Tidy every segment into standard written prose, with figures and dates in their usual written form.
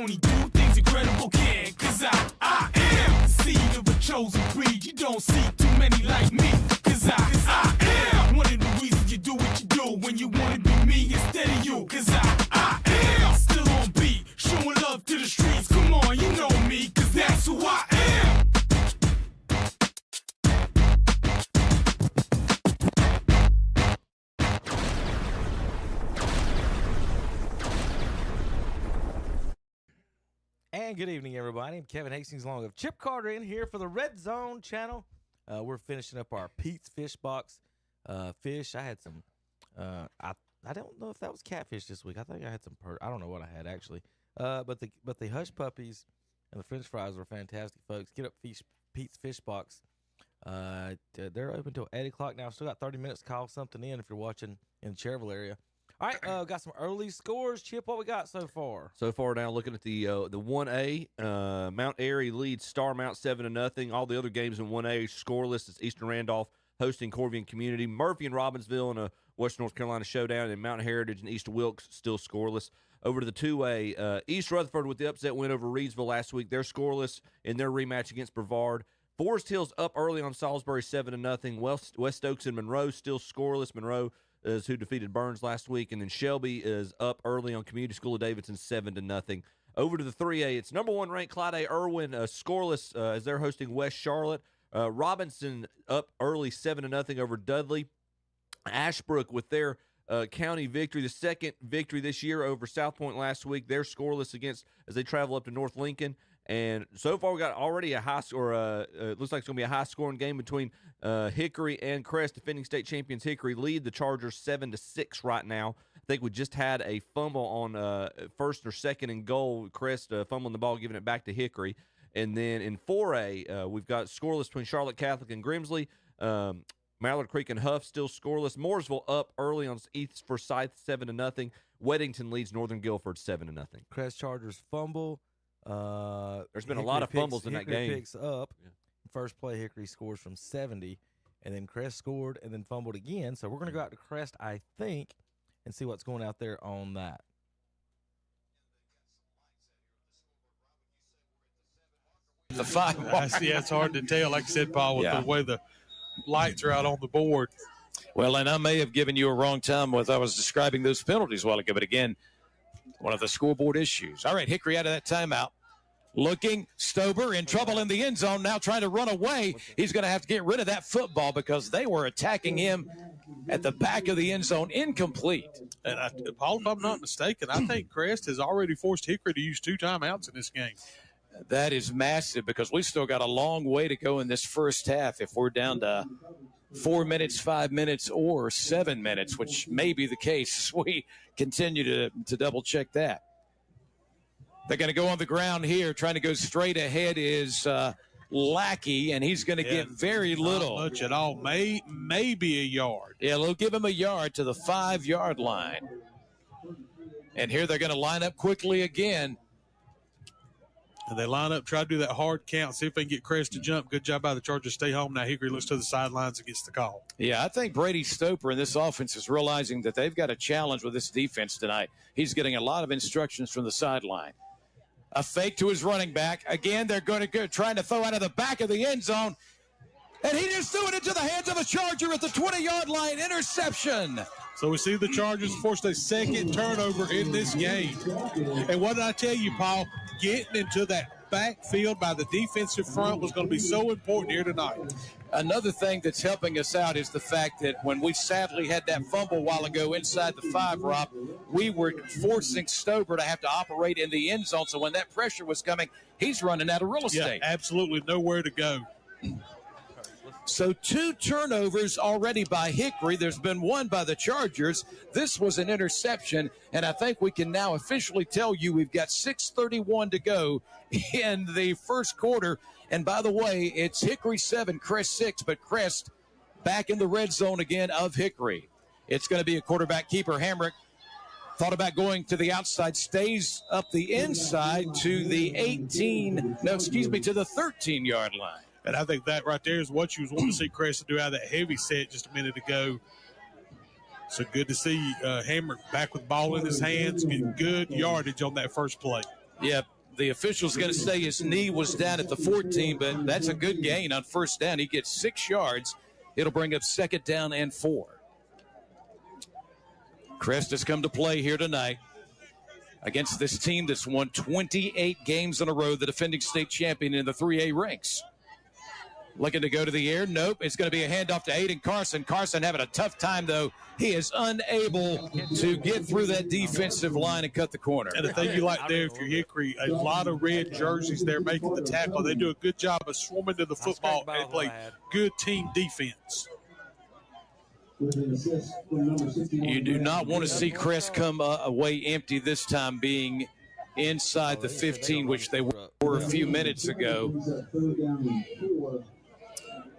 only do things incredible can. Cause I am the seed of a chosen breed. You don't see too many like me. Cause I am one of the reasons you do what you do. When you wanna be me instead of you. Cause I am still on beat. Showing love to the streets. Come on, you know me. Cause that's who I am. And good evening, everybody. I'm Kevin Hastings along with Chip Carter in here for the Red Zone channel. We're finishing up our Pete's Fish Box fish. I had some, I don't know if that was catfish this week. I think I had some I don't know what I had actually. But the hush puppies and the French fries were fantastic, folks. Get up Pete's Fish Box. They're open till 8 o'clock now. Still got 30 minutes to call something in if you're watching in the Cherville area. All right, got some early scores. Chip, what we got so far? So far now, looking at the 1A, Mount Airy leads Star Mount 7-0. All the other games in 1A scoreless. It's Eastern Randolph hosting Corvian Community. Murphy and Robbinsville in a Western North Carolina showdown, and Mount Heritage and East Wilkes still scoreless. Over to the 2A, East Rutherford with the upset win over Reedsville last week. They're scoreless in their rematch against Brevard. Forest Hill's up early on Salisbury 7-0. West Oaks and Monroe still scoreless. Monroe is who defeated Burns last week, and then Shelby is up early on Community School of Davidson 7-0. Over to the 3A, it's number 1 ranked Clyde A. Irwin scoreless as they're hosting West Charlotte. Robinson up early 7-0 over Dudley. Ashbrook with their county victory, the second victory this year over South Point last week. They're scoreless as they travel up to North Lincoln. And so far, we got already a high score. It looks like it's going to be a high-scoring game between Hickory and Crest. Defending state champions Hickory lead the Chargers 7-6 right now. I think we just had a fumble on first or second and goal. Crest fumbling the ball, giving it back to Hickory. And then in 4A, we've got scoreless between Charlotte Catholic and Grimsley. Mallard Creek and Huff still scoreless. Mooresville up early on East Forsyth 7-0. Weddington leads Northern Guilford 7-0. Crest Chargers fumble. There's been a lot of fumbles in that game. Hickory picks up. Yeah. First play, Hickory scores from 70, and then Crest scored and then fumbled again. So we're going to go out to Crest, I think, and see what's going out there on that. The 5 mark. Yeah, it's hard to tell, like I said, Paul, with the way the lights are out on the board. Well, and I may have given you a wrong time as I was describing those penalties a while ago, but again, one of the scoreboard issues. All right, Hickory out of that timeout. Looking, Stober in trouble in the end zone, now trying to run away. He's going to have to get rid of that football because they were attacking him at the back of the end zone, incomplete. And, Paul, if I'm not mistaken, I think Crest has already forced Hickory to use 2 timeouts in this game. That is massive because we still got a long way to go in this first half if we're down to 4 minutes, 5 minutes, or 7 minutes, which may be the case as we continue to double-check that. They're going to go on the ground here. Trying to go straight ahead is Lackey, and he's going to get very little. Not much at all. Maybe a yard. Yeah, they'll give him a yard to the 5-yard line. And here they're going to line up quickly again. And they line up, try to do that hard count, see if they can get Crest to jump. Good job by the Chargers. Stay home. Now Hickory looks to the sidelines and gets the call. Yeah, I think Brady Stoper in this offense is realizing that they've got a challenge with this defense tonight. He's getting a lot of instructions from the sideline. A fake to his running back. Again, they're going to go trying to throw out of the back of the end zone. And he just threw it into the hands of a Charger at the 20-yard line. Interception. So we see the Chargers forced a second turnover in this game. And what did I tell you, Paul? Getting into that backfield by the defensive front was going to be so important here tonight. Another thing that's helping us out is the fact that when we sadly had that fumble a while ago inside the 5, Rob, we were forcing Stober to have to operate in the end zone. So when that pressure was coming, he's running out of real estate. Yeah, absolutely nowhere to go. So 2 turnovers already by Hickory. There's been 1 by the Chargers. This was an interception, and I think we can now officially tell you we've got 6:31 to go in the first quarter. And by the way, it's Hickory 7, Crest 6, but Crest back in the red zone again of Hickory. It's going to be a quarterback keeper. Hamrick thought about going to the outside, stays up the inside to the 13-yard line. And I think that right there is what you was wanting to see Crest do out of that heavy set just a minute ago. So good to see Hamrick back with the ball in his hands, getting good yardage on that first play. Yep. The official's going to say his knee was down at the 14, but that's a good gain on first down. He gets 6 yards. It'll bring up 2nd down and 4. Crest has come to play here tonight against this team that's won 28 games in a row, the defending state champion in the 3A ranks. Looking to go to the air. Nope. It's going to be a handoff to Aiden Carson. Carson having a tough time, though. He is unable to get through that defensive line and cut the corner. And the thing you like there, if you're Hickory, a lot of red jerseys there making the tackle. They do a good job of swarming to the football and play good team defense. You do not want to see Crest come away empty this time, being inside the 15, which they were a few minutes ago.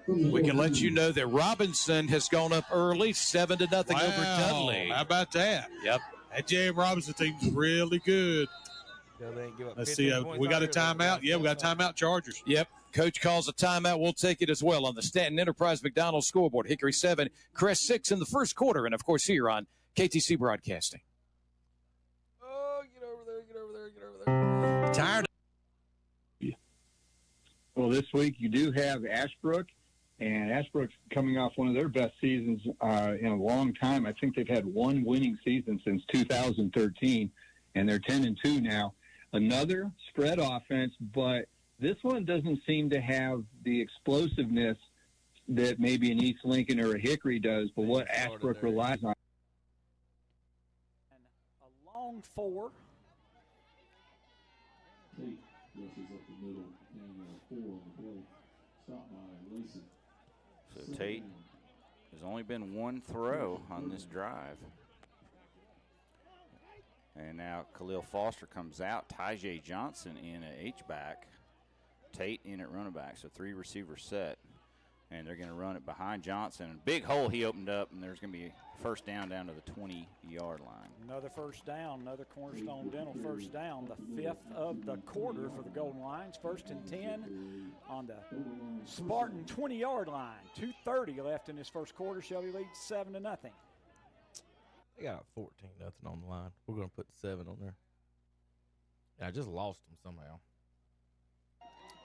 We can let you know that Robinson has gone up early, 7-0 over Dudley. How about that? Yep. That J.M. Robinson team's really good. Let's see. We got a timeout. Yeah, we got a timeout, Chargers. Yep. Coach calls a timeout. We'll take it as well on the Stanton Enterprise McDonald scoreboard. Hickory 7, Crest 6 in the first quarter, and, of course, here on KTC Broadcasting. Oh, get over there. Tired. Well, this week you do have Ashbrook, and Ashbrook's coming off one of their best seasons in a long time. I think they've had one winning season since 2013, and they're 10-2 now. Another spread offense, but this one doesn't seem to have the explosiveness that maybe an East Lincoln or a Hickory does, but what Ashbrook relies on. A long 4. So Tate has only been one throw on this drive. And now Khalil Foster comes out. Tyjae Johnson in at H-back. Tate in at running back. So 3 receivers set. And they're going to run it behind Johnson. Big hole he opened up, and there's going to be first down to the 20-yard line. Another first down, another Cornerstone Dental first down, the 5th of the quarter for the Golden Lions. 1st and 10 on the Spartan 20-yard line. 2:30 left in this first quarter. Shelby leads 7-0. They got 14-0 on the line. We're going to put 7 on there. Yeah, I just lost them somehow.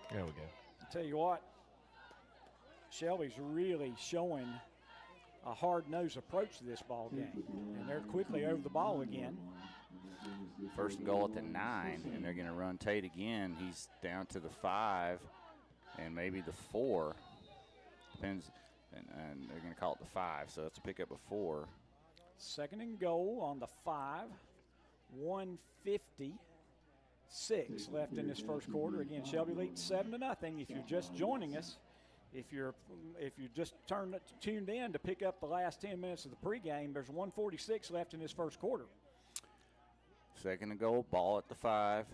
There we go. I'll tell you what, Shelby's really showing a hard-nosed approach to this ball game, and they're quickly over the ball again. First and goal at the 9, and they're going to run Tate again. He's down to the 5 and maybe the 4. Depends, and they're going to call it the 5, so that's a pickup of 4. 2nd and goal on the 5, 1:56 left in this first quarter. Again, Shelby leads 7-0. If you're just joining us, if you just tuned in to pick up the last 10 minutes of the pregame, there's 1:46 left in this first quarter. 2nd and goal, ball at the 5,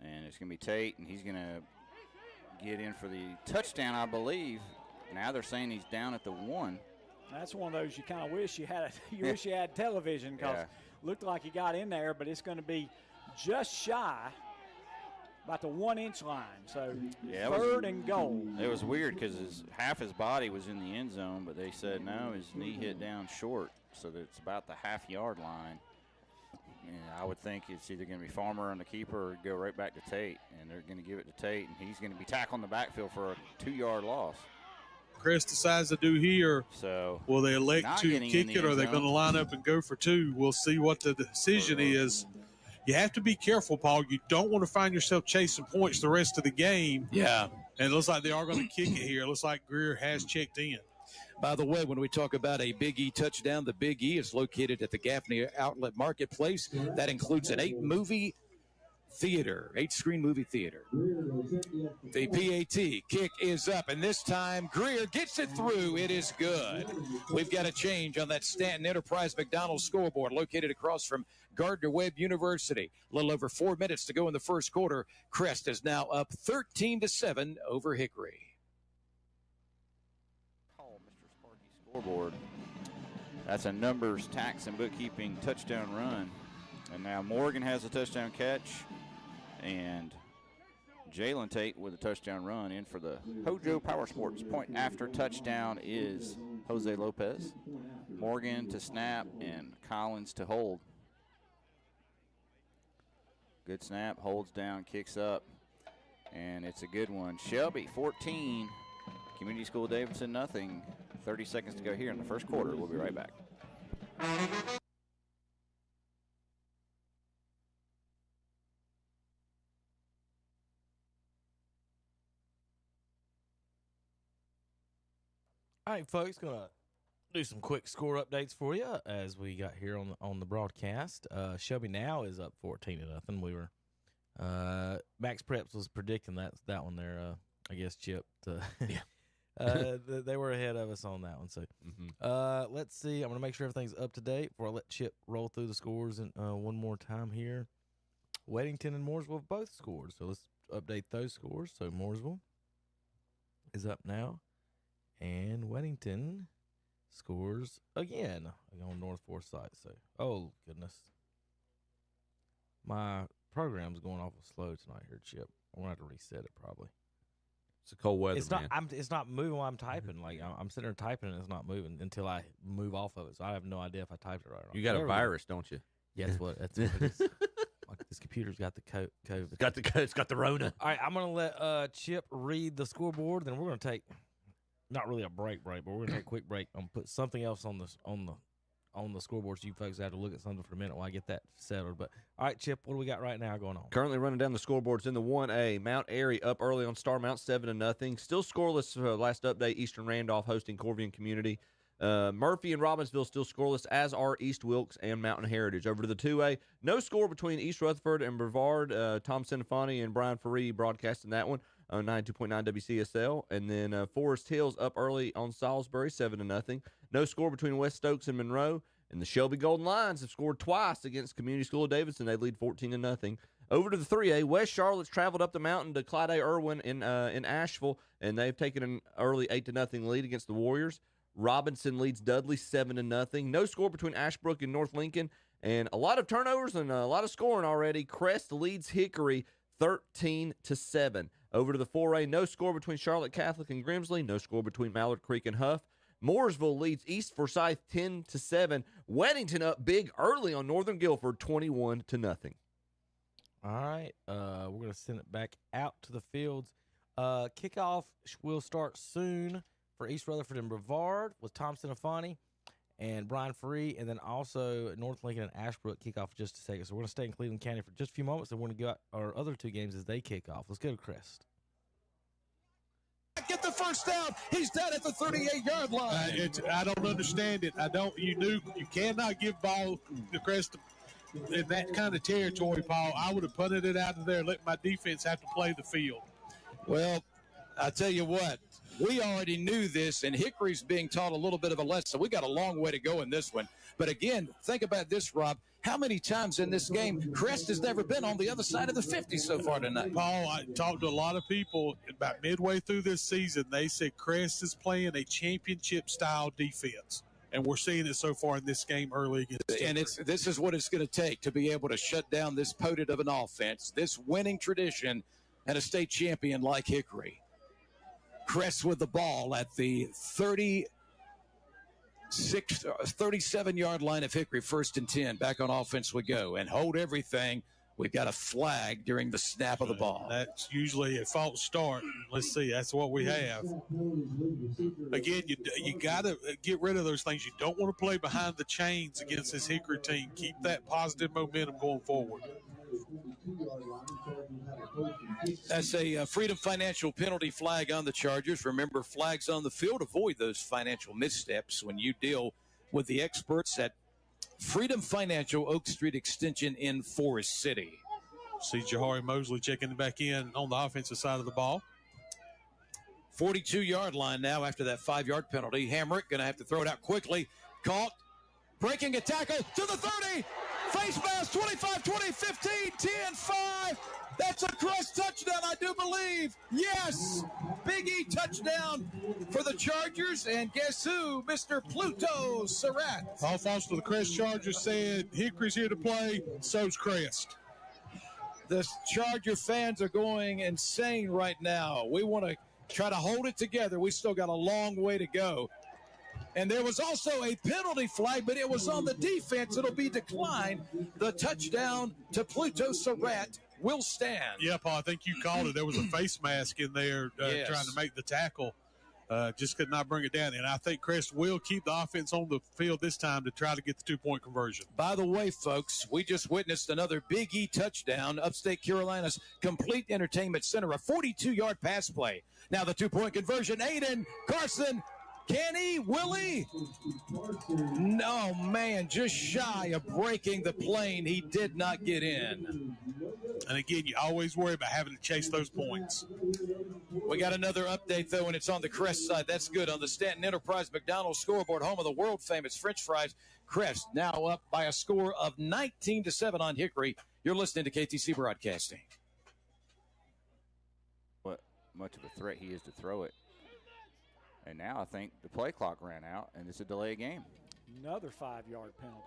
and it's going to be Tate, and he's going to get in for the touchdown, I believe. Now they're saying he's down at the 1. That's one of those you kind of wish you had. You wish you had television, because it looked like he got in there, but it's going to be just shy, about the 1-inch line. So 3rd and goal. It was weird because half his body was in the end zone, but they said no, his knee hit down short, so that it's about the half-yard line. And I would think it's either going to be Farmer on the keeper or go right back to Tate, and they're going to give it to Tate, and he's going to be tackled in the backfield for a 2-yard loss. Crest decides to do here. So will they elect to kick it, or are they going to line up and go for 2? We'll see what the decision is. You have to be careful, Paul. You don't want to find yourself chasing points the rest of the game. Yeah. And it looks like they are going to kick it here. It looks like Greer has checked in. By the way, when we talk about a Big E touchdown, the Big E is located at the Gaffney Outlet Marketplace. That includes an 8-screen movie theater. The PAT kick is up, and this time Greer gets it through. It is good. We've got a change on that Stanton Enterprise McDonald scoreboard located across from Gardner-Webb University. A little over 4 minutes to go in the first quarter. Crest is now up 13-7 over Hickory. Mr. Sparky scoreboard. That's a numbers, tax, and bookkeeping touchdown run. And now Morgan has a touchdown catch, and Jalen Tate with a touchdown run. In for the Hojo Power Sports point after touchdown is Jose Lopez. Morgan to snap and Collins to hold. Good snap, holds down, kicks up, and it's a good one. Shelby, 14. Community School Davidson, nothing. 30 seconds to go here in the first quarter. We'll be right back. All right, folks, gonna do some quick score updates for you as we got here on the broadcast. Shelby now is up 14-0. We were Max Preps was predicting that one there. I guess Chip. Yeah. They were ahead of us on that one. So let's see. I'm gonna make sure everything's up to date before I let Chip roll through the scores and one more time here. Weddington and Mooresville have both scored, so let's update those scores. So Mooresville is up now. And Weddington scores again on North Forth side. So, oh, goodness. My program's going awful slow tonight here, Chip. I'm going to have to reset it probably. It's a cold weather, it's not moving while I'm typing. Like, I'm sitting there typing and it's not moving until I move off of it. So I have no idea if I typed it right or not. You got a virus, don't you? Yeah, that's what it is. Like, this computer's got the COVID. It's got the Rona. All right, I'm going to let Chip read the scoreboard. Then we're going to take... Not really a break, but we're gonna take a quick break. I'm gonna put something else on the scoreboard so you folks have to look at something for a minute while I get that settled. But all right, Chip, what do we got right now going on? Currently running down the scoreboards in the 1A. Mount Airy up early on Star Mount 7-0. Still scoreless last update. Eastern Randolph hosting Corvian Community. Murphy and Robbinsville still scoreless, as are East Wilkes and Mountain Heritage. Over to the 2A, no score between East Rutherford and Brevard. Tom Sinafani and Brian Faree broadcasting that one on 92.9 WCSL. And then Forest Hills up early on Salisbury, 7-0. No score between West Stokes and Monroe. And the Shelby Golden Lions have scored twice against Community School of Davidson. They lead 14-0. Over to the 3A, West Charlotte's traveled up the mountain to Clyde A. Irwin in Asheville, and they've taken an early 8-0 lead against the Warriors. Robinson leads Dudley 7-0. No score between Ashbrook and North Lincoln, and a lot of turnovers and a lot of scoring already. Crest leads Hickory 13-7. Over to the 4A, no score between Charlotte Catholic and Grimsley. No score between Mallard Creek and Huff. Mooresville leads East Forsyth 10-7. Weddington up big early on Northern Guilford 21-0. All right, we're going to send it back out to the fields. Kickoff will start soon for East Rutherford and Brevard with Tom Sinafani and Brian Faree, and then also North Lincoln and Ashbrook kick off in just a second. So we're going to stay in Cleveland County for just a few moments, and we're going to go out our other two games as they kick off. Let's go to Crest. Get the first down. He's down at the 38-yard line. I don't understand it. You cannot give ball to Crest in that kind of territory, Paul. I would have punted it out of there and let my defense have to play the field. Well, I tell you what, we already knew this, and Hickory's being taught a little bit of a lesson. We got a long way to go in this one. But again, think about this, Rob. How many times in this game Crest has never been on the other side of the 50 so far tonight? Paul, I talked to a lot of people about midway through this season. They said Crest is playing a championship-style defense, and we're seeing it so far in this game early against Hickory. And this is what it's going to take to be able to shut down this potent of an offense, this winning tradition, and a state champion like Hickory. Crest with the ball at the 37-yard line of Hickory, 1st and 10. Back on offense we go. And hold everything. We've got a flag during the snap of the ball. That's usually a false start. Let's see. That's what we have. Again, you got to get rid of those things. You don't want to play behind the chains against this Hickory team. Keep that positive momentum going forward. That's a Freedom Financial penalty flag on the Chargers. Remember, flags on the field. Avoid those financial missteps when you deal with the experts at Freedom Financial, Oak Street Extension in Forest City. See Jahari Mosley checking back in on the offensive side of the ball. 42-yard line now after that 5-yard penalty. Hamrick going to have to throw it out quickly. Caught. Breaking a tackle to the 30. Face mask, 25, 20, 15, 10, 5. That's a Crest touchdown, I do believe. Yes. Big E touchdown for the Chargers. And guess who? Mr. Pluto Surratt. All false to the Crest Chargers said Hickory's here to play, so's Crest. The Charger fans are going insane right now. We want to try to hold it together. We still got a long way to go. And there was also a penalty flag, but it was on the defense. It'll be declined. The touchdown to Pluto Surratt will stand. Yeah, Paul, I think you called it. There was a face mask in there Yes. trying to make the tackle. Just could not bring it down. And I think Crest will keep the offense on the field this time to try to get the two-point conversion. By the way, folks, we just witnessed another Big E touchdown. Upstate Carolina's Complete Entertainment Center, a 42-yard pass play. Now the two-point conversion. Aiden Carson. Can he? Will he? No, man, just shy of breaking the plane. He did not get in. And again, you always worry about having to chase those points. We got another update, though, and it's on the Crest side. That's good. On the Stanton Enterprise McDonald's scoreboard, home of the world-famous French fries, Crest now up by a score of 19-7 on Hickory. You're listening to KTC Broadcasting. What much of a threat he is to throw it. And now I think the play clock ran out, and it's a delay game. Another 5-yard penalty.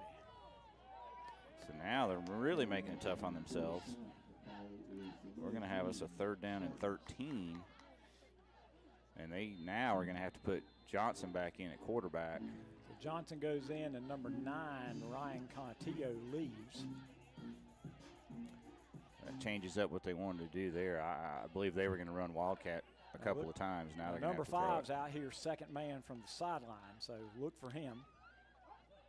So now they're really making it tough on themselves. We're going to have us a 3rd down and 13. And they now are going to have to put Johnson back in at quarterback. So Johnson goes in, and number 9, Ryan Contillo, leaves. That changes up what they wanted to do there. I believe they were going to run Wildcat a couple of times. Now they're going to have to throw it. Number 5's out here, second man from the sideline, so look for him.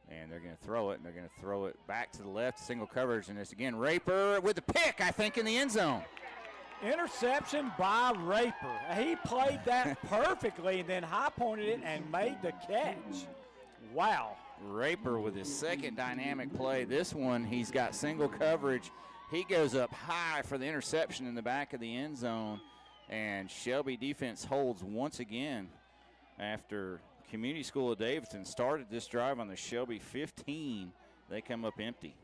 And they're going to throw it, and they're going to throw it back to the left, single coverage, and it's again Raper with the pick, I think, in the end zone. Interception by Raper. He played that perfectly and then high-pointed it and made the catch. Wow. Raper with his second dynamic play. This one, he's got single coverage. He goes up high for the interception in the back of the end zone, and Shelby defense holds once again after Community School of Davidson started this drive on the Shelby 15. They come up empty.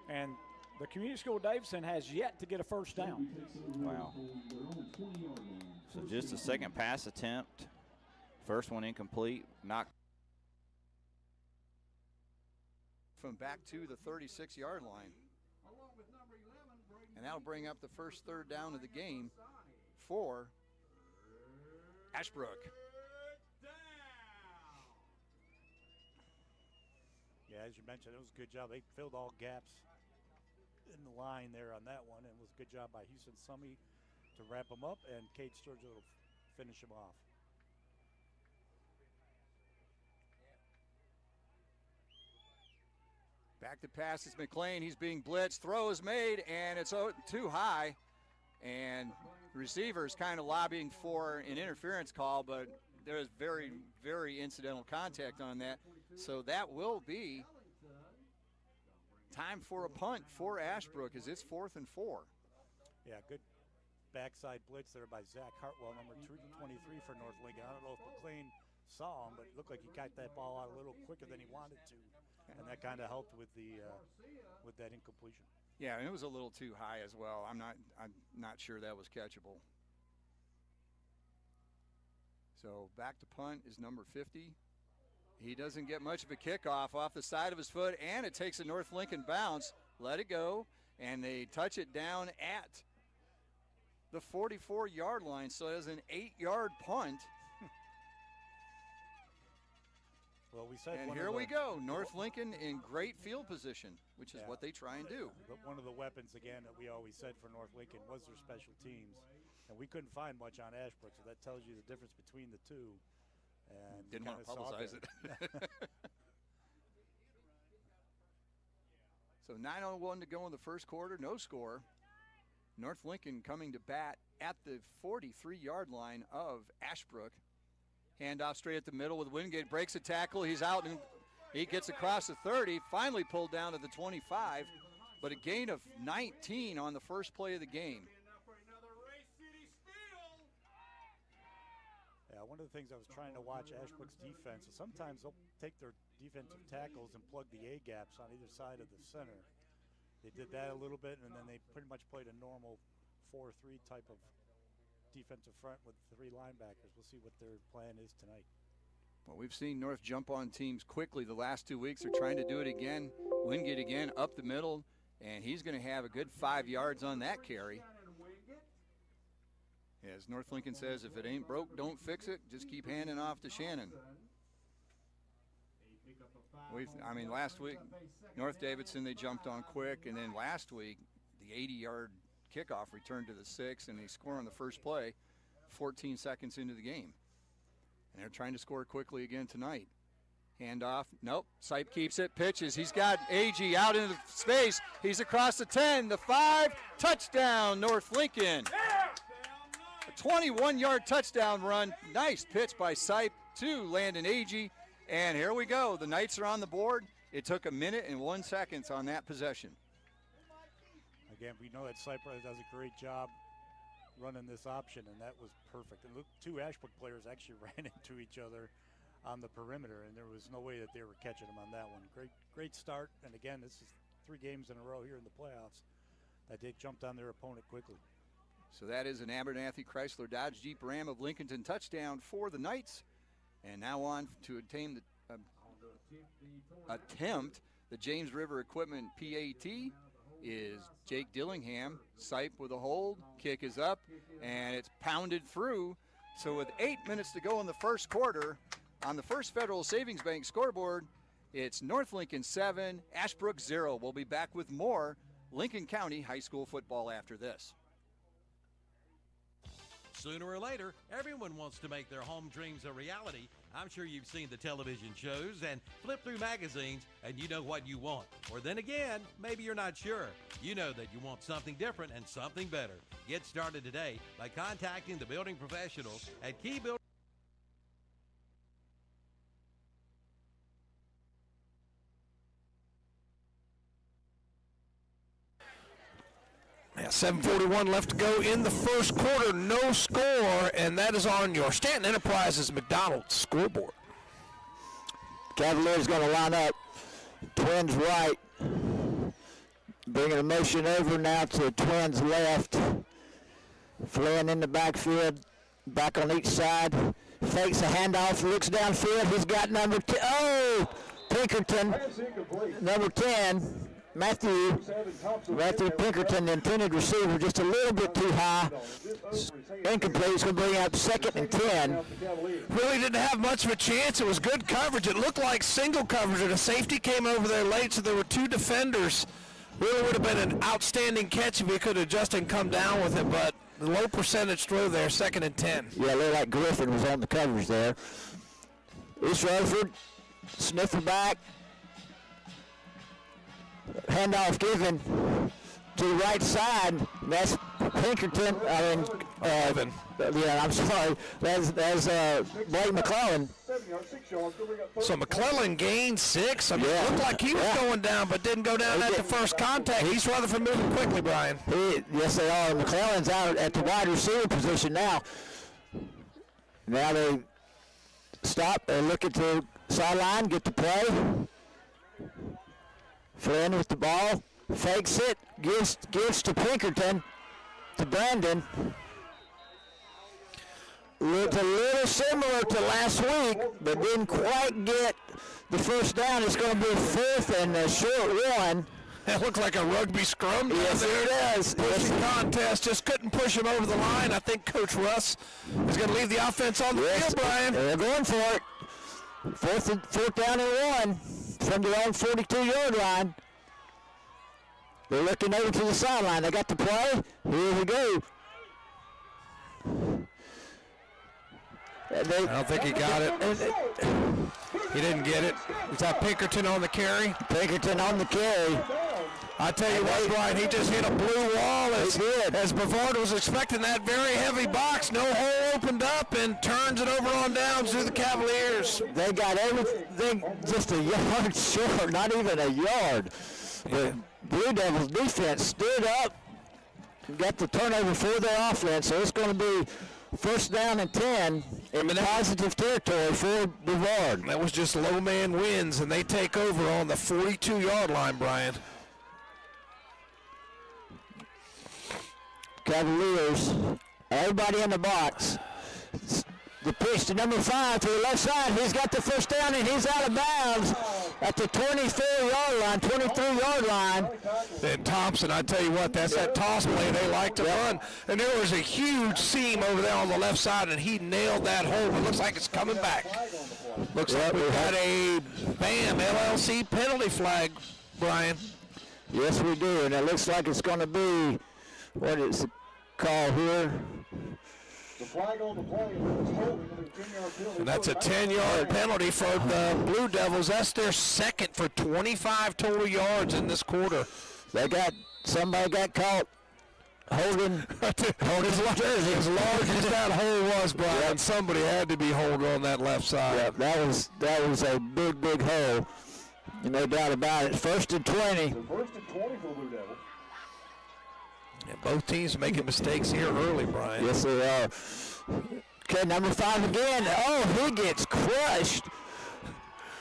And the Community School of Davidson has yet to get a first down. Wow. So just a second pass attempt. First one incomplete. Knocked. From back to the 36-yard line. And that'll bring up the first 3rd down of the game for Ashbrook. Yeah, as you mentioned, it was a good job. They filled all gaps in the line there on that one, and it was a good job by Houston Summy to wrap them up, and Cade Sturgill will finish him off. Back to pass, it's McLean. He's being blitzed. Throw is made, and it's too high. And the receiver is kind of lobbying for an interference call, but there is very, very incidental contact on that. So that will be time for a punt for Ashbrook as it's 4th and 4. Yeah, good backside blitz there by Zach Hartwell, number 223 for North Lincoln. I don't know if McLean saw him, but it looked like he got that ball out a little quicker than he wanted to, and that kind of helped with the with that incompletion. Yeah, and it was a little too high as well. I'm not sure that was catchable. So back to punt is number 50. He doesn't get much of a kickoff off the side of his foot, and it takes a North Lincoln bounce. Let it go, and they touch it down at the 44-yard line. So it is an 8-yard punt. Well, we said and here we go. North Lincoln in great field position, which is what they try and do. But one of the weapons, again, that we always said for North Lincoln was their special teams. And we couldn't find much on Ashbrook, so that tells you the difference between the two. And didn't want to publicize it. So 9:01 to go in the first quarter, no score. North Lincoln coming to bat at the 43-yard line of Ashbrook. Handoff straight at the middle with Wingate, breaks a tackle. He's out and he gets across the 30, finally pulled down to the 25, but a gain of 19 on the first play of the game. Yeah, one of the things I was trying to watch Ashbrook's defense is sometimes they'll take their defensive tackles and plug the A gaps on either side of the center. They did that a little bit, and then they pretty much played a normal 4-3 type of defensive front with 3 linebackers. We'll see what their plan is tonight. Well, we've seen North jump on teams quickly the last 2 weeks. They're trying to do it again. Wingate again up the middle, and he's going to have a good 5 yards on that carry. As North Lincoln says, if it ain't broke, don't fix it. Just keep handing off to Shannon. Last week, North Davidson, they jumped on quick, and then last week, the 80-yard kickoff returned to the 6, and they score on the first play 14 seconds into the game. And they're trying to score quickly again tonight. Handoff. Nope. Sipe keeps it. Pitches. He's got AG out into the space. He's across the 10, the 5. Touchdown, North Lincoln. A 21-yard touchdown run. Nice pitch by Sipe to Landon Agee. And here we go. The Knights are on the board. It took 1 minute and 1 second on that possession. Again, we know that Cypress does a great job running this option, and that was perfect. And look, 2 Ashbrook players actually ran into each other on the perimeter, and there was no way that they were catching them on that one. Great start. And again, this is 3 games in a row here in the playoffs that they jumped on their opponent quickly. So that is an Abernathy Chrysler Dodge Jeep Ram of Lincolnton touchdown for the Knights. And now on to attempt the James River Equipment PAT is Jake Dillingham. Sipe with a hold. Kick is up, and it's pounded through. So with 8 minutes to go in the first quarter, on the First Federal Savings Bank scoreboard, it's North Lincoln 7, Ashbrook 0. We'll be back with more Lincoln County High School football after this. Sooner or later, everyone wants to make their home dreams a reality. I'm sure you've seen the television shows and flipped through magazines and you know what you want. Or then again, maybe you're not sure. You know that you want something different and something better. Get started today by contacting the building professionals at Key Building. Yeah, 7:41 left to go in the first quarter. No score, and that is on your Stanton Enterprises McDonald's scoreboard. Cavaliers going to line up. Twins right. Bringing a motion over now to Twins left. Flynn in the backfield. Back on each side. Fakes a handoff. Looks downfield. He's got number 10. Oh! Pinkerton. Number 10. Matthew Pinkerton, the intended receiver, just a little bit too high. Incomplete. He's going to bring up 2nd and 10. Really didn't have much of a chance. It was good coverage. It looked like single coverage, and a safety came over there late, so there were 2 defenders. Really would have been an outstanding catch if he could have just come down with it, but the low percentage throw there, 2nd and 10. Yeah, it looked like Griffin was on the coverage there. East Rutherford, sniffer back. Handoff given to the right side. That's Pinkerton. I'm sorry. That's Blake McClellan. So McClellan gained 6. It looked like he was going down, but didn't go down at the first contact. East Rutherford moving quickly, Brian. Yes, they are. McClellan's out at the wide receiver position now. Now they stop and look at the sideline, get the play. Flynn with the ball, fakes it, gives to Pinkerton, to Brandon. Looked a little similar to last week, but didn't quite get the first down. It's going to be 4th and a short 1. That looked like a rugby scrum. Yes, it does. Pushing contest, just couldn't push him over the line. I think Coach Russ is going to leave the offense on the field, Brian. They're going for it. 4th down and 1. From their own 42-yard line. They're looking over to the sideline. They got the play. Here we go. I don't think he got it. He didn't get it. Is that Pinkerton on the carry? Pinkerton on the carry. I tell you what, Brian, he just hit a blue wall as Bavard was expecting that very heavy box. No hole opened up and turns it over on down to the Cavaliers. They got everything just a yard short, not even a yard. The Blue Devils defense stood up and got the turnover for their offense, so it's going to be 1st down and 10 in positive territory for Bavard. That was just low man wins, and they take over on the 42-yard line, Brian. Cavaliers, everybody in the box. The pitch to number 5 to the left side. He's got the 1st down, and he's out of bounds at the 24-yard line, 23-yard line. And Thompson, I tell you what, that's that toss play they like to run. And there was a huge seam over there on the left side, and he nailed that hole. It looks like it's coming back. Looks like we got a BAM LLC penalty flag, Brian. Yes, we do, and it looks like it's going to be, what is it called here? The flag on the play is holding the 10-yard penalty. And that's a 10-yard penalty for the Blue Devils. That's their second for 25 total yards in this quarter. Somebody got caught holding his jersey. As large as that hole was, Brian, somebody had to be holding on that left side. Yeah, that was a big hole. No doubt about it. First and 20. First and 20 for the Blue Devils. Yeah, both teams making mistakes here early, Brian. Yes, they are. Okay, number 5 again. Oh, he gets crushed.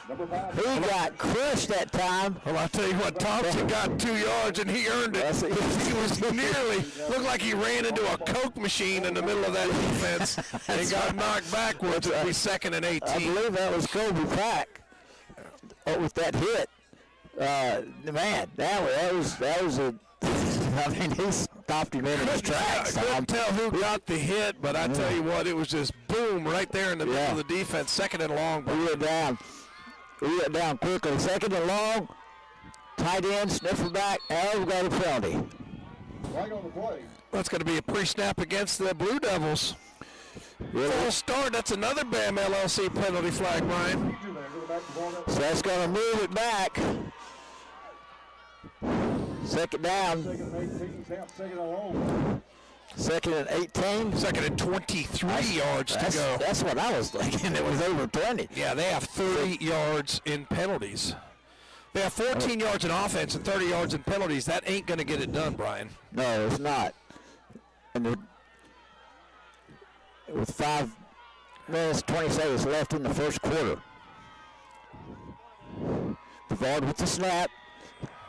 Number 5. He got crushed that time. Well, I'll tell you what, Thompson got 2 yards, and he earned it. He was looked like he ran into a Coke machine in the middle of that defense and got knocked backwards. It'll be 2nd and 18. I believe that was Kobe Pack with that hit. Man, that was a. I mean, he stopped him in his tracks. I couldn't tell who got the hit, but I tell you what, it was just boom right there in the middle of the defense. 2nd and long. We went down quickly. 2nd and long. Tight end, sniffer back. And we got a penalty. Flag on the play. That's going to be a pre-snap against the Blue Devils. Full start. That's another BAM LLC penalty flag, Brian. So that's going to move it back. 2nd down. 2nd and long. 2nd and 18. 2nd and 23 yards to go. That's what I was thinking. It was over 20. Yeah, they have 30 yards in penalties. They have 14 yards in offense and 30 yards in penalties. That ain't going to get it done, Brian. No, it's not. And with 5 minutes, 20 seconds left in the first quarter. Brevard with the snap.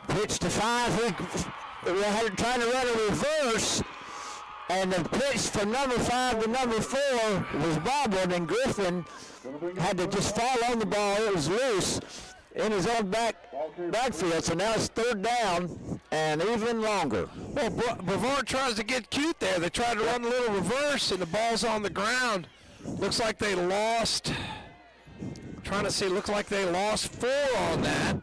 Pitch to 5. Trying to run a reverse. And the pitch from number 5 to number 4 was bobbled, and Griffin had to just fall on the ball. It was loose in his own backfield. So now it's 3rd down and even longer. Well, Brevard tries to get cute there. They tried to run a little reverse, and the ball's on the ground. Looks like they lost. Trying to see, looks like they lost 4 on that.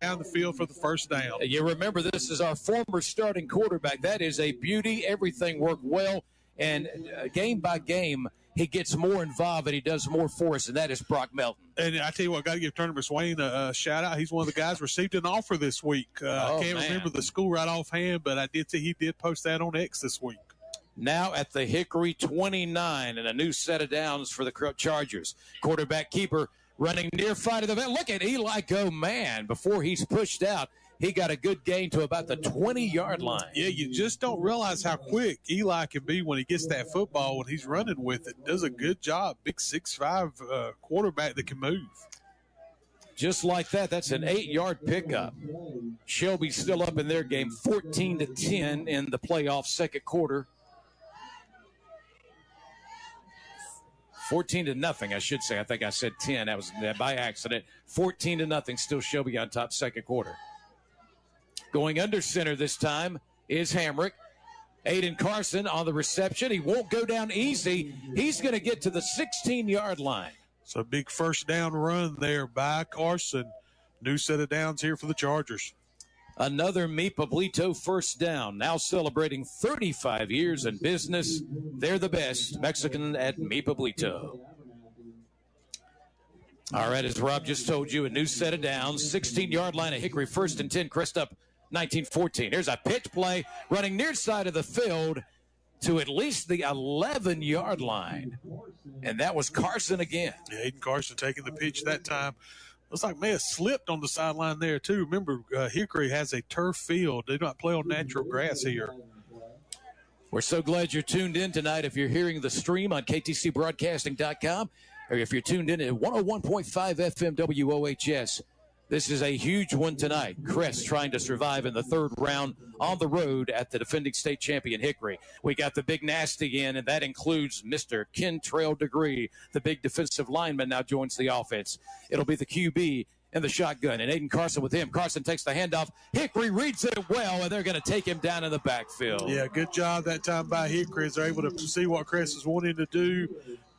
Down the field for the first down. You remember, this is our former starting quarterback. That is a beauty. Everything worked well. And game by game, he gets more involved and he does more for us, and that is Brock Melton. And I tell you what, got to give Turner Swain a shout out. He's one of the guys received an offer this week. I can't remember the school right offhand, but I did see he did post that on X this week. Now at the Hickory 29 and a new set of downs for the Chargers. Quarterback keeper running near fight of the event. Look at Eli go, man. Before he's pushed out, he got a good gain to about the 20-yard line. Yeah, you just don't realize how quick Eli can be when he gets that football when he's running with it. Does a good job. Big 6'5" quarterback that can move. Just like that, that's an 8-yard pickup. Shelby's still up in their game, 14-10 in the playoff second quarter. 14-0, I should say. I think I said 10. That was by accident. 14-0, still Shelby on top second quarter. Going under center this time is Hamrick. Aiden Carson on the reception. He won't go down easy. He's going to get to the 16-yard line. So big first down run there by Carson. New set of downs here for the Chargers. Another Mi Pablito first down. Now celebrating 35 years in business. They're the best. Mexican at Mi Pablito. All right, as Rob just told you, a new set of downs. 16-yard line at Hickory, 1st and 10. Crest up 19-14. Here's a pitch play running near side of the field to at least the 11-yard line. And that was Carson again. Yeah, Aiden Carson taking the pitch that time. Looks like may have slipped on the sideline there, too. Remember, Hickory has a turf field. They do not play on natural grass here. We're so glad you're tuned in tonight. If you're hearing the stream on ktcbroadcasting.com, or if you're tuned in at 101.5 FM WOHS, this is a huge one tonight. Crest trying to survive in the 3rd round on the road at the defending state champion Hickory. We got the big nasty in, and that includes Mr. Kentrail Degree. The big defensive lineman now joins the offense. It'll be the QB in the shotgun. And Aiden Carson with him. Carson takes the handoff. Hickory reads it well, and they're going to take him down in the backfield. Yeah, good job that time by Hickory as they're able to see what Crest is wanting to do.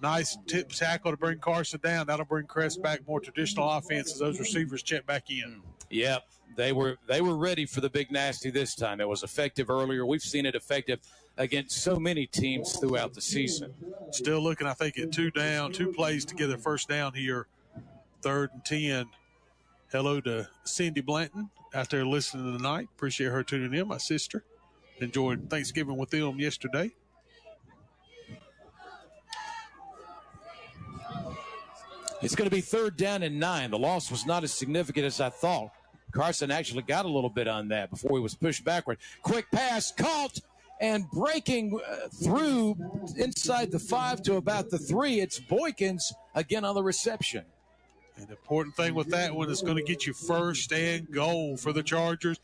Nice tip tackle to bring Carson down. That'll bring Crest back more traditional offense as those receivers check back in. Yep, they were ready for the big nasty this time. It was effective earlier. We've seen it effective against so many teams throughout the season. Still looking, I think, at 2 plays to get their first down here, 3rd and 10. Hello to Cindy Blanton out there listening tonight. Appreciate her tuning in, my sister. Enjoyed Thanksgiving with them yesterday. It's going to be 3rd down and 9. The loss was not as significant as I thought. Carson actually got a little bit on that before he was pushed backward. Quick pass, caught, and breaking through inside the 5 to about the 3. It's Boykins again on the reception. And the important thing with that one is going to get you 1st and goal for the Chargers.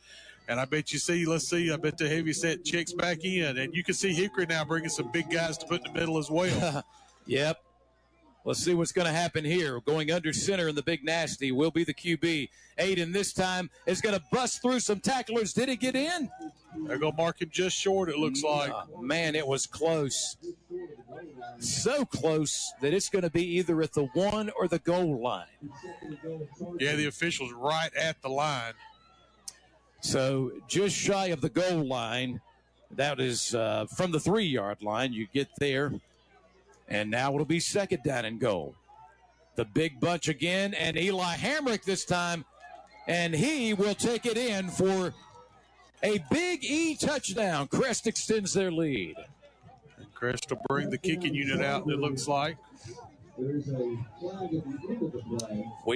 And I bet I bet the heavyset checks back in. And you can see Hickory now bringing some big guys to put in the middle as well. Yep. Let's see what's going to happen here. Going under center in the big nasty will be the QB. Aiden this time is going to bust through some tacklers. Did he get in? They're going to mark him just short, it looks like. Man, it was close. So close that it's going to be either at the 1 or the goal line. Yeah, the official's right at the line. So just shy of the goal line. That is from the 3-yard line. You get there. And now it'll be 2nd down and goal. The big bunch again, and Eli Hamrick this time. And he will take it in for a Big E touchdown. Crest extends their lead. And Crest will bring the kicking unit out, it looks like. We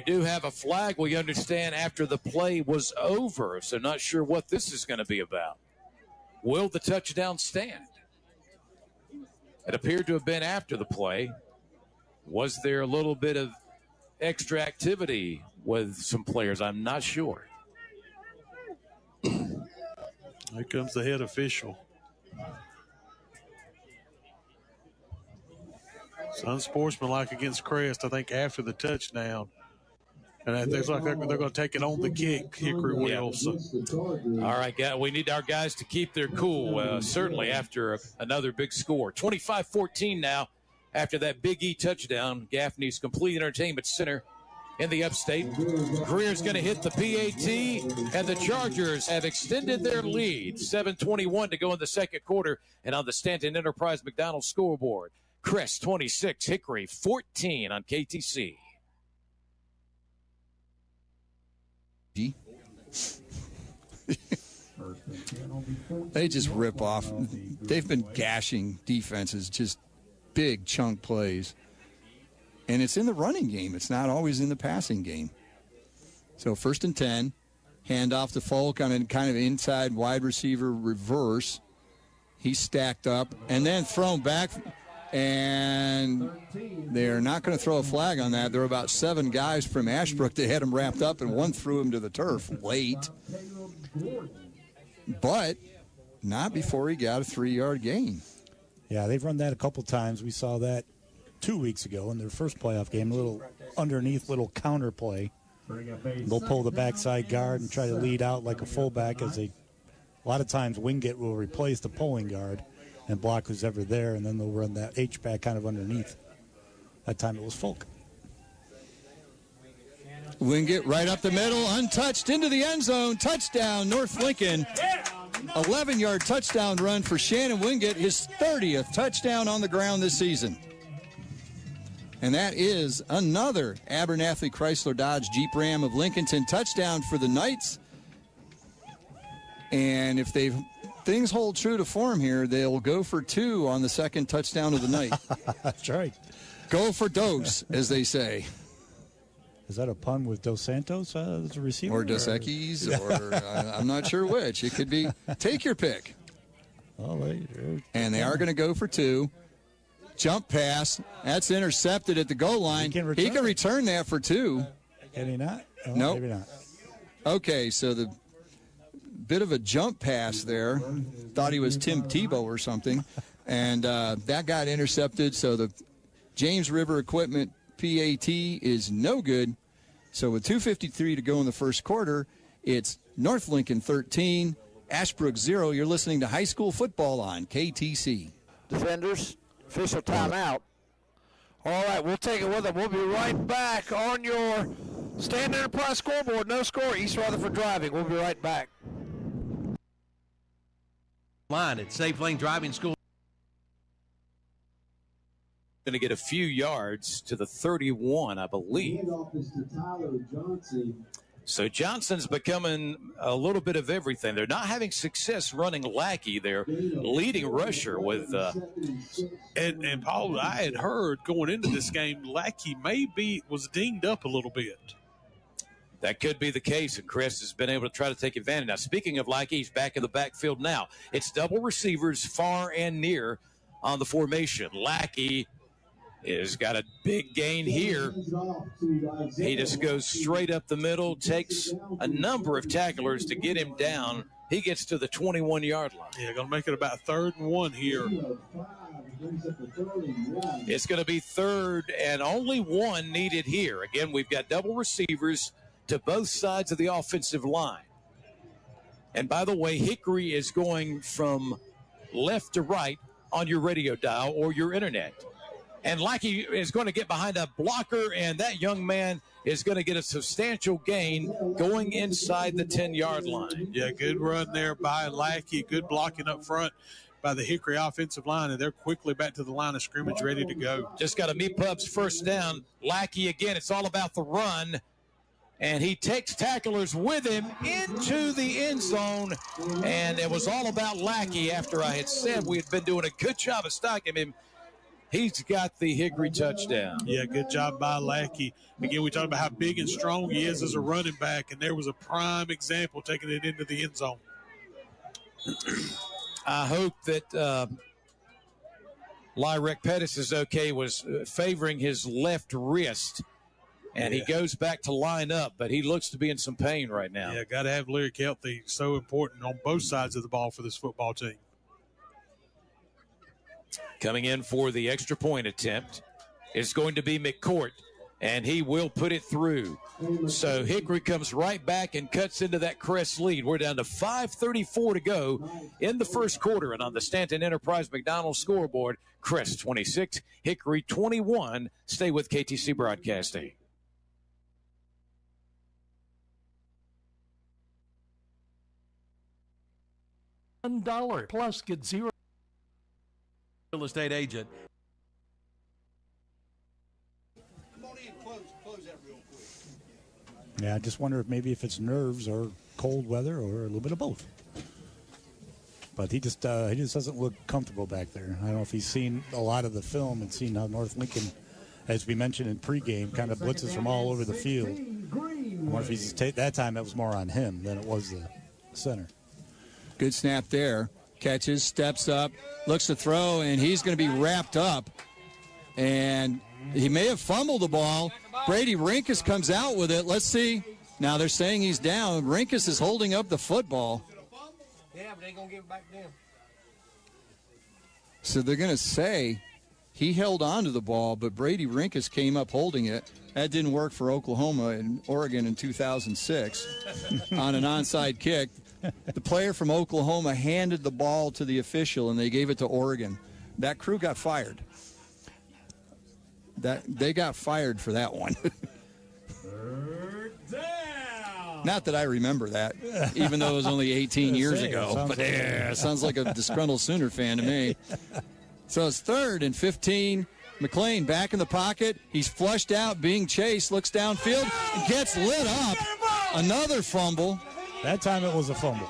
do have a flag, we understand, after the play was over. So not sure what this is going to be about. Will the touchdown stand? It appeared to have been after the play. Was there a little bit of extra activity with some players? I'm not sure. Here comes the head official. It's unsportsmanlike against Crest, I think, after the touchdown. And it looks like they're going to take it on the kick, Hickory will. Yeah. So. All right, we need our guys to keep their cool, certainly after another big score. 25-14 now after that Big E touchdown. Gaffney's Complete Entertainment Center in the upstate. Greer's going to hit the PAT, and the Chargers have extended their lead. 7:21 to go in the 2nd quarter, and on the Stanton Enterprise McDonald's scoreboard, Crest 26, Hickory 14 on KTC. They just rip off. They've been gashing defenses, just big chunk plays. And it's in the running game. It's not always in the passing game. So 1st and 10, handoff to Folk on a kind of inside wide receiver reverse. He's stacked up and then thrown back. And they're not going to throw a flag on that. There were about 7 guys from Ashbrook that had him wrapped up, and one threw him to the turf late. But not before he got a 3-yard gain. Yeah, they've run that a couple times. We saw that 2 weeks ago in their first playoff game, a little underneath little counter play. They'll pull the backside guard and try to lead out like a fullback as a lot of times Wingate will replace the pulling guard and block who's ever there, and then they'll run that H-back kind of underneath. That time it was Folk. Wingate right up the middle, untouched into the end zone. Touchdown, North Lincoln. 11-yard touchdown run for Shannon Wingate, his 30th touchdown on the ground this season. And that is another Abernathy Chrysler Dodge Jeep Ram of Lincolnton touchdown for the Knights. And if things hold true to form here, they'll go for 2 on the 2nd touchdown of the night. That's right. Go for Dos, as they say. Is that a pun with Dos Santos as a receiver? Or Dos Equis, or I'm not sure which. It could be. Take your pick. And they are going to go for 2. Jump pass. That's intercepted at the goal line. He can return that for 2. Can he not? Oh, nope. Maybe not. Okay, so the bit of a jump pass there. Thought he was Tim Tebow or something. And that got intercepted, so the James River Equipment PAT is no good. So with 2:53 to go in the first quarter, it's North Lincoln 13, Ashbrook 0. You're listening to high school football on KTC. Defenders, official timeout. All right, we'll take it with them. We'll be right back on your Stand Enterprise scoreboard. No score, East Rutherford driving. We'll be right back. Line at Safe Lane Driving School. Going to get a few yards to the 31, I believe. So Johnson's becoming a little bit of everything. They're not having success running Lackey. They're leading rusher with. And Paul, I had heard going into this game, Lackey was dinged up a little bit. That could be the case, and Crest has been able to try to take advantage. Now, speaking of Lackey, he's back in the backfield now. It's double receivers far and near on the formation. Lackey has got a big gain here. He just goes straight up the middle, takes a number of tacklers to get him down. He gets to the 21-yard line. Yeah, going to make it about 3rd and 1 here. It's going to be 3rd and only 1 needed here. Again, we've got double receivers to both sides of the offensive line. And by the way, Hickory is going from left to right on your radio dial or your internet. And Lackey is going to get behind a blocker, and that young man is going to get a substantial gain going inside the 10-yard line. Yeah, good run there by Lackey. Good blocking up front by the Hickory offensive line, and they're quickly back to the line of scrimmage, ready to go. Just got a Meat-Pub's first down. Lackey again, it's all about the run. And he takes tacklers with him into the end zone. And it was all about Lackey after I had said we had been doing a good job of stocking him. He's got the Hickory touchdown. Yeah, good job by Lackey. Again, we talked about how big and strong he is as a running back, and there was a prime example taking it into the end zone. I hope that Lyrek Pettis is okay, was favoring his left wrist. And he goes back to line up, but he looks to be in some pain right now. Yeah, got to have Lyric healthy. So important on both sides of the ball for this football team. Coming in for the extra point attempt is going to be McCourt, and he will put it through. So Hickory comes right back and cuts into that Crest lead. We're down to 5:34 to go in the first quarter. And on the Stanton Enterprise McDonald's scoreboard, Crest 26, Hickory 21. Stay with KTC Broadcasting. $1 plus get zero. Real estate agent. Yeah, I just wonder if maybe if it's nerves or cold weather or a little bit of both. But he just doesn't look comfortable back there. I don't know if he's seen a lot of the film and seen how North Lincoln, as we mentioned in pregame, kind of blitzes from all over the field. I wonder if he's that time that was more on him than it was the center. Good snap there. Catches, steps up, looks to throw, and he's going to be wrapped up. And he may have fumbled the ball. Brady Rinkus comes out with it. Let's see. Now they're saying he's down. Rinkus is holding up the football. Yeah, but they going to give it back to them. So they're going to say he held on to the ball, but Brady Rinkus came up holding it. That didn't work for Oklahoma and Oregon in 2006 on an onside kick. The player from Oklahoma handed the ball to the official, and they gave it to Oregon. That crew got fired. They got fired for that one. Not that I remember that, even though it was only 18 years ago. But it sounds like a disgruntled Sooner fan to me. So it's 3rd and 15. McLean back in the pocket. He's flushed out, being chased, looks downfield, gets lit up. Another fumble. That time it was a fumble.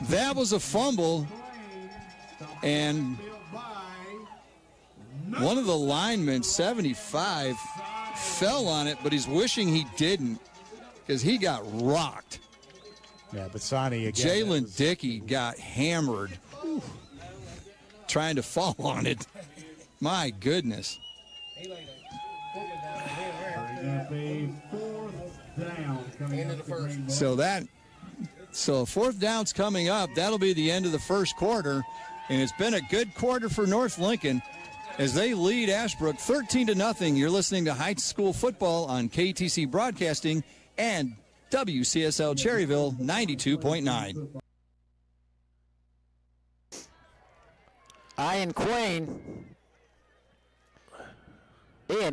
That was a fumble. And one of the linemen, 75, fell on it, but he's wishing he didn't because he got rocked. Yeah, but Sonny again. Jalen Dickey got hammered trying to fall on it. My goodness. So 4th down's coming up. That'll be the end of the first quarter. And it's been a good quarter for North Lincoln as they lead Ashbrook 13-0. You're listening to high school football on KTC Broadcasting and WCSL Cherryville 92.9. Ian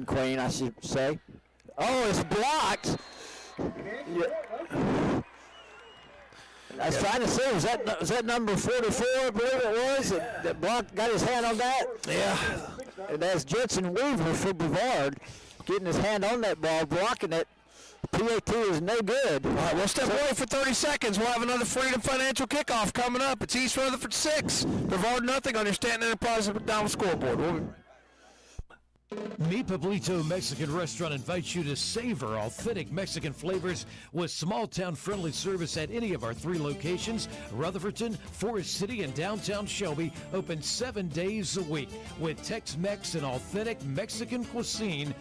Queen, I should say. Oh, it's blocked. Yeah. I was trying to say, was that number 44, I believe it was, that blocked, got his hand on that? Yeah. And that's Jensen Weaver for Brevard, getting his hand on that ball, blocking it. PAT is no good. All right, we'll step away for 30 seconds. We'll have another Freedom Financial kickoff coming up. It's East Rutherford 6, Brevard nothing on your Stanton Enterprise McDonald's scoreboard. We'll be Mi Pueblito Mexican Restaurant invites you to savor authentic Mexican flavors with small-town friendly service at any of our 3 locations. Rutherfordton, Forest City, and downtown Shelby open 7 days a week with Tex-Mex and authentic Mexican cuisine.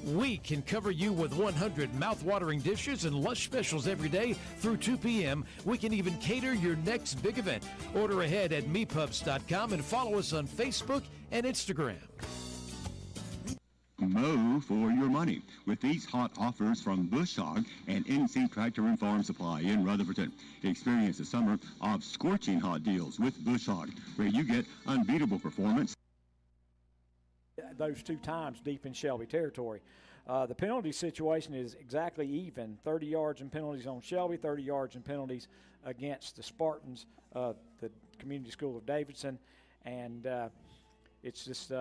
We can cover you with 100 mouth-watering dishes and lush specials every day through 2 p.m. We can even cater your next big event. Order ahead at mepubs.com and follow us on Facebook and Instagram. Mow for your money with these hot offers from Bush Hog and NC Tractor and Farm Supply in Rutherfordton. Experience a summer of scorching hot deals with Bush Hog, where you get unbeatable performance. Those 2 times deep in Shelby territory. The penalty situation is exactly even. 30 yards in penalties on Shelby, 30 yards in penalties against the Spartans, the Community School of Davidson. And it's just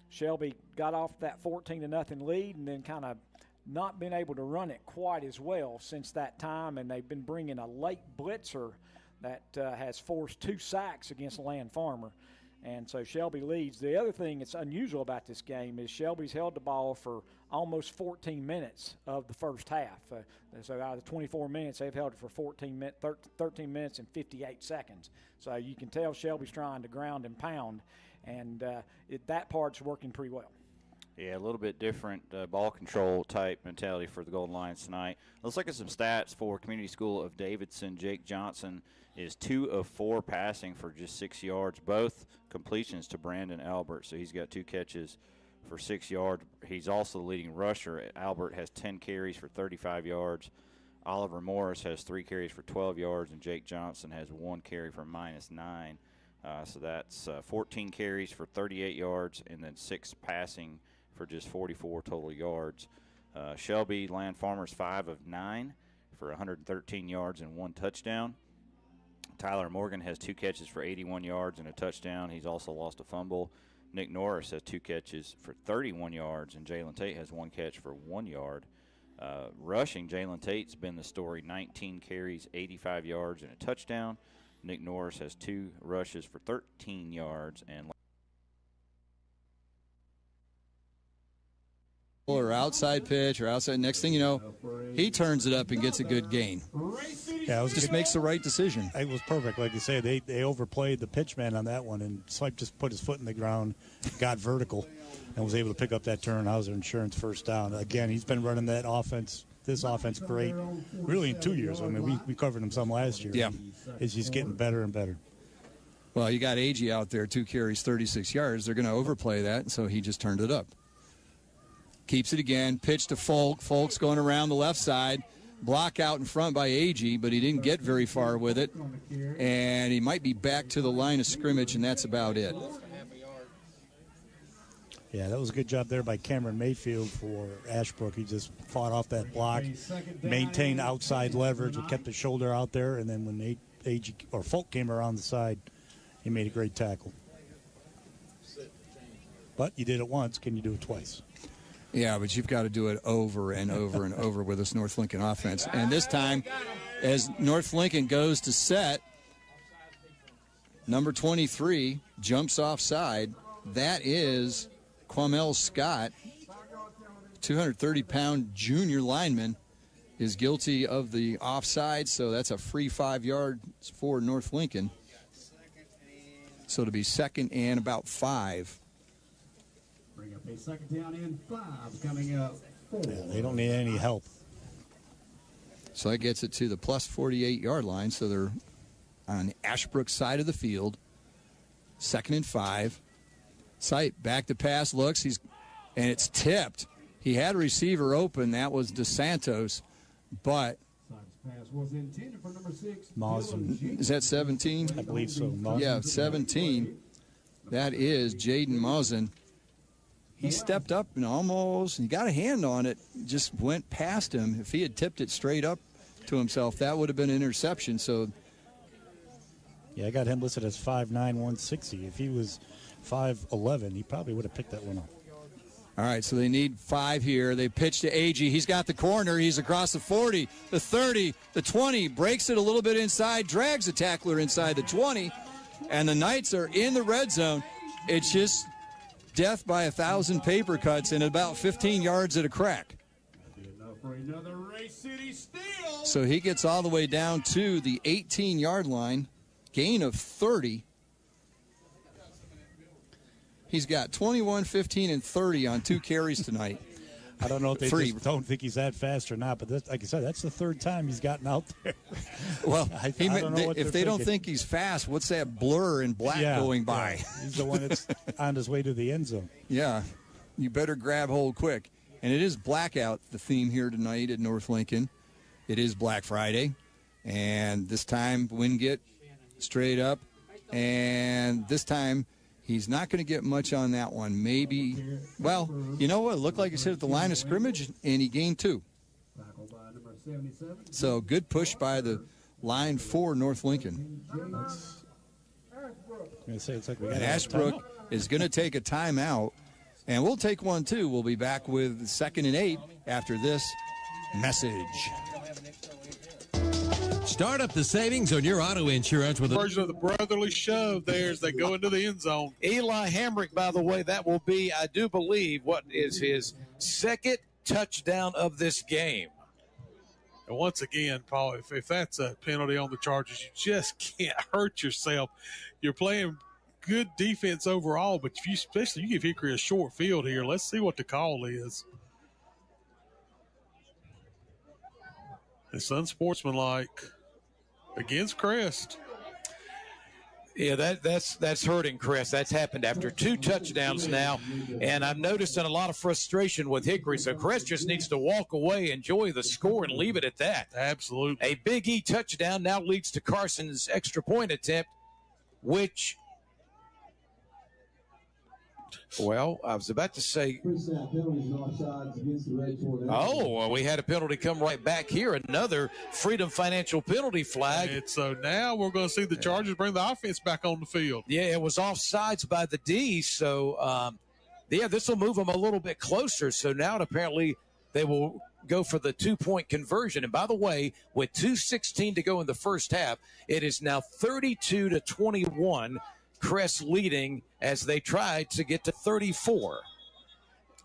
Shelby got off that 14-0 lead and then kind of not been able to run it quite as well since that time. And they've been bringing a late blitzer that has forced 2 sacks against Land Farmer. And so Shelby leads. The other thing that's unusual about this game is Shelby's held the ball for almost 14 minutes of the first half. So out of the 24 minutes, they've held it for 13 minutes and 58 seconds. So you can tell Shelby's trying to ground and pound, and that part's working pretty well. Yeah, a little bit different ball control type mentality for the Golden Lions tonight. Let's look at some stats for Community School of Davidson. Jake Johnson is 2 of 4 passing for just 6 yards, both completions to Brandon Albert. So he's got 2 catches for 6 yards. He's also the leading rusher. Albert has 10 carries for 35 yards. Oliver Morris has 3 carries for 12 yards, and Jake Johnson has 1 carry for -9. So that's 14 carries for 38 yards, and then 6 passing for just 44 total yards. Shelby Land Farmers 5 of 9 for 113 yards and 1 touchdown. Tyler Morgan has 2 catches for 81 yards and a touchdown. He's also lost a fumble. Nick Norris has 2 catches for 31 yards, and Jalen Tate has 1 catch for 1 yard. Rushing, Jalen Tate's been the story, 19 carries, 85 yards, and a touchdown. Nick Norris has 2 rushes for 13 yards. And Or outside pitch or outside. Next thing you know, he turns it up and gets a good gain. Yeah, just makes the right decision. It was perfect. Like you said, they overplayed the pitchman on that one, and Swipe just put his foot in the ground, got vertical, and was able to pick up that turn. Hauser Insurance first down. Again, he's been running that offense, this offense great, really in 2 years. I mean, we covered him some last year. Yeah. It's just getting better and better. Well, you got AG out there, 2 carries, 36 yards. They're going to overplay that, so he just turned it up. Keeps it again, pitch to Folk. Folk's going around the left side. Block out in front by AG, but he didn't get very far with it. And he might be back to the line of scrimmage, and that's about it. Yeah, that was a good job there by Cameron Mayfield for Ashbrook. He just fought off that block, maintained outside leverage, but kept the shoulder out there. And then when AG or Folk came around the side, he made a great tackle. But you did it once. Can you do it twice? Yeah, but you've got to do it over and over and over with this North Lincoln offense. And this time, as North Lincoln goes to set, number 23 jumps offside. That is Quamel Scott, 230-pound junior lineman, is guilty of the offside, so that's a free 5 yards for North Lincoln. So to be 2nd and about 5. Bring up a 2nd down and 5 coming up. Yeah, they don't need any help. So that gets it to the plus 48-yard line. So they're on the Ashbrook side of the field. 2nd and 5. Sight back to pass, looks, and it's tipped. He had a receiver open. That was DeSantos. but Pass was intended for number 6. Mausen. is that 17? I believe so. Mausen. Yeah, 17. That is Jaden Mausen. He stepped up and he got a hand on it, just went past him. If he had tipped it straight up to himself, that would have been an interception. So, yeah, I got him listed as 5'9", 160. If he was 5'11", he probably would have picked that one up. all right, so they need 5 here. They pitch to Agee. He's got the corner. He's across the 40, the 30, the 20, breaks it a little bit inside, drags the tackler inside the 20, and the Knights are in the red zone. It's just death by 1,000 paper cuts and about 15 yards at a crack. So he gets all the way down to the 18-yard line, gain of 30. He's got 21, 15, and 30 on 2 carries tonight. I don't know if they just don't think he's that fast or not, but like I said, that's the 3rd time he's gotten out there. Well, I don't know if they don't think he's fast, what's that blur in black going by? Yeah. He's the one that's on his way to the end zone. Yeah, you better grab hold quick. And it is blackout, the theme here tonight at North Lincoln. It is Black Friday. And this time, Wingate straight up. And this time, he's not going to get much on that one. Maybe, well, you know what? It looked like he's hit at the line of scrimmage, and he gained 2. So good push by the line for North Lincoln. And Ashbrook is going to take a timeout, and we'll take one too. We'll be back with 2nd and 8 after this message. Start up the savings on your auto insurance with a version of the brotherly shove there as they go into the end zone. Eli Hamrick, by the way, that will be, I do believe, what is his 2nd touchdown of this game. And once again, Paul, if that's a penalty on the Chargers, you just can't hurt yourself. You're playing good defense overall, but if especially you give Hickory a short field here, let's see what the call is. It's unsportsmanlike against Crest. Yeah, that's hurting Crest. That's happened after 2 touchdowns now, and I've noticed a lot of frustration with Hickory. So Crest just needs to walk away, enjoy the score, and leave it at that. Absolutely. A Big E touchdown now leads to Carson's extra point attempt, which, well, I was about to say, well, we had a penalty come right back here. Another Freedom Financial penalty flag. And so now we're going to see the Chargers bring the offense back on the field. Yeah, it was offsides by the D. So, this will move them a little bit closer. So now apparently they will go for the 2-point conversion. And by the way, with 2:16 to go in the first half, it is now 32-21. Crest leading as they try to get to 34.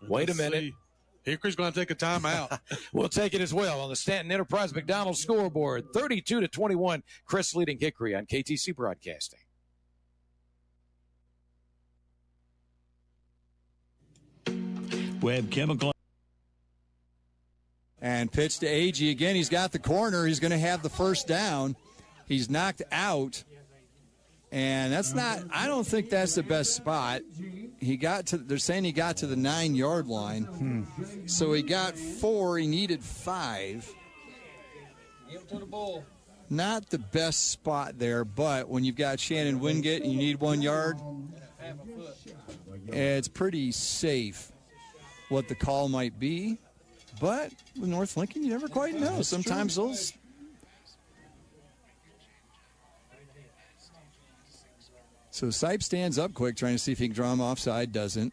Wait a minute. See. Hickory's going to take a timeout. We'll take it as well on the Stanton Enterprise McDonald scoreboard. 32-21, Crest leading Hickory on KTC Broadcasting. Webb Chemical. And pitch to Agee again. He's got the corner. He's going to have the first down. He's knocked out. And that's not, I don't think that's the best spot. They're saying he got to the 9-yard line. So he got 4, he needed 5. Give it to the bull. Not the best spot there, but when you've got Shannon Wingate and you need 1 yard, it's pretty safe what the call might be. But with North Lincoln, you never quite know. Sometimes those. So Sipe stands up quick, trying to see if he can draw him offside. Doesn't.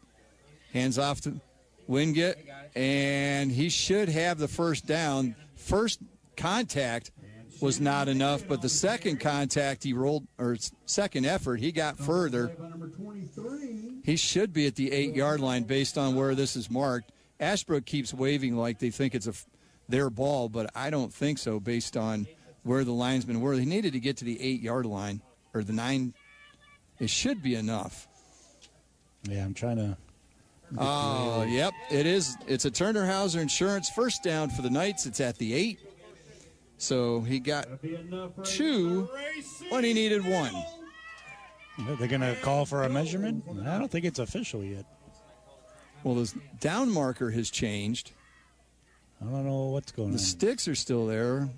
Hands off to Wingate, and he should have the first down. First contact was not enough, but the second contact he rolled, or second effort, he got further. He should be at the 8-yard line based on where this is marked. Ashbrook keeps waving like they think it's their ball, but I don't think so based on where the linesmen were. He needed to get to the 8-yard line, or the 9. It should be enough. Yeah, I'm trying to. Oh, yep, it is. It's a Turner Hauser Insurance first down for the Knights. It's at the 8. So he got 2 when he needed 1. They're going to call for a measurement? I don't think it's official yet. Well, the down marker has changed. I don't know what's going on. The sticks are still there.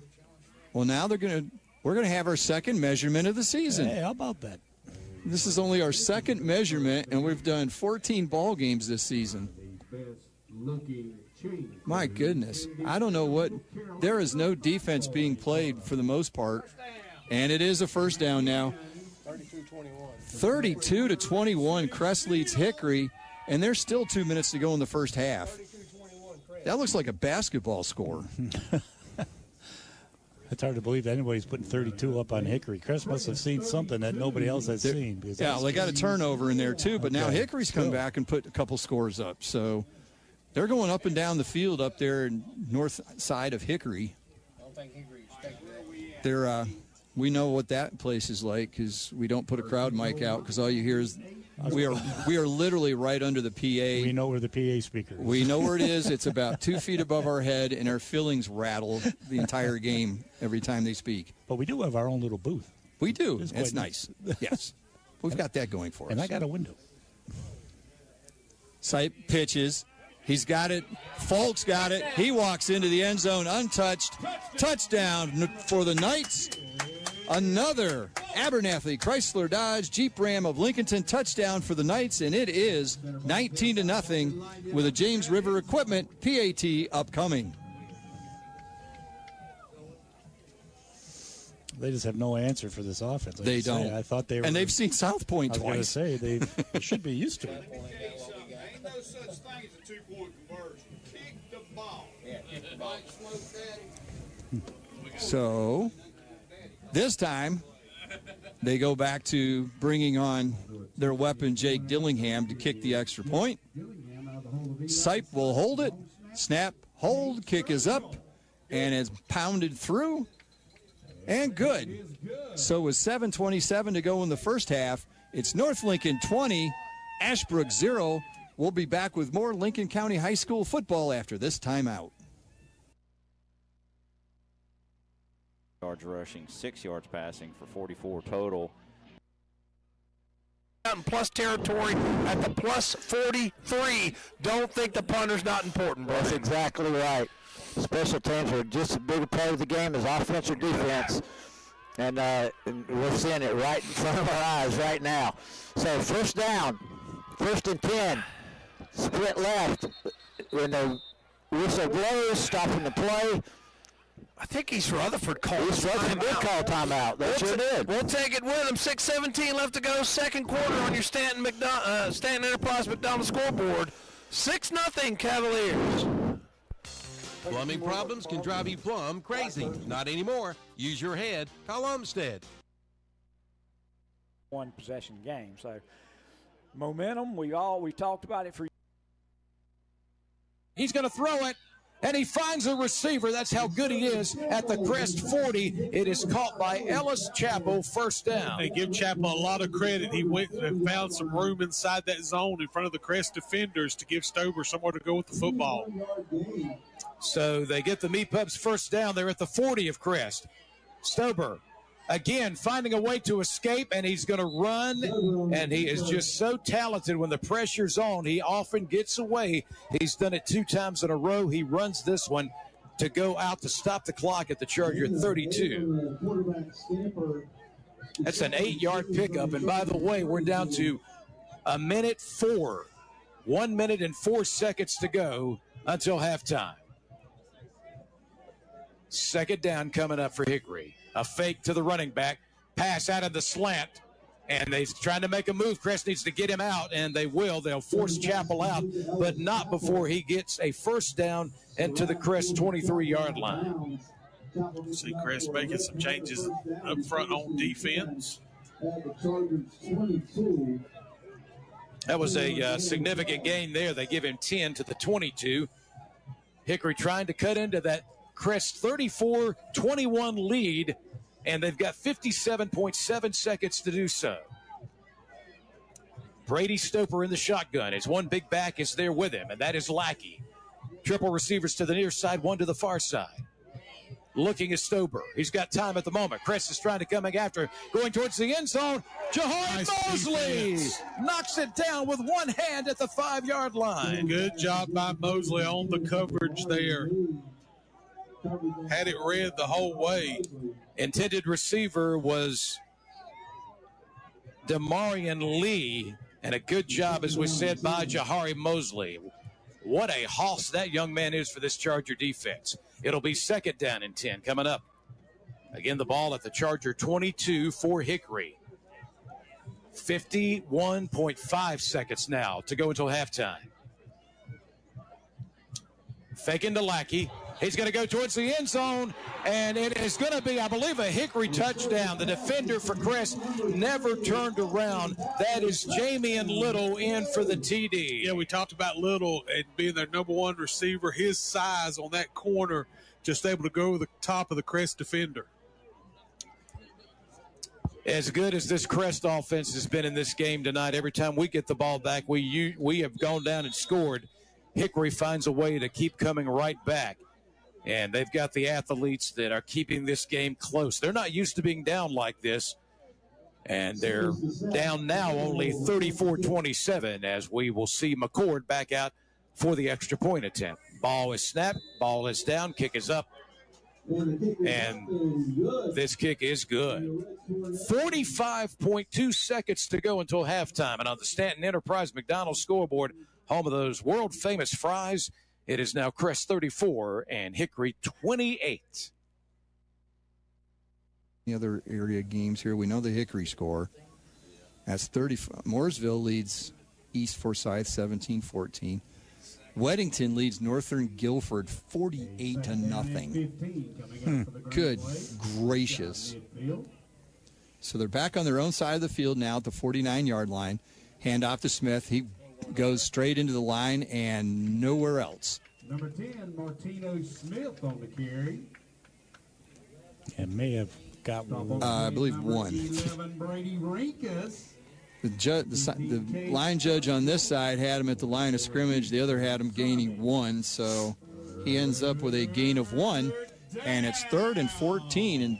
Well, now we're going to have our second measurement of the season. Hey, how about that? This is only our second measurement, and we've done 14 ball games this season. My goodness. I don't know what. There is no defense being played for the most part, and it is a first down now. 32-21. Crest leads Hickory, and there's still 2 minutes to go in the first half. That looks like a basketball score. It's hard to believe anybody's putting 32 up on Hickory. Crest must have seen something that nobody else has seen. Yeah, they got a turnover in there too, but now Hickory's come back and put a couple scores up. So they're going up and down the field up there in north side of Hickory. They're we know what that place is like because we don't put a crowd mic out because all you hear is we are literally right under the PA. We know where the PA speaker is. We know where it is. It's about 2 feet above our head, and our fillings rattle the entire game every time they speak. But we do have our own little booth. We do. It's nice. Yes. We've got that going for us. And I got a window. Sipe pitches. He's got it. Folks got it. He walks into the end zone untouched. Touchdown for the Knights. Another Abernathy Chrysler Dodge Jeep Ram of Lincolnton touchdown for the Knights, and it is 19-0 with a James River Equipment PAT upcoming. They just have no answer for this offense. They don't. I thought they were. And they've seen South Point twice. I was going to say, they should be used to it. Ain't no such thing as a 2-point conversion. Kick the ball. Yeah, kick the ball. So this time they go back to bringing on their weapon, Jake Dillingham, to kick the extra point. Sipe will hold it. Snap, hold, kick is up, and is pounded through. And good. So with 7:27 to go in the first half, it's North Lincoln 20, Ashbrook 0. We'll be back with more Lincoln County High School football after this timeout. Yards rushing, 6 yards passing for 44 total. In plus territory at the plus 43. Don't think the punter's not important, bro. That's exactly right. Special teams are just as big a part of the game as offense or defense. And we're seeing it right in front of our eyes right now. So first down, 1st and 10, split left. When the whistle blows, stopping the play. I think East Rutherford called East Rutherford did call timeout. They sure did. We'll take it with them. 6:17 left to go. Second quarter on your Stanton Enterprise McDonald scoreboard. 6-0 Cavaliers. Plumbing problems can drive you plumb crazy. Not anymore. Use your head. Call Umstead. One possession game. So momentum, we talked about it for. He's going to throw it, and he finds a receiver. That's how good he is at the Crest 40. It is caught by Ellis Chappell, first down. They give Chappell a lot of credit. He went and found some room inside that zone in front of the Crest defenders to give Stober somewhere to go with the football. So they get the Meat Pups first down. They're at the 40 of Crest. Stober, again, finding a way to escape, and he's going to run, and he is just so talented when the pressure's on. He often gets away. He's done it 2 times in a row. He runs this one to go out to stop the clock at the Charger 32. That's an 8-yard pickup, and by the way, we're down to 1:04. 1 minute and 4 seconds to go until halftime. Second down coming up for Hickory. A fake to the running back. Pass out of the slant. And they're trying to make a move. Crest needs to get him out, and they will. They'll force Chappell out, but not before he gets a first down into the Crest 23-yard line. See Crest making some changes up front on defense. That was a significant gain there. They give him 10 to the 22. Hickory trying to cut into that Crest 34-21 lead, and they've got 57.7 seconds to do so. Brady Stoper in the shotgun. His one big back is there with him, and that is Lackey. Triple receivers to the near side, one to the far side. Looking at Stober. He's got time at the moment. Crest is trying to come after, going towards the end zone. Jahar Mosley knocks it down with one hand at the 5-yard line. Good job by Mosley on the coverage there. had it read the whole way. Intended receiver was Demarion Lee, and a good job, as we said, by Jahari Mosley. What a hoss that young man is for this Charger defense. It'll be 2nd down and 10 coming up. Again, the ball at the Charger 22 for Hickory. 51.5 seconds now to go until halftime. Faking to Lackey. He's going to go towards the end zone, and it is going to be, I believe, a Hickory touchdown. The defender for Crest never turned around. That is Jamian Little in for the TD. Yeah, we talked about Little and being their number one receiver. His size on that corner, just able to go over the top of the Crest defender. As good as this Crest offense has been in this game tonight, every time we get the ball back, we have gone down and scored. Hickory finds a way to keep coming right back. And they've got the athletes that are keeping this game close. They're not used to being down like this. And they're down now only 34-27, as we will see McCord back out for the extra point attempt. Ball is snapped. Ball is down. Kick is up. And this kick is good. 45.2 seconds to go until halftime. And on the Stanton Enterprise McDonald's scoreboard, home of those world-famous fries, it is now Crest 34 and Hickory 28. The other area games here, we know the Hickory score. That's 30. Mooresville leads East Forsyth 17-14. Weddington leads Northern Guilford 48-0. Good gracious. So they're back on their own side of the field now at the 49-yard line. Hand off to Smith. He goes straight into the line and nowhere else. Number 10, Martino Smith on the carry. And may have got one. I believe one. 11, Brady Rinkus. The line judge on this side had him at the line of scrimmage. The other had him gaining 1, so he ends up with a gain of 1, and it's 3rd and 14. And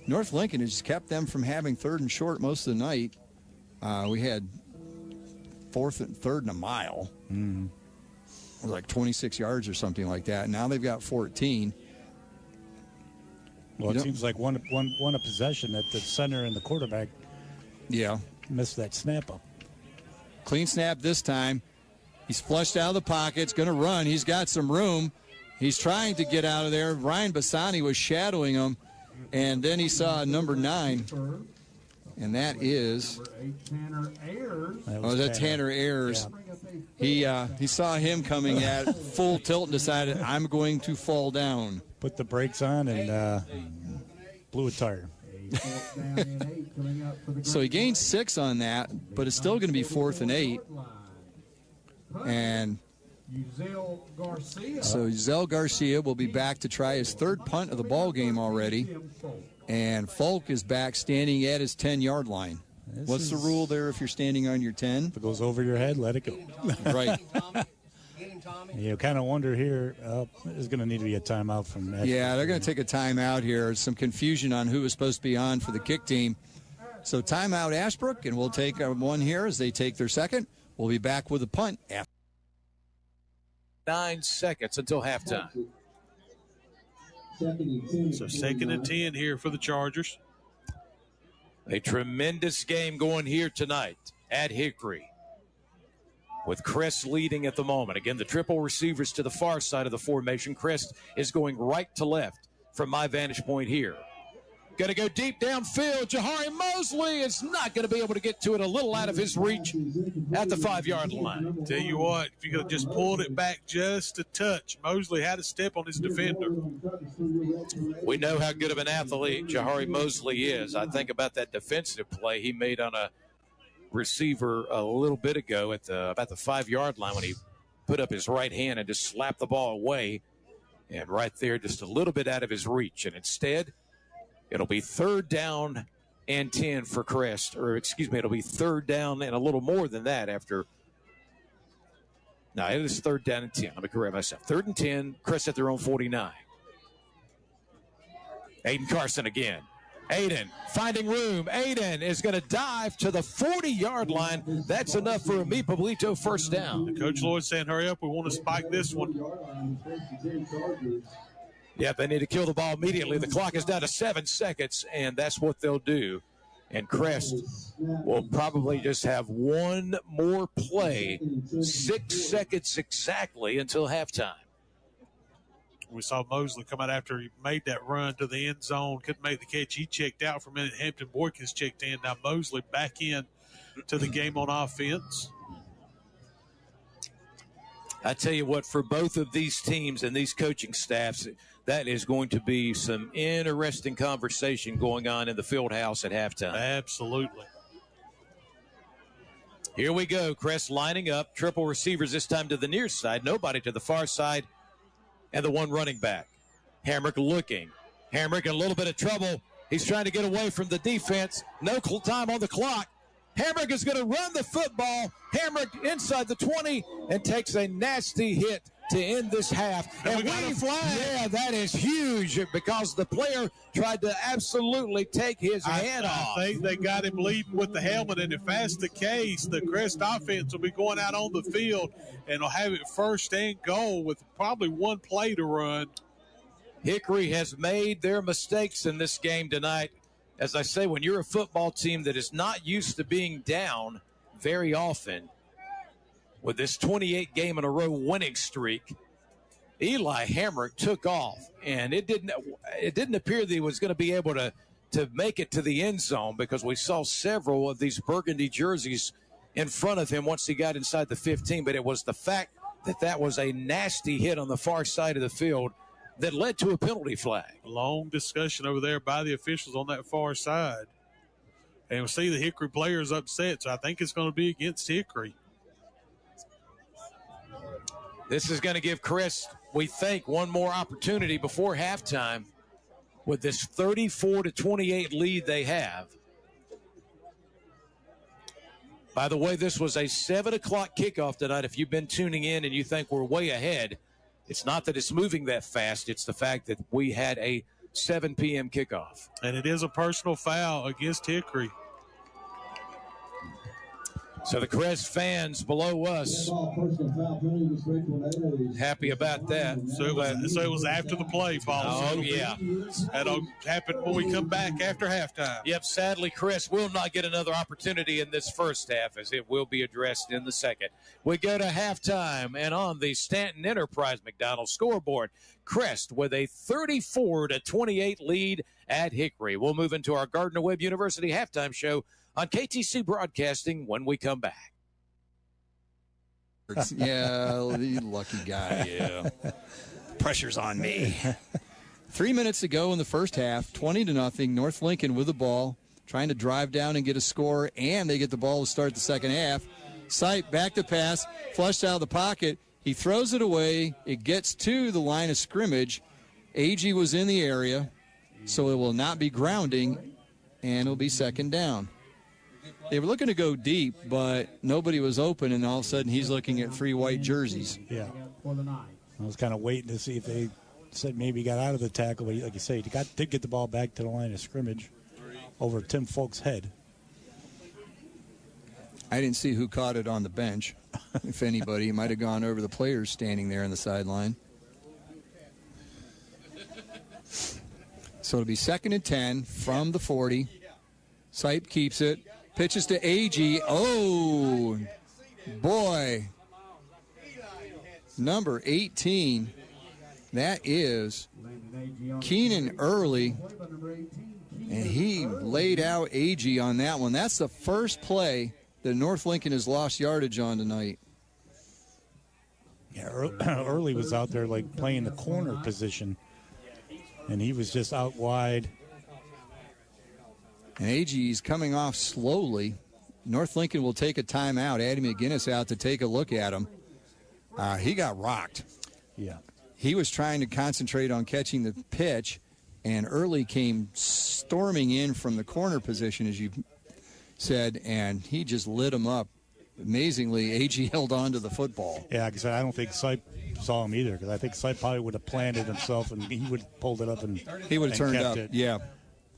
North Lincoln has kept them from having 3rd and short most of the night. We had 4th and 3rd and a mile. Mm-hmm. It was like 26 yards or something like that. Now they've got 14. Well, it seems like one a possession that the center and the quarterback missed that snap up. Clean snap this time. He's flushed out of the pocket. It's going to run. He's got some room. He's trying to get out of there. Ryan Bassani was shadowing him, and then he saw number 9. And that is Tanner Ayers. Yeah. He saw him coming at full tilt and decided, I'm going to fall down. Put the brakes on and blew a tire. So he gained 6 on that, but it's still going to be 4th and 8. And so Zell Garcia will be back to try his 3rd punt of the ball game already. And Falk is back standing at his 10-yard line. What's the rule there if you're standing on your 10? If it goes over your head, let it go. Right. You kind of wonder here, there's going to need to be a timeout from that. Yeah, they're going to take a timeout here. Some confusion on who was supposed to be on for the kick team. So timeout Ashbrook, and we'll take one here as they take their second. We'll be back with a punt after 9 seconds until halftime. So 2nd and 10 here for the Chargers. A tremendous game going here tonight at Hickory, with Crest leading at the moment. Again, the triple receivers to the far side of the formation. Crest is going right to left from my vantage point here. Going to go deep downfield. Jahari Mosley is not going to be able to get to it. A little out of his reach at the 5-yard line. Tell you what, if you could have just pulled it back just a touch, Mosley had a step on his defender. We know how good of an athlete Jahari Mosley is. I think about that defensive play he made on a receiver a little bit ago at about the 5-yard line when he put up his right hand and just slapped the ball away. And right there, just a little bit out of his reach. And instead, it'll be 3rd down and 10 for Crest. Or, excuse me, it'll be 3rd down and a little more than that after. No, it is 3rd down and 10. Let me correct myself. 3rd and 10, Crest at their own 49. Aiden Carson again. Aiden finding room. Aiden is going to dive to the 40-yard line. That's enough for a Amipa Pablito 1st down. Coach Lloyd saying, hurry up, we want to spike this one. Yeah, they need to kill the ball immediately. The clock is down to 7 seconds, and that's what they'll do. And Crest will probably just have one more play, 6 seconds exactly until halftime. We saw Mosley come out after he made that run to the end zone, couldn't make the catch. He checked out for a minute. Hampton Boykins checked in. Now Mosley back in to the game on offense. I tell you what, for both of these teams and these coaching staffs, that is going to be some interesting conversation going on in the field house at halftime. Absolutely. Here we go. Crest lining up. Triple receivers this time to the near side. Nobody to the far side. And the one running back. Hamrick looking. Hamrick in a little bit of trouble. He's trying to get away from the defense. No time on the clock. Hamrick is going to run the football. Hamrick inside the 20 and takes a nasty hit to end this half. And we got a flag. Yeah, that is huge because the player tried to absolutely take his hand off. I think they got him leading with the helmet, and if that's the case, the Crest offense will be going out on the field and will have it first and goal with probably one play to run. Hickory has made their mistakes in this game tonight. As I say, when you're a football team that is not used to being down very often, with this 28 game in a row winning streak, Eli Hamrick took off, and it didn't appear that he was going to be able to make it to the end zone because we saw several of these burgundy jerseys in front of him once he got inside the 15, but it was the fact that was a nasty hit on the far side of the field that led to a penalty flag. A long discussion over there by the officials on that far side. And we'll see the Hickory players upset, so I think it's going to be against Hickory. This is going to give Crest, we think, one more opportunity before halftime with this 34-28 lead they have. By the way, this was a 7 o'clock kickoff tonight. If you've been tuning in and you think we're way ahead, it's not that it's moving that fast. It's the fact that we had a 7 p.m. kickoff. And it is a personal foul against Hickory. So the Crest fans below us happy about that. So it was after the play, Paul. Oh, yeah. That'll happen when we come back after halftime. Yep, sadly, Crest will not get another opportunity in this first half as it will be addressed in the second. We go to halftime, and on the Stanton Enterprise McDonald scoreboard, Crest with a 34-28 lead at Hickory. We'll move into our Gardner-Webb University halftime show on KTC Broadcasting when we come back. Yeah, you lucky guy. Yeah. Pressure's on me. 3 minutes to go in the first half, 20-0. North Lincoln with the ball, trying to drive down and get a score, and they get the ball to start the second half. Sipe back to pass, flushed out of the pocket. He throws it away. It gets to the line of scrimmage. Agee was in the area, so it will not be grounding, and it'll be second down. They were looking to go deep, but nobody was open, and all of a sudden he's looking at 3 white jerseys. Yeah. I was kind of waiting to see if they said maybe he got out of the tackle, but like you say, he did get the ball back to the line of scrimmage over Tim Folk's head. I didn't see who caught it on the bench. If anybody, it might have gone over the players standing there on the sideline. So it'll be 2nd and 10 from the 40. Sipe keeps it. Pitches to Agee. Oh, boy. Number 18. That is Keenan Early. And he laid out Agee on that one. That's the first play that North Lincoln has lost yardage on tonight. Yeah, Early was out there like playing the corner position, and he was just out wide. And Agee's coming off slowly. North Lincoln will take a timeout. Addie McGinnis out to take a look at him. He got rocked. Yeah. He was trying to concentrate on catching the pitch, and Early came storming in from the corner position, as you said, and he just lit him up. Amazingly, Agee held on to the football. Yeah, because I don't think Sipe saw him either, because I think Sipe probably would have planted himself, and he would have pulled it up and he would have turned kept up. it. Yeah.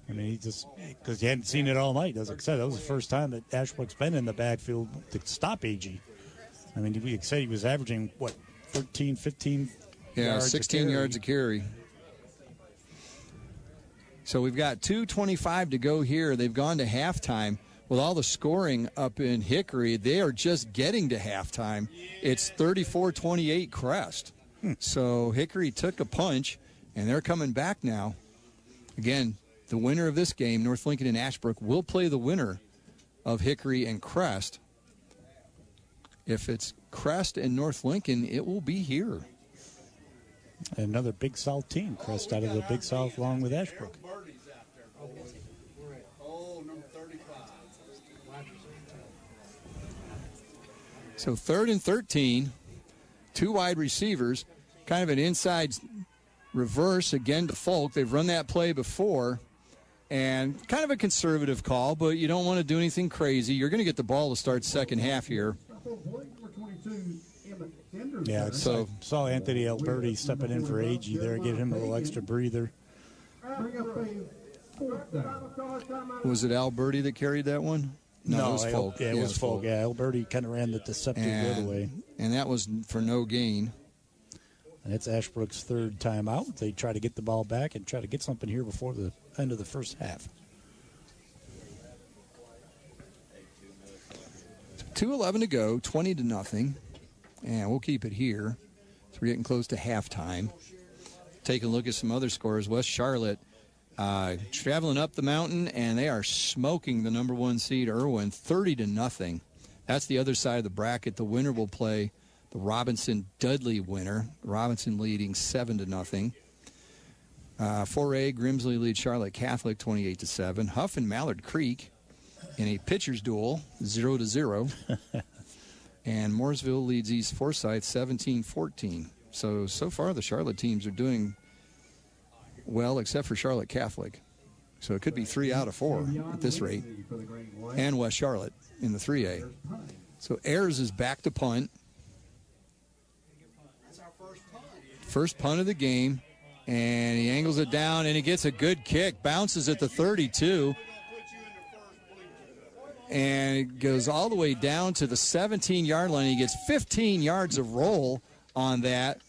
I mean, he just, because he hadn't seen it all night. As I said, that was the first time that Ashbrook's been in the backfield to stop Agee. I mean, we said he was averaging, 13, 15 Yeah, yards 16 yards a carry. So we've got 2:25 to go here. They've gone to halftime. With all the scoring up in Hickory, they are just getting to halftime. It's 34-28 Crest. So Hickory took a punch, and they're coming back now. Again, the winner of this game, North Lincoln and Ashbrook, will play the winner of Hickory and Crest. If it's Crest and North Lincoln, it will be here. Another Big South team, Crest out of the Big South along with Ashbrook. So 3rd and 13, 2 wide receivers, kind of an inside reverse again to Folk. They've run that play before, and kind of a conservative call, but you don't want to do anything crazy. You're going to get the ball to start second half here. Yeah, so saw Anthony Alberti stepping in for Agee there, give him a little extra breather. Was it Alberti that carried that one? No, it was Folk. Yeah, it was Folk. Yeah, Alberti kind of ran the deceptive the other way. And that was for no gain. And it's Ashbrook's 3rd timeout. They try to get the ball back and try to get something here before the end of the first half. 2:11 to go, 20-0. And we'll keep it here. So we're getting close to halftime. Take a look at some other scores. West Charlotte traveling up the mountain, and they are smoking the number 1 seed, Irwin, 30-0. That's the other side of the bracket. The winner will play the Robinson-Dudley winner. Robinson leading 7-0. 4A, Grimsley leads Charlotte Catholic 28-7. Huff and Mallard Creek in a pitcher's duel, 0-0. And Mooresville leads East Forsyth 17-14. So far the Charlotte teams are doing well, except for Charlotte Catholic. So it could be 3 out of 4 at this rate. And West Charlotte in the 3A. So Ayers is back to punt. First punt of the game. And he angles it down, and he gets a good kick. Bounces at the 32. And it goes all the way down to the 17-yard line. He gets 15 yards of roll on that.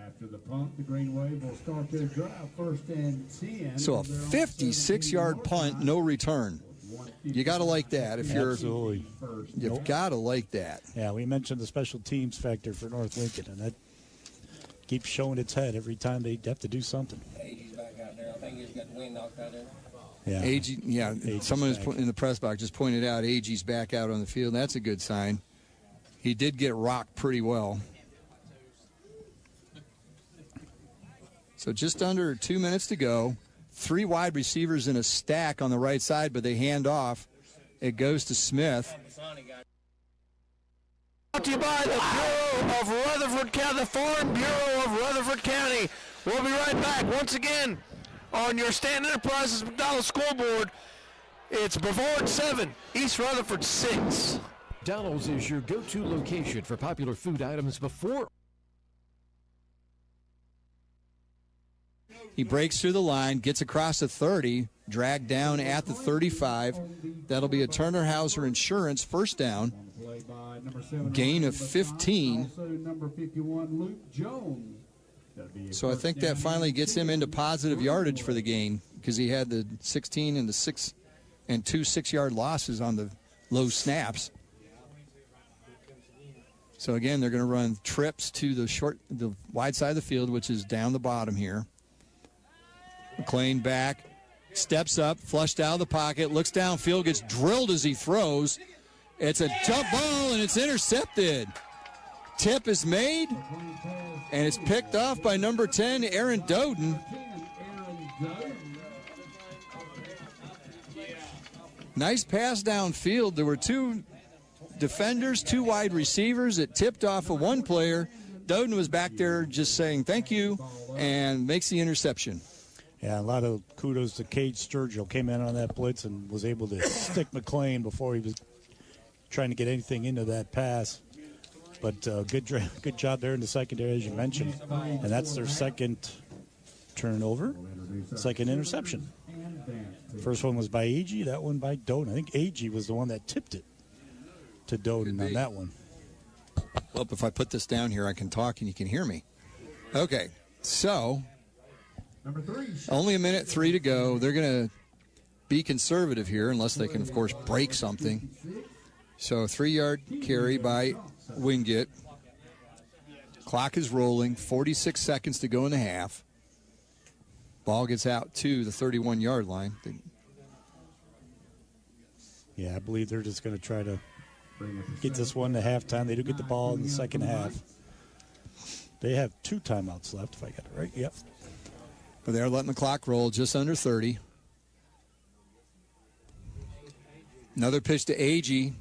After the punt, the Green Wave will start their drive 1st and 10. So a 56-yard punt, no return. You got to like that if you're. Absolutely. You've got to like that. Yeah, we mentioned the special teams factor for North Lincoln, and that keeps showing its head every time they have to do something. Agee's back out there. I think he's got the wind knocked out there. Yeah, Agee, someone in the press box just pointed out Agee's back out on the field. That's a good sign. He did get rocked pretty well. So just under 2 minutes to go. 3 wide receivers in a stack on the right side, but they hand off. It goes to Smith. Brought to you by the Bureau of Rutherford County, the Farm Bureau of Rutherford County. We'll be right back once again on your Stanton Enterprises McDonald's scoreboard. It's Brevard 7, East Rutherford 6. McDonald's is your go-to location for popular food items before. He breaks through the line, gets across the 30, dragged down at the 35. That'll be a Turner Hauser Insurance first down. Gain of 15. So I think that finally gets him into positive yardage for the game because he had the 16 and the 6 and 2 6-yard losses on the low snaps. So again, they're going to run trips to the wide side of the field, which is down the bottom here. McLean back, steps up, flushed out of the pocket, looks downfield, gets drilled as he throws. It's a jump ball, and it's intercepted. Tip is made, and it's picked off by number 10, Aaron Doden. Nice pass downfield. There were 2 defenders, 2 wide receivers. It tipped off of one player. Doden was back there just saying thank you and makes the interception. Yeah, a lot of kudos to Cade Sturgill. Came in on that blitz and was able to stick McLean before he was trying to get anything into that pass. But good job there in the secondary, as you mentioned. And that's their second turnover, second interception. The first one was by Agee, that one by Doden. I think Agee was the one that tipped it to Doden on that one. Well, if I put this down here, I can talk and you can hear me. Okay, so Only a minute 3 to go. They're going to be conservative here unless they can, of course, break something. So 3-yard carry by Wingate. Clock is rolling. 46 seconds to go in the half. Ball gets out to the 31-yard line. Yeah, I believe they're just going to try to get this one to halftime. They do get the ball in the second half. They have 2 timeouts left, if I got it right. Yep. But they're letting the clock roll just under 30. Another pitch to Agee.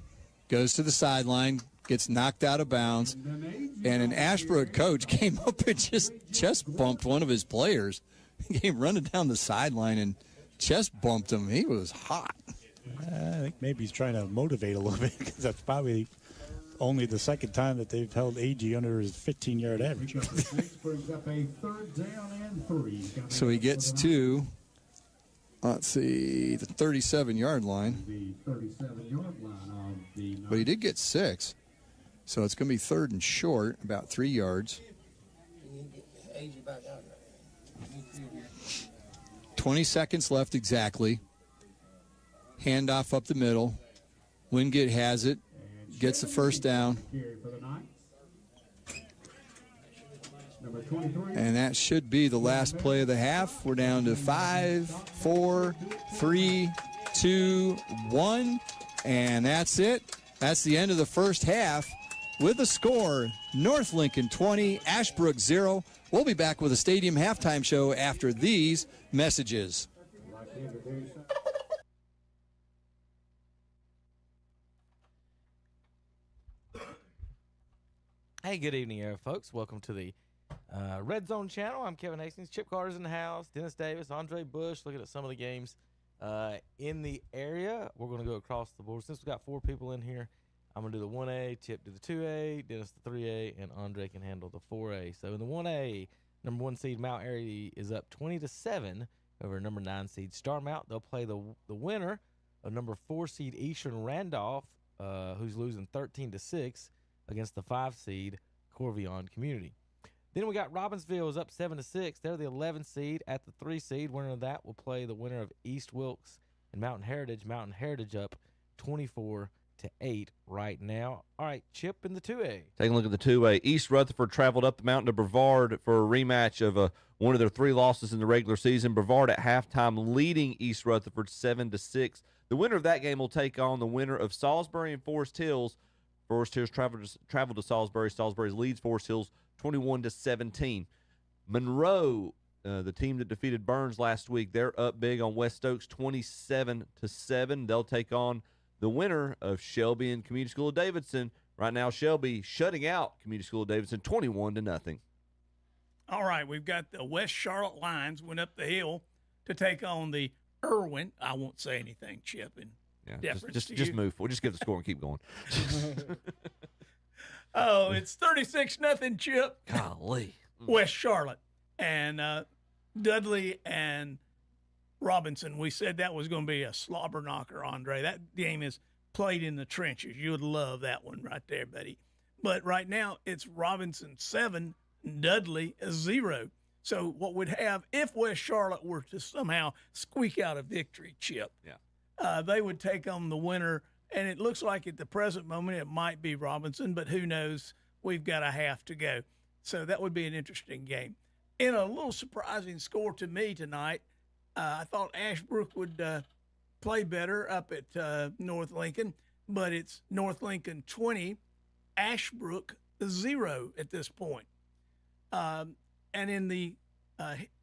Goes to the sideline. Gets knocked out of bounds. And an Ashbrook coach came up and just chest bumped one of his players. He came running down the sideline and chest bumped him. He was hot. I think maybe he's trying to motivate a little bit because that's probably only the second time that they've held AG under his 15-yard average. So he gets to, let's see, the 37-yard line. But he did get 6. So it's going to be 3rd and short, about 3 yards. 20 seconds left exactly. Handoff up the middle. Wingate has it. Gets the first down. And that should be the last play of the half. We're down to 5, 4, 3, 2, 1. And that's it. That's the end of the first half. With the score, North Lincoln 20, Ashbrook 0. We'll be back with a stadium halftime show after these messages. Hey, good evening, folks. Welcome to the Red Zone channel. I'm Kevin Hastings. Chip Carter's in the house. Dennis Davis, Andre Bush. Looking at some of the games in the area. We're going to go across the board. Since we got 4 people in here, I'm going to do the 1A, Chip do the 2A, Dennis the 3A, and Andre can handle the 4A. So in the 1A, number 1 seed Mount Airy is up 20-7 over number 9 seed Star Mount. They'll play the winner of number 4 seed Eastern Randolph, who's losing 13-6 against the 5 seed Corvion Community. Then we got Robbinsville is up 7-6. They're the 11 seed at the 3 seed. Winner of that will play the winner of East Wilkes and Mountain Heritage. Mountain Heritage up 24-8 right now. All right, Chip in the 2A. Taking a look at the 2A. East Rutherford traveled up the mountain to Brevard for a rematch of one of their 3 losses in the regular season. Brevard at halftime leading East Rutherford 7-6. The winner of that game will take on the winner of Salisbury and Forest Hills. Forest Hills traveled to Salisbury. Salisbury leads Forest Hills 21-17. Monroe, the team that defeated Burns last week, they're up big on West Oaks 27-7. They'll take on the winner of Shelby and Community School of Davidson. Right now, Shelby shutting out Community School of Davidson 21-0. All right, we've got the West Charlotte Lions went up the hill to take on the Irwin. I won't say anything, Chip, in deference to just you. move. We'll just give the score and keep going. Oh, it's 36-0, Chip. Golly. West Charlotte. And Dudley and Robinson, we said that was going to be a slobber knocker, Andre. That game is played in the trenches. You would love that one right there, buddy. But right now, it's Robinson 7, Dudley 0. So what would have, if West Charlotte were to somehow squeak out a victory, Chip, they would take on the winner. And it looks like at the present moment it might be Robinson, but who knows? We've got a half to go. So that would be an interesting game. In a little surprising score to me tonight, I thought Ashbrook would play better up at North Lincoln, but it's North Lincoln 20, Ashbrook 0 at this point. And in the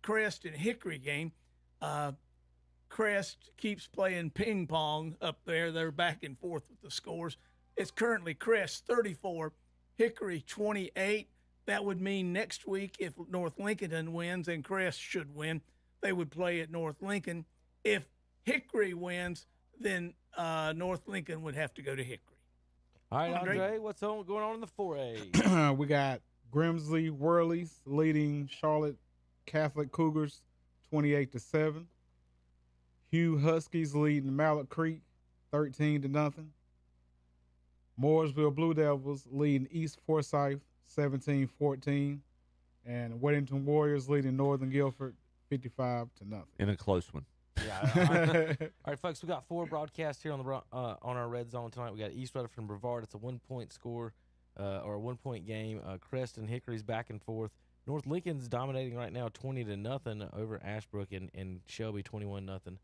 Crest and Hickory game, Crest keeps playing ping pong up there. They're back and forth with the scores. It's currently Crest 34, Hickory 28. That would mean next week, if North Lincoln wins and Crest should win, they would play at North Lincoln. If Hickory wins, then North Lincoln would have to go to Hickory. All right, Andre, what's going on in the 4A? We got Grimsley Whirlies leading Charlotte Catholic Cougars 28-7. Hugh Huskies leading Mallet Creek 13-0. Mooresville Blue Devils leading East Forsyth 17-14. And Weddington Warriors leading Northern Guilford 55-0. In a close one. Yeah. All right, folks, we got 4 broadcasts here on our Red Zone tonight. We got East Rutherford and Brevard. It's a 1-point score or a 1-point game. Crest and Hickory's back and forth. North Lincoln's dominating right now 20-0 over Ashbrook, and Shelby 21-0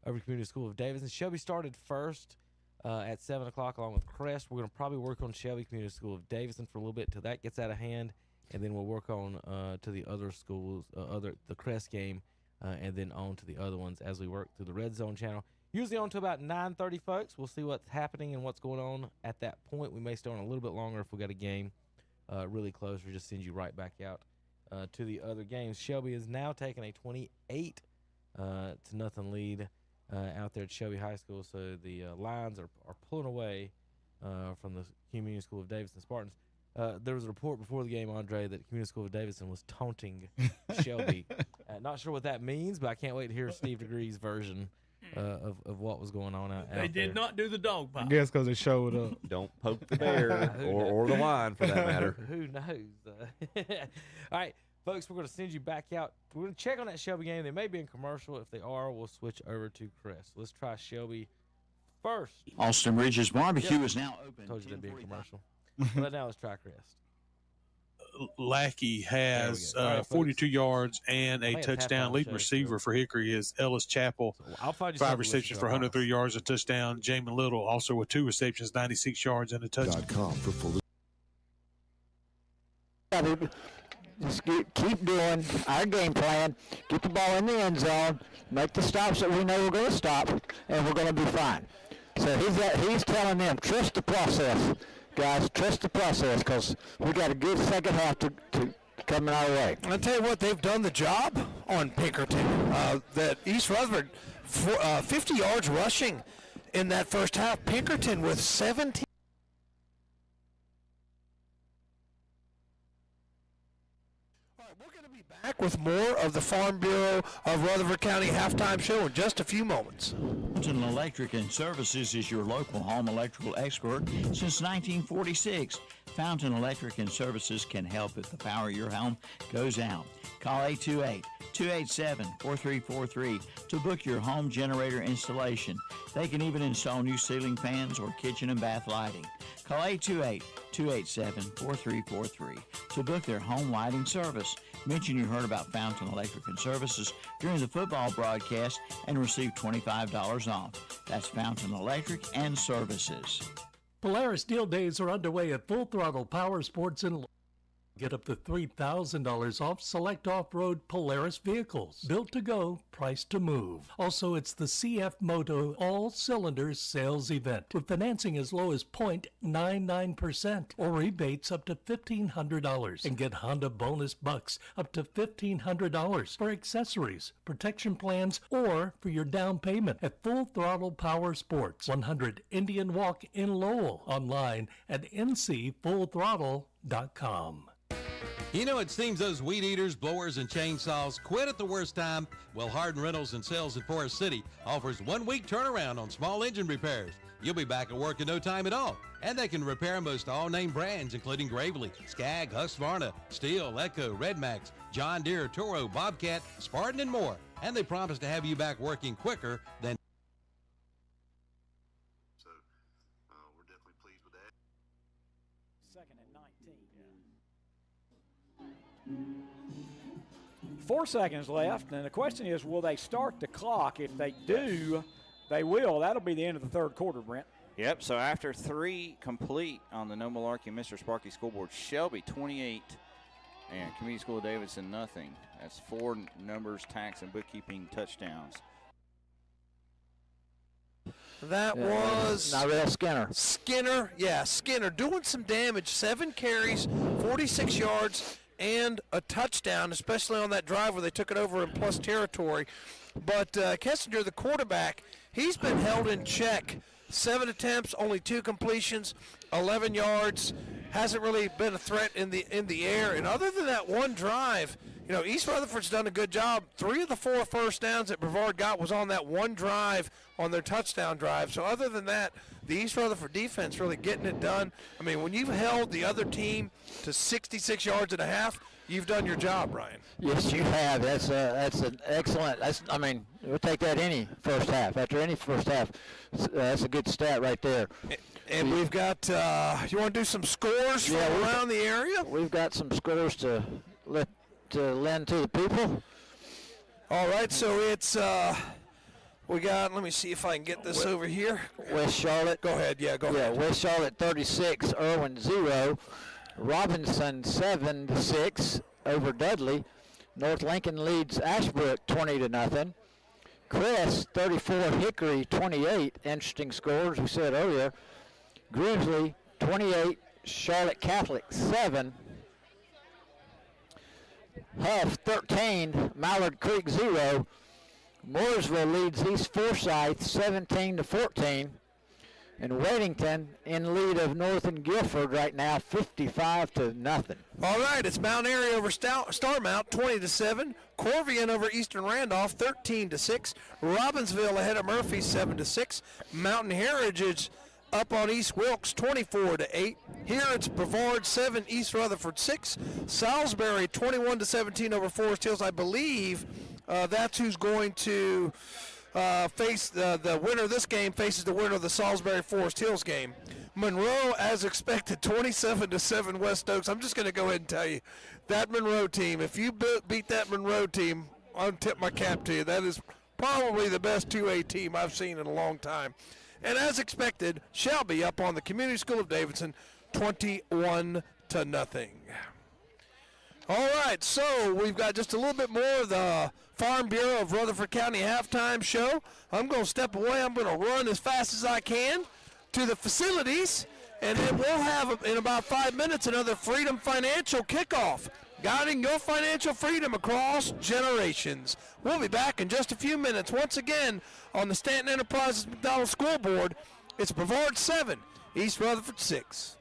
over Community School of Davidson. Shelby started first at 7 o'clock along with Crest. We're going to probably work on Shelby Community School of Davidson for a little bit until that gets out of hand, and then we'll work on to the other schools, the Crest game, and then on to the other ones as we work through the Red Zone channel. Usually on to about 9:30, folks. We'll see what's happening and what's going on at that point. We may stay on a little bit longer if we got a game really close, or just send you right back out to the other games. Shelby is now taking a 28-0 lead out there at Shelby High School. So the Lions are pulling away from the Community School of Davidson Spartans. There was a report before the game, Andre, that Community School of Davidson was taunting Shelby. Not sure what that means, but I can't wait to hear Steve DeGree's version of what was going on out They did not do the dog pile. I guess because they showed up. Don't poke the bear or the lion, for that matter. Who knows? All right, folks, we're going to send you back out. We're going to check on that Shelby game. They may be in commercial. If they are, we'll switch over to Crest. Let's try Shelby first. Austin Ridge's Barbecue is now open. Told you they'd be in commercial. But now let's try Crest. Lackey has 42 yards and a touchdown. Leading receiver for Hickory is Ellis Chappell. I'll find you 5 receptions for 103 yards, a touchdown. Jamin Little also with 2 receptions, 96 yards and a touchdown. For full. Just keep doing our game plan. Get the ball in the end zone. Make the stops that we know we're going to stop, and we're going to be fine. So he's telling them, trust the process. Guys, trust the process, because we got a good second half to coming our way. I'll tell you what, they've done the job on Pinkerton. That East Rutherford, 50 yards rushing in that first half. Pinkerton with 17. All right, we're going to be back with more of the Farm Bureau of Rutherford County halftime show in just a few moments. Fountain Electric and Services is your local home electrical expert since 1946. Fountain Electric and Services can help if the power of your home goes out. Call 828-287-4343 to book your home generator installation. They can even install new ceiling fans or kitchen and bath lighting. Call 828-287-4343 to book their home lighting service. Mention you heard about Fountain Electric and Services during the football broadcast and receive $25 off. That's Fountain Electric and Services. Polaris Deal Days are underway at Full Throttle Power Sports in Get up to $3,000 off select off-road Polaris vehicles. Built to go, priced to move. Also, it's the CF Moto All Cylinders Sales Event with financing as low as 0.99% or rebates up to $1,500. And get Honda bonus bucks up to $1,500 for accessories, protection plans, or for your down payment at Full Throttle Power Sports, 100 Indian Walk in Lowell. Online at ncfullthrottle.com. You know, it seems those weed eaters, blowers, and chainsaws quit at the worst time. Well, Hardin Rentals and Sales in Forest City offers 1-week turnaround on small engine repairs. You'll be back at work in no time at all. And they can repair most all-name brands, including Gravely, Skag, Husqvarna, Steel, Echo, Redmax, John Deere, Toro, Bobcat, Spartan, and more. And they promise to have you back working quicker than... We're definitely pleased with that. 2nd and 19. 4 seconds left, and the question is, will they start the clock? If they do, they will. That'll be the end of the third quarter, Brent. Yep, so after 3 complete on the No Malarkey Mr. Sparky scoreboard, Shelby 28 and Community School of Davidson nothing. That's 4 numbers, tax, and bookkeeping touchdowns. That was Narell Skinner. Skinner doing some damage. 7 carries, 46 yards, and a touchdown, especially on that drive where they took it over in plus territory. But Kessinger, the quarterback, he's been held in check. 7 attempts, only 2 completions, 11 yards. Hasn't really been a threat in the air. And other than that one drive, you know, East Rutherford's done a good job. 3 of the 4 first downs that Brevard got was on that one drive on their touchdown drive. So other than that, the East Rutherford defense really getting it done. I mean, when you've held the other team to 66 yards and a half, you've done your job, Ryan. Yes, you have. That's an excellent. I mean, we'll take that any first half. After any first half, that's a good stat right there. And we've got. You want to do some scores from around the area? We've got some scores to lend to the people. All right, so it's. We got, let me see if I can get this over here. West Charlotte. Go ahead, go ahead. Yeah, West Charlotte 36, Irwin 0. Robinson 7-6 over Dudley. North Lincoln leads Ashbrook 20-0. Crest 34, Hickory 28. Interesting scores we said earlier. Grimsley 28, Charlotte Catholic 7. Huff 13, Mallard Creek 0. Mooresville leads East Forsyth 17-14. And Weddington in lead of North and Guilford right now 55-0. All right, it's Mount Airy over Starmount 20-7. Corvian over Eastern Randolph 13-6. Robbinsville ahead of Murphy 7-6. Mountain Heritage up on East Wilkes 24-8. Here it's Brevard 7, East Rutherford 6. Salisbury 21-17 over Forest Hills. I believe that's who's going to face the winner of this game faces the winner of the Salisbury Forest Hills game. Monroe, as expected, 27-7 West Oaks. I'm just going to go ahead and tell you, that Monroe team, if you beat that Monroe team, I'll tip my cap to you. That is probably the best 2A team I've seen in a long time. And as expected, Shelby up on the Community School of Davidson, 21-0. All right, so we've got just a little bit more of the Farm Bureau of Rutherford County halftime show. I'm going to step away. I'm going to run as fast as I can to the facilities, and then we'll have, in about 5 minutes, another Freedom Financial kickoff, guiding your financial freedom across generations. We'll be back in just a few minutes. Once again, on the Stanton Enterprises McDonald Scoreboard, it's Brevard 7, East Rutherford 6.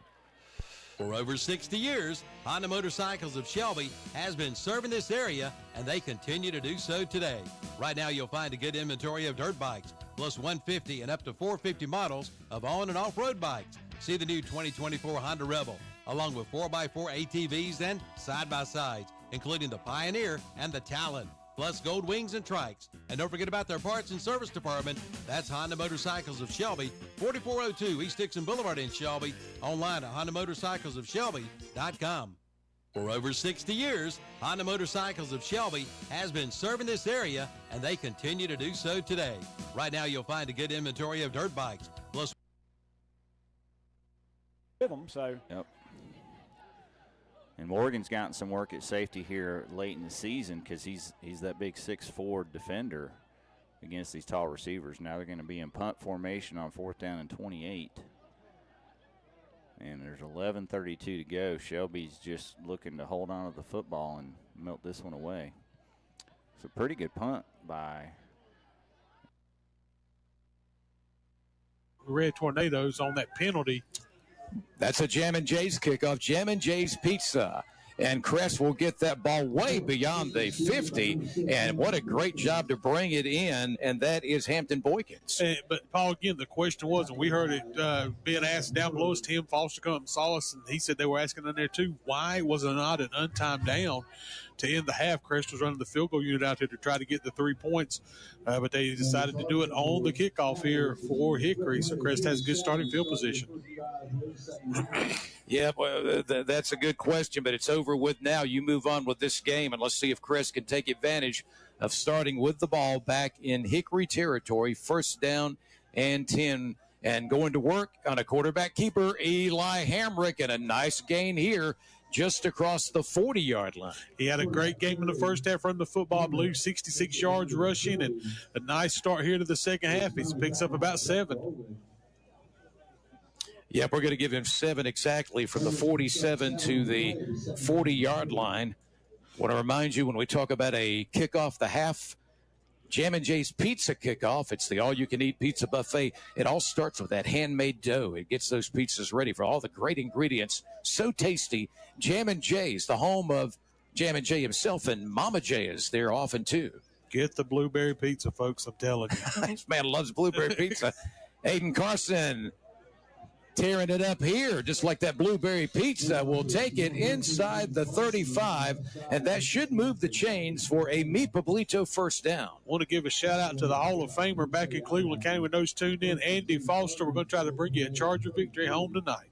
For over 60 years, Honda Motorcycles of Shelby has been serving this area, and they continue to do so today. Right now, you'll find a good inventory of dirt bikes, plus 150 and up to 450 models of on- and off-road bikes. See the new 2024 Honda Rebel, along with 4x4 ATVs and side-by-sides, including the Pioneer and the Talon, plus gold wings and trikes. And don't forget about their parts and service department. That's Honda Motorcycles of Shelby, 4402 East Dixon Boulevard in Shelby. Online at HondaMotorcyclesOfShelby.com. For over 60 years, Honda Motorcycles of Shelby has been serving this area, and they continue to do so today. Right now, you'll find a good inventory of dirt bikes, plus with them, so. Yep. And Morgan's gotten some work at safety here late in the season because he's that big 6'4" defender against these tall receivers. Now they're going to be in punt formation on 4th down and 28. And there's 11:32 to go. Shelby's just looking to hold on to the football and melt this one away. It's a pretty good punt by Red Tornadoes on that penalty. That's a Jammin' Jay's kickoff. Jammin' Jay's Pizza. And Crest will get that ball way beyond the 50. And what a great job to bring it in. And that is Hampton Boykins. But, Paul, again, the question was, and we heard it being asked down below us, Tim Foster come and saw us, and he said they were asking in there too, why was it not an untimed down to end the half? Crest was running the field goal unit out there to try to get the 3 points, but they decided to do it on the kickoff here for Hickory. So Crest has a good starting field position. Yeah, well, that's a good question, but it's over with now. You move on with this game, and let's see if Crest can take advantage of starting with the ball back in Hickory territory. 1st down and 10, and going to work on a quarterback keeper, Eli Hamrick, and a nice gain here just across the 40-yard line. He had a great game in the first half running the football, I believe 66 yards rushing, and a nice start here to the second half. He picks up about 7. Yep, we're going to give him 7 exactly from the 47 to the 40-yard line. I want to remind you, when we talk about a kickoff the half, Jammin' Jay's Pizza kickoff, it's the all-you-can-eat pizza buffet. It all starts with that handmade dough. It gets those pizzas ready for all the great ingredients. So tasty. Jammin' Jay's, the home of Jammin' Jay himself, and Mama Jay is there often, too. Get the blueberry pizza, folks, I'm telling you. This man loves blueberry pizza. Aiden Carson tearing it up here, just like that blueberry pizza. Will take it inside the 35, and that should move the chains for a Meet Pablito first down. Want to give a shout-out to the Hall of Famer back in Cleveland County with those tuned in, Andy Foster. We're going to try to bring you a Charger victory home tonight.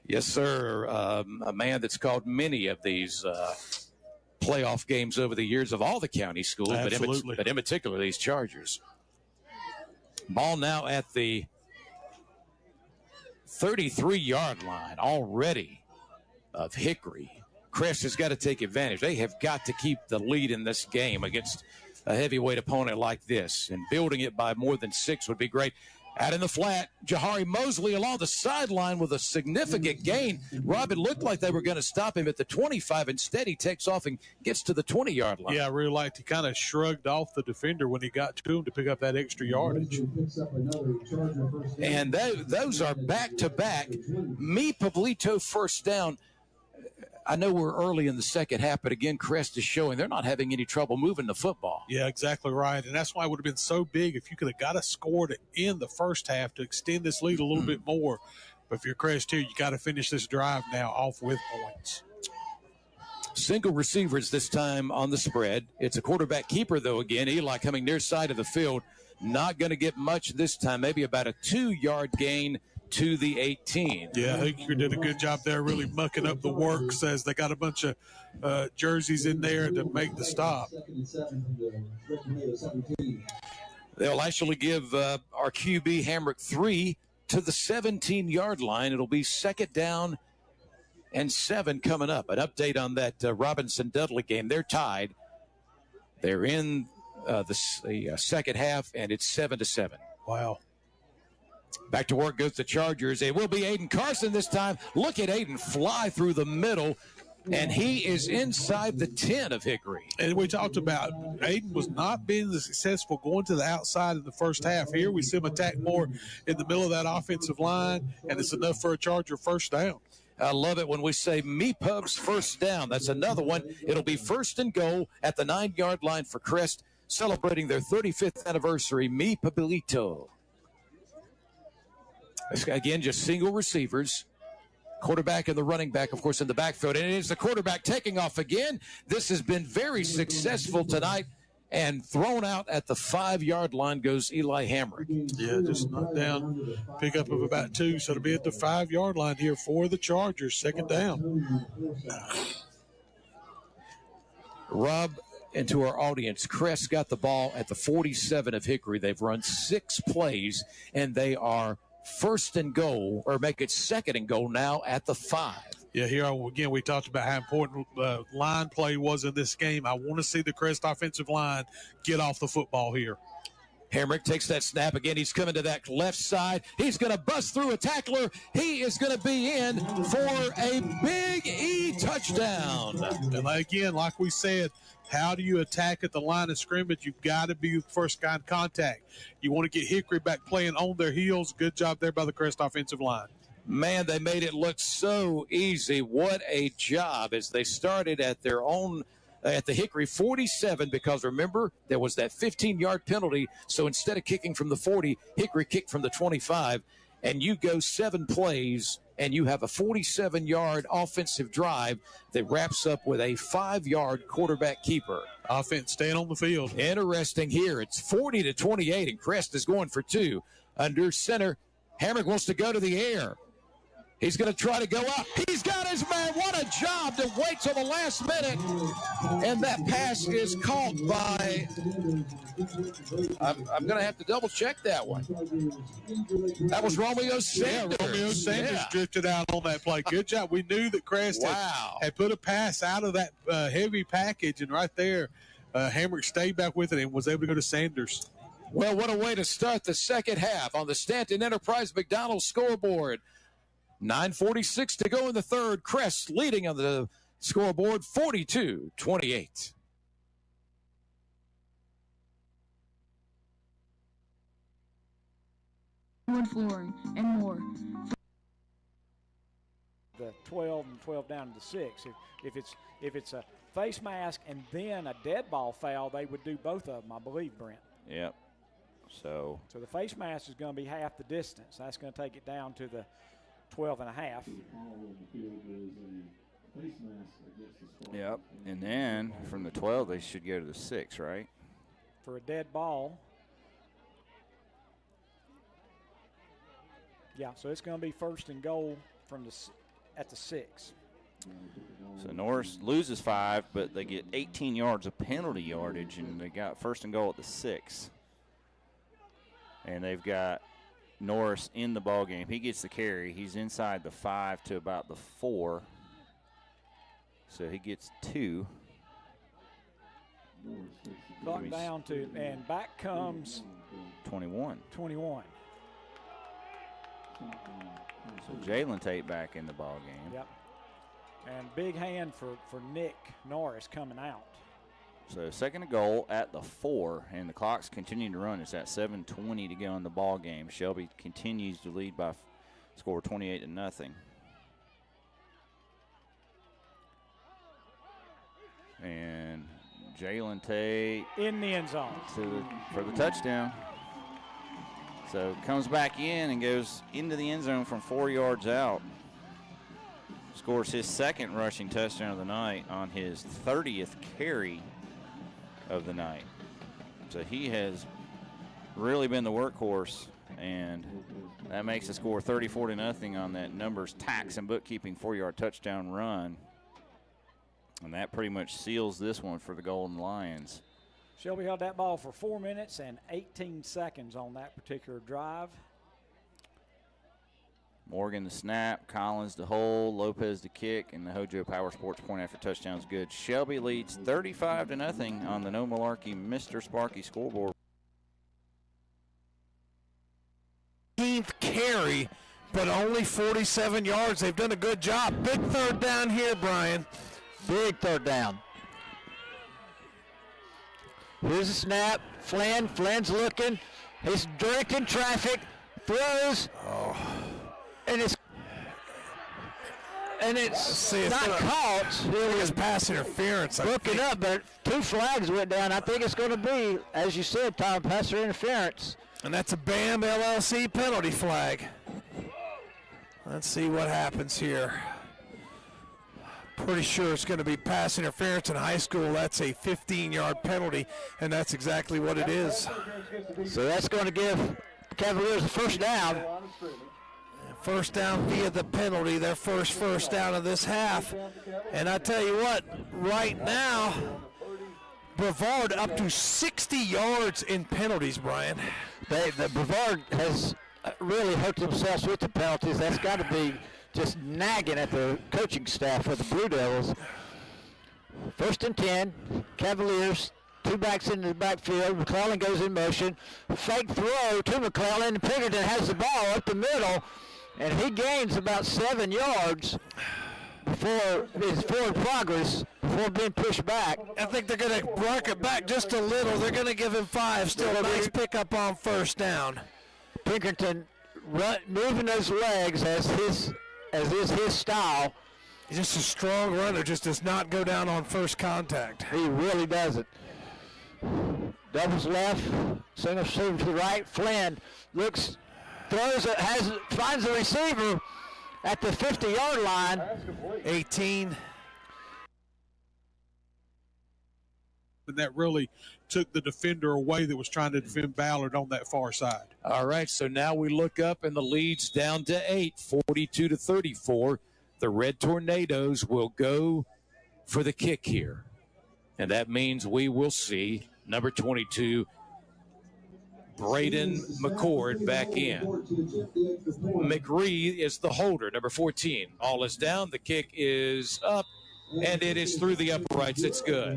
Yes, sir. A man that's called many of these playoff games over the years of all the county schools, but in particular these Chargers. Ball now at the 33-yard line already of Hickory. Crest has got to take advantage. They have got to keep the lead in this game against a heavyweight opponent like this, and building it by more than 6 would be great. Out in the flat, Jahari Mosley along the sideline with a significant gain. Rob, it looked like they were going to stop him at the 25. Instead, he takes off and gets to the 20-yard line. Yeah, I really liked he kind of shrugged off the defender when he got to him to pick up that extra yardage. And those are back-to-back. Meet Pablito first down. I know we're early in the second half, but again, Crest is showing they're not having any trouble moving the football. Yeah, exactly right. And that's why it would have been so big if you could have got a score in the first half to extend this lead a little bit more. But if you're Crest here, you got to finish this drive now off with points. Single receivers this time on the spread. It's a quarterback keeper, though, again. Eli coming near side of the field. Not going to get much this time, maybe about a 2-yard gain to the 18. Yeah, Hickory did a good job there, really mucking up the works as they got a bunch of jerseys in there to make the stop. They'll actually give our QB Hamrick 3 to the 17-yard line. It'll be second down and 7 coming up. An update on that Robinson-Dudley game. They're tied. They're in the second half, and it's 7-7. Wow. Back to work goes the Chargers. It will be Aiden Carson this time. Look at Aiden fly through the middle, and he is inside the 10 of Hickory. And we talked about Aiden was not being successful going to the outside in the first half. Here we see him attack more in the middle of that offensive line, and it's enough for a Charger first down. I love it when we say Pub's first down. That's another one. It'll be first and goal at the 9-yard line for Crest, celebrating their 35th anniversary. Pablito. Again, just single receivers. Quarterback and the running back, of course, in the backfield. And it is the quarterback taking off again. This has been very successful tonight. And thrown out at the 5-yard line goes Eli Hamrick. Yeah, just knocked down. Pickup of about 2. So it'll be at the 5-yard line here for the Chargers. Second down. Rob, and to our audience, Crest got the ball at the 47 of Hickory. They've run 6 plays, and they are first and goal, or make it second and goal now at the 5. Yeah, here again, we talked about how important line play was in this game. I want to see the Crest offensive line get off the football here. Hamrick takes that snap again. He's coming to that left side. He's going to bust through a tackler. He is going to be in for a Big E touchdown. And again, like we said, how do you attack at the line of scrimmage? You've got to be first kind of contact. You want to get Hickory back playing on their heels. Good job there by the Crest offensive line. Man, they made it look so easy. What a job as they started at their own at the Hickory 47, because remember, there was that 15-yard penalty. So instead of kicking from the 40, Hickory kicked from the 25, and you go 7 plays, and you have a 47-yard offensive drive that wraps up with a 5-yard quarterback keeper. Offense staying on the field. Interesting here. It's 40-28, and Crest is going for 2. Under center, Hamrick wants to go to the air. He's going to try to go up. He's got his man. What a job to wait till the last minute. And that pass is caught by, I'm going to have to double check that one. That was Romeo Sanders. Yeah, Romeo Sanders drifted out on that play. Good job. We knew that Crest had put a pass out of that heavy package, and right there, Hamrick stayed back with it and was able to go to Sanders. Well, what a way to start the second half on the Stanton Enterprise McDonald's scoreboard. 9:46 to go in the third. Crest leading on the scoreboard 42-28. Wood flooring and more. The 12 and 12 down to the 6. If it's a face mask and then a dead ball foul, they would do both of them, I believe, Brent. Yep. So the face mask is going to be half the distance. That's going to take it down to the 12 and a half. Yep. And then from the 12, they should go to the 6, right? For a dead ball. Yeah, so it's going to be first and goal from at the 6. So Norris loses 5, but they get 18 yards of penalty yardage, and they got first and goal at the 6. And they've got Norris in the ball game. He gets the carry. He's inside the 5 to about the 4. So he gets 2. Clock down to, and back comes 21. 21. So Jalen Tate back in the ball game. Yep. And big hand for Nick Norris coming out. So second and goal at the 4, and the clock's continuing to run. It's at 7:20 to go in the ball game. Shelby continues to lead by score 28-0. And Jalen Tate in the end zone for the touchdown. So comes back in and goes into the end zone from 4 yards out. Scores his second rushing touchdown of the night on his 30th carry of the night. So he has really been the workhorse, and that makes the score 34-0 on that numbers tax and bookkeeping 4-yard touchdown run. And that pretty much seals this one for the Golden Lions. Shelby held that ball for 4 minutes and 18 seconds on that particular drive. Morgan the snap, Collins the hold, Lopez the kick, and the Hojo Power Sports point after touchdown's good. Shelby leads 35-0 on the No Malarkey Mr. Sparky scoreboard. 15th carry, but only 47 yards. They've done a good job. Big third down here, Brian. Big third down. Here's a snap. Flynn's looking. He's directing traffic. Throws. Oh. And it's not caught. It was pass interference. Looking up, but 2 flags went down. I think it's going to be, as you said, Tom, pass interference. And that's a BAM LLC penalty flag. Let's see what happens here. Pretty sure it's going to be pass interference in high school. That's a 15-yard penalty, and that's exactly what it is. So that's going to give Cavaliers a first down. First down via the penalty, their first down of this half. And I tell you what, right now, Brevard up to 60 yards in penalties, Brian. The Brevard has really hurt themselves with the penalties. That's got to be just nagging at the coaching staff of the Blue Devils. 1st and 10, Cavaliers, 2 backs into the backfield. McClellan goes in motion. Fake throw to McClellan. Pinkerton has the ball up the middle, and he gains about 7 yards before his forward progress, before being pushed back. I think they're going to work it back just a little. They're going to give him 5. Still a nice pickup on first down. Pinkerton moving those legs as is his style. He's just a strong runner, just does not go down on first contact. He really doesn't. Doubles left, single receiver to the right. Flynn looks, throws it, finds the receiver at the 50-yard line. 18. And that really took the defender away that was trying to defend Ballard on that far side. All right, so now we look up and the lead's down to 8, 42-34. The Red Tornadoes will go for the kick here. And that means we will see number 22, Braden McCord, back in. McRee is the holder, number 14. All is down. The kick is up, and it is through the uprights. It's good.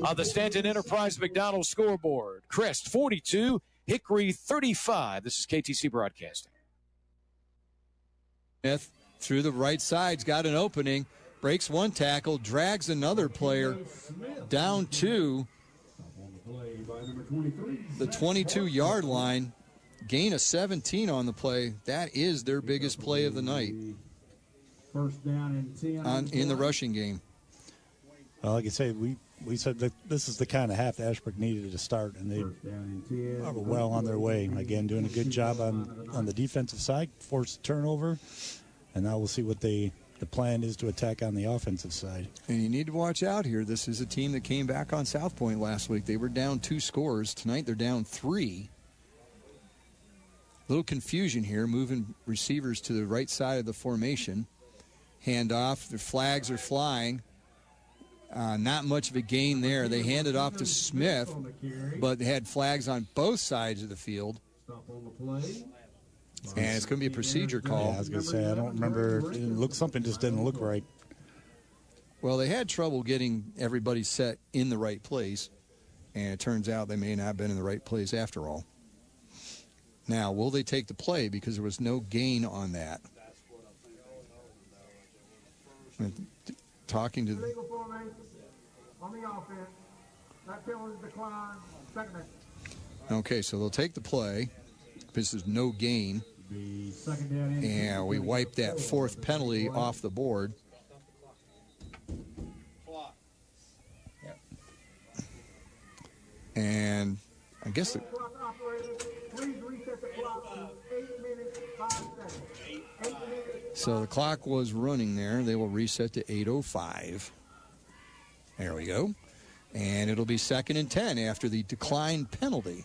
On the Stanton Enterprise McDonald's scoreboard, Crest 42, Hickory 35. This is KTC Broadcasting. Smith through the right side's got an opening, breaks one tackle, drags another player down to the 22-yard line, gain of 17 on the play. That is their biggest play of the night. First down and 10 in the rushing game. Well, like I say, we said that this is the kind of half that Ashbrook needed to start, and they are well on their way. Again, doing a good job on the defensive side, forced a turnover, and now we'll see what the plan is to attack on the offensive side. And you need to watch out here. This is a team that came back on South Point last week. They were down 2 scores. Tonight they're down 3. Little confusion here, moving receivers to the right side of the formation. Handoff, the flags are flying. Not much of a gain there. They handed off to Smith, but they had flags on both sides of the field. And it's going to be a procedure call. Yeah, I was going to say, I don't remember. Something just didn't look right. Well, they had trouble getting everybody set in the right place, and it turns out they may not have been in the right place after all. Now, will they take the play? Because there was no gain on that. Talking to the okay, so they'll take the play. This is no gain. And we wipe that 4th penalty off the board. And I guess so the clock was running there. They will reset to 8:05. There we go. And it'll be 2nd and 10 after the declined penalty.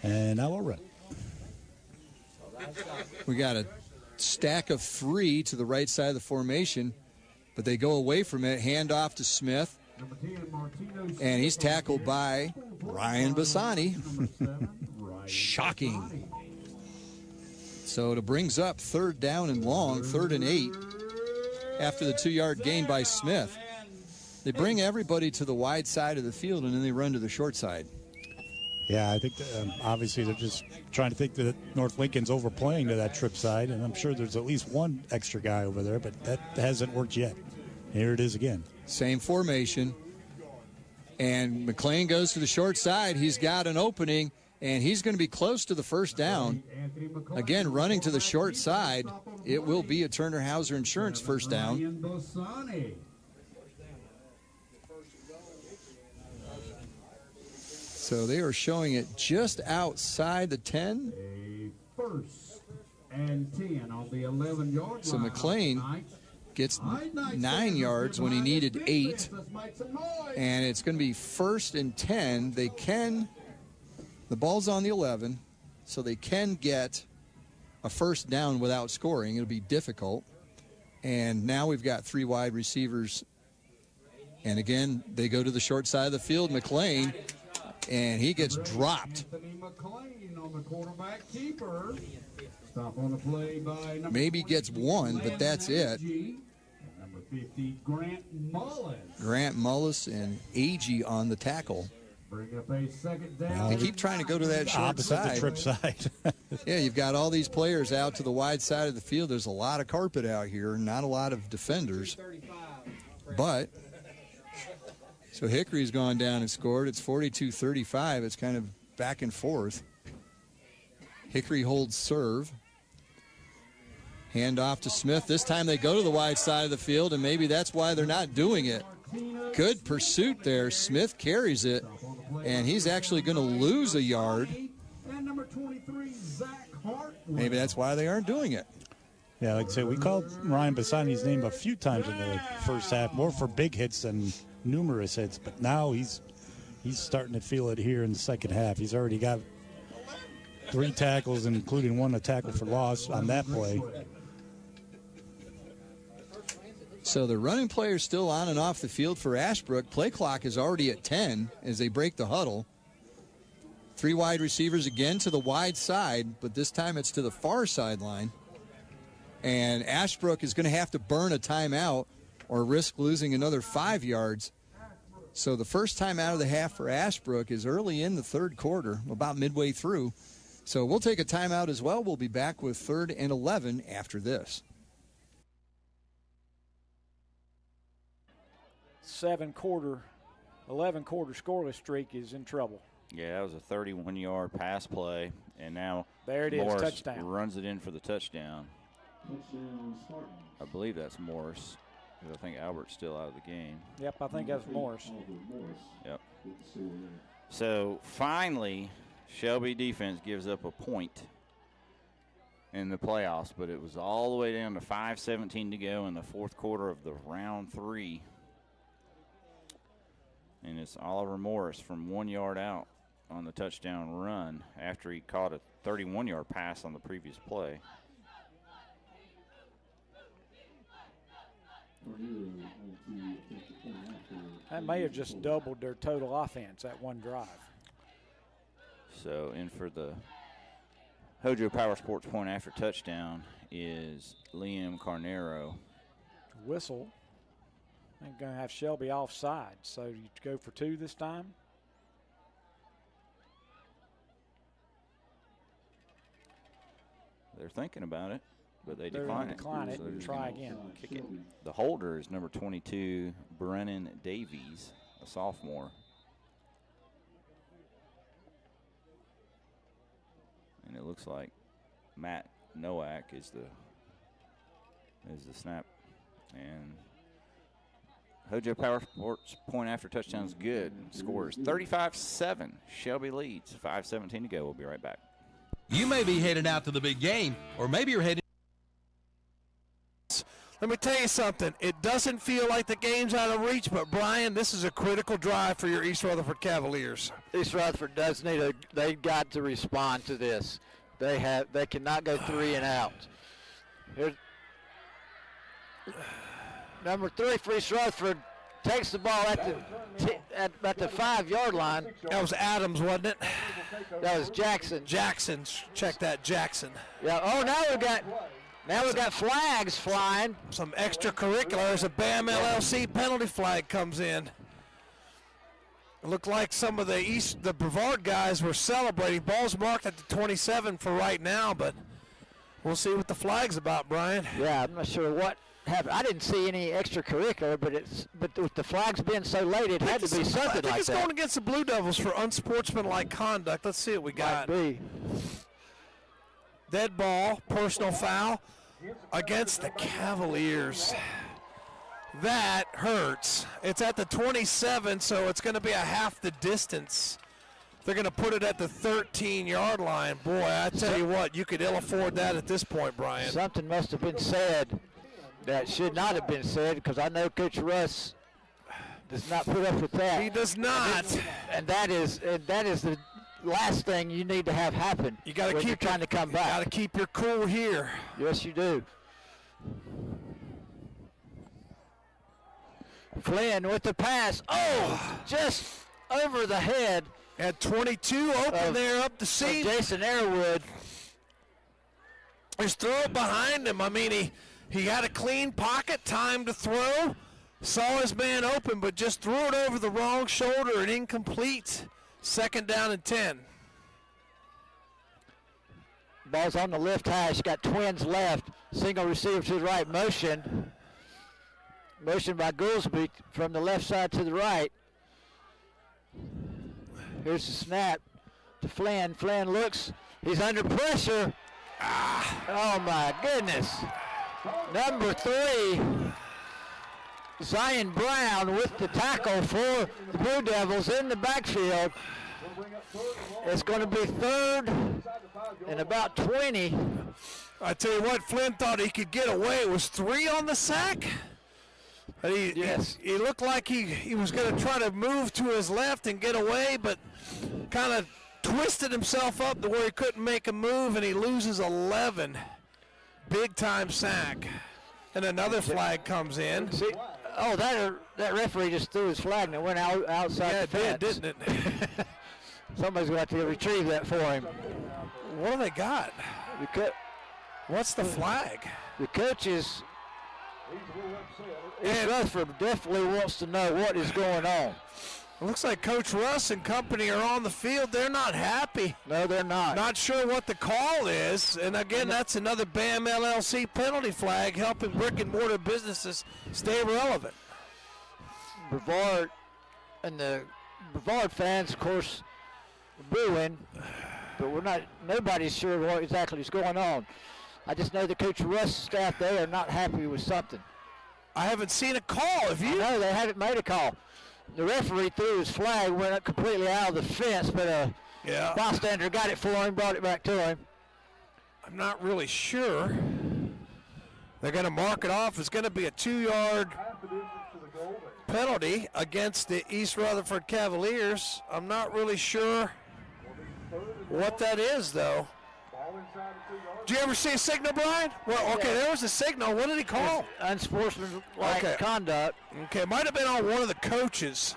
And now we'll run. We got a stack of 3 to the right side of the formation, but they go away from it, hand off to Smith, and he's tackled by Ryan Bassani. Shocking. So it brings up 3rd down and long, 3rd and 8, after the 2-yard gain by Smith. They bring everybody to the wide side of the field, and then they run to the short side. Yeah, I think obviously they're just trying to think that North Lincoln's overplaying to that trip side, and I'm sure there's at least one extra guy over there, but that hasn't worked yet. Here it is again. Same formation, and McLean goes to the short side. He's got an opening, and he's going to be close to the 1st down. Again, running to the short side, it will be a Turner Hauser Insurance 1st down. So they are showing it just outside the 10. 1st and 10 on the 11-yard line. So McLean gets 9 yards when he needed 8. And it's going to be 1st and 10. The ball's on the 11, so they can get a 1st down without scoring. It'll be difficult. And now we've got 3 wide receivers. And again, they go to the short side of the field. McLean, and he gets dropped. Maybe gets 1, but that's it. Number 50, Grant Mullis and Agee on the tackle. Bring up a 2nd down. They keep trying to go to that short opposite side. the trip side. Yeah, you've got all these players out to the wide side of the field. There's a lot of carpet out here, not a lot of defenders. But so Hickory's gone down and scored. It's 42-35. It's kind of back and forth. Hickory holds serve. Hand off to Smith. This time they go to the wide side of the field, and maybe that's why they're not doing it. Good pursuit there. Smith carries it, and he's actually going to lose a yard. Maybe that's why they aren't doing it. Yeah, like I say, we called Ryan Bassani's name a few times in the first half, more for big hits than numerous hits, but now he's starting to feel it here in the second half. He's already got 3 tackles, including 1 a tackle for loss on that play. So the running player's still on and off the field for Ashbrook. Play clock is already at 10 as they break the huddle. 3 wide receivers again to the wide side, but this time it's to the far sideline. And Ashbrook is going to have to burn a timeout or risk losing another 5 yards. So the first time out of the half for Ashbrook is early in the 3rd quarter, about midway through. So we'll take a timeout as well. We'll be back with 3rd and 11 after this. 11 quarter scoreless streak is in trouble. Yeah, that was a 31-yard pass play, and now there it is, Morris touchdown. Runs it in for the touchdown. I believe that's Morris. I think Albert's still out of the game. Yep, I think that's Morris. Yep. So finally, Shelby defense gives up a point in the playoffs, but it was all the way down to 5:17 to go in the fourth quarter of the round 3. And it's Oliver Morris from 1 yard out on the touchdown run after he caught a 31-yard pass on the previous play. That may have just doubled their total offense, that one drive. So in for the Hojo Power Sports point after touchdown is Liam Carnero. Whistle. I'm going to have Shelby offside, so you go for 2 this time. They're thinking about it, but they They're decline gonna decline it So they're and just try gonna again. Kick it. The holder is number 22, Brennan Davies, a sophomore. And it looks like Matt Nowak is the snap. And Hojo Power Sports point after touchdown is good. Score is 35-7. Shelby leads. 5:17 to go. We'll be right back. You may be headed out to the big game, or maybe you're headed. Let me tell you something. It doesn't feel like the game's out of reach, but Brian, this is a critical drive for your East Rutherford Cavaliers. East Rutherford does need they've got to respond to this. They cannot go 3 and out. Here's number 3 for East Rutherford takes the ball at the 5-yard line. That was Adams, wasn't it? That was Jackson. Jackson, check that, Jackson. Yeah. Oh, now we've got flags flying. Some extracurriculars. A BAM LLC penalty flag comes in. It looked like some of the Brevard guys were celebrating. Ball's marked at the 27 for right now, but we'll see what the flag's about, Brian. Yeah, I'm not sure what happened. I didn't see any extracurricular, but with the flags being so late, it had to be something like that. I think it's going against the Blue Devils for unsportsmanlike conduct. Let's see what we got. Might be. Dead ball, personal foul against the Cavaliers. That hurts. It's at the 27, so it's going to be a half the distance. They're going to put it at the 13-yard line. Boy, I tell you what, you could ill afford that at this point, Brian. Something must have been said that should not have been said, because I know Coach Russ does not put up with that. He does not. And that is the last thing you need to have happen. You got to keep trying to come back. Got to keep your cool here. Yes, you do. Flynn with the pass. Oh, just over the head. At 22 open there up the seam. Jason Airwood. Just throw it behind him. I mean, he had a clean pocket, time to throw. Saw his man open, but just threw it over the wrong shoulder and incomplete. 2nd down and 10. Ball's on the left hash. Got Twins left. Single receiver to the right. Motion by Goolsby from the left side to the right. Here's the snap to Flynn. Flynn looks. He's under pressure. Oh, my goodness. Number 3, Zion Brown with the tackle for the Blue Devils in the backfield. It's going to be 3rd and about 20. I tell you what, Flynn thought he could get away. It was 3 on the sack. But he looked like he was going to try to move to his left and get away, but kind of twisted himself up to where he couldn't make a move, and he loses 11. Big-time sack. And another flag comes in. See, that referee just threw his flag and it went outside the fence. Yeah, it did, didn't it? Somebody's going to have to retrieve that for him. What do they got? What's the flag? The coaches, East Rutherford definitely wants to know what is going on. It looks like Coach Russ and company are on the field. They're not happy. No, they're not. Not sure what the call is. And again, that's another BAM LLC penalty flag helping brick and mortar businesses stay relevant. Brevard and the Brevard fans, of course, booing, but nobody's sure what exactly is going on. I just know the Coach Russ staff there are not happy with something. I haven't seen a call. Have you? No, they haven't made a call. The referee threw his flag, went up completely out of the fence, but a bystander got it for him, brought it back to him. I'm not really sure. They're going to mark it off. It's going to be a 2-yard penalty against the East Rutherford Cavaliers. I'm not really sure what that is, though. Did you ever see a signal, Brian? Well, okay, there was a signal. What did he call? Unsportsmanlike conduct. Okay, it might have been on one of the coaches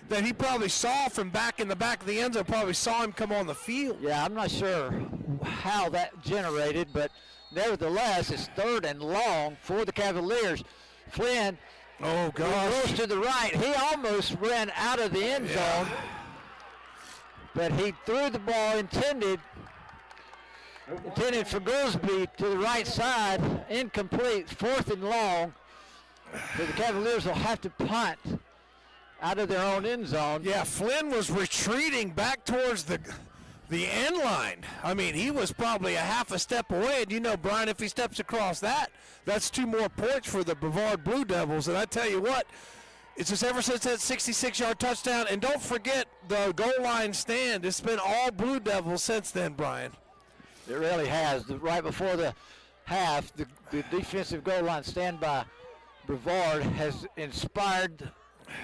that he probably saw from back in the back of the end zone, probably saw him come on the field. Yeah, I'm not sure how that generated, but nevertheless, it's 3rd and long for the Cavaliers. Flynn goes to the right. He almost ran out of the end zone, but he threw the ball intended for Goolsby to the right side, incomplete, 4th and long. So the Cavaliers will have to punt out of their own end zone. Yeah, Flynn was retreating back towards the end line. I mean, he was probably a half a step away, and you know, Brian, if he steps across that's 2 more points for the Brevard Blue Devils. And I tell you what, it's just ever since that 66-yard touchdown, and don't forget the goal line stand. It's been all Blue Devils since then, Brian. It really has. Right before the half, the defensive goal line stand by Brevard has inspired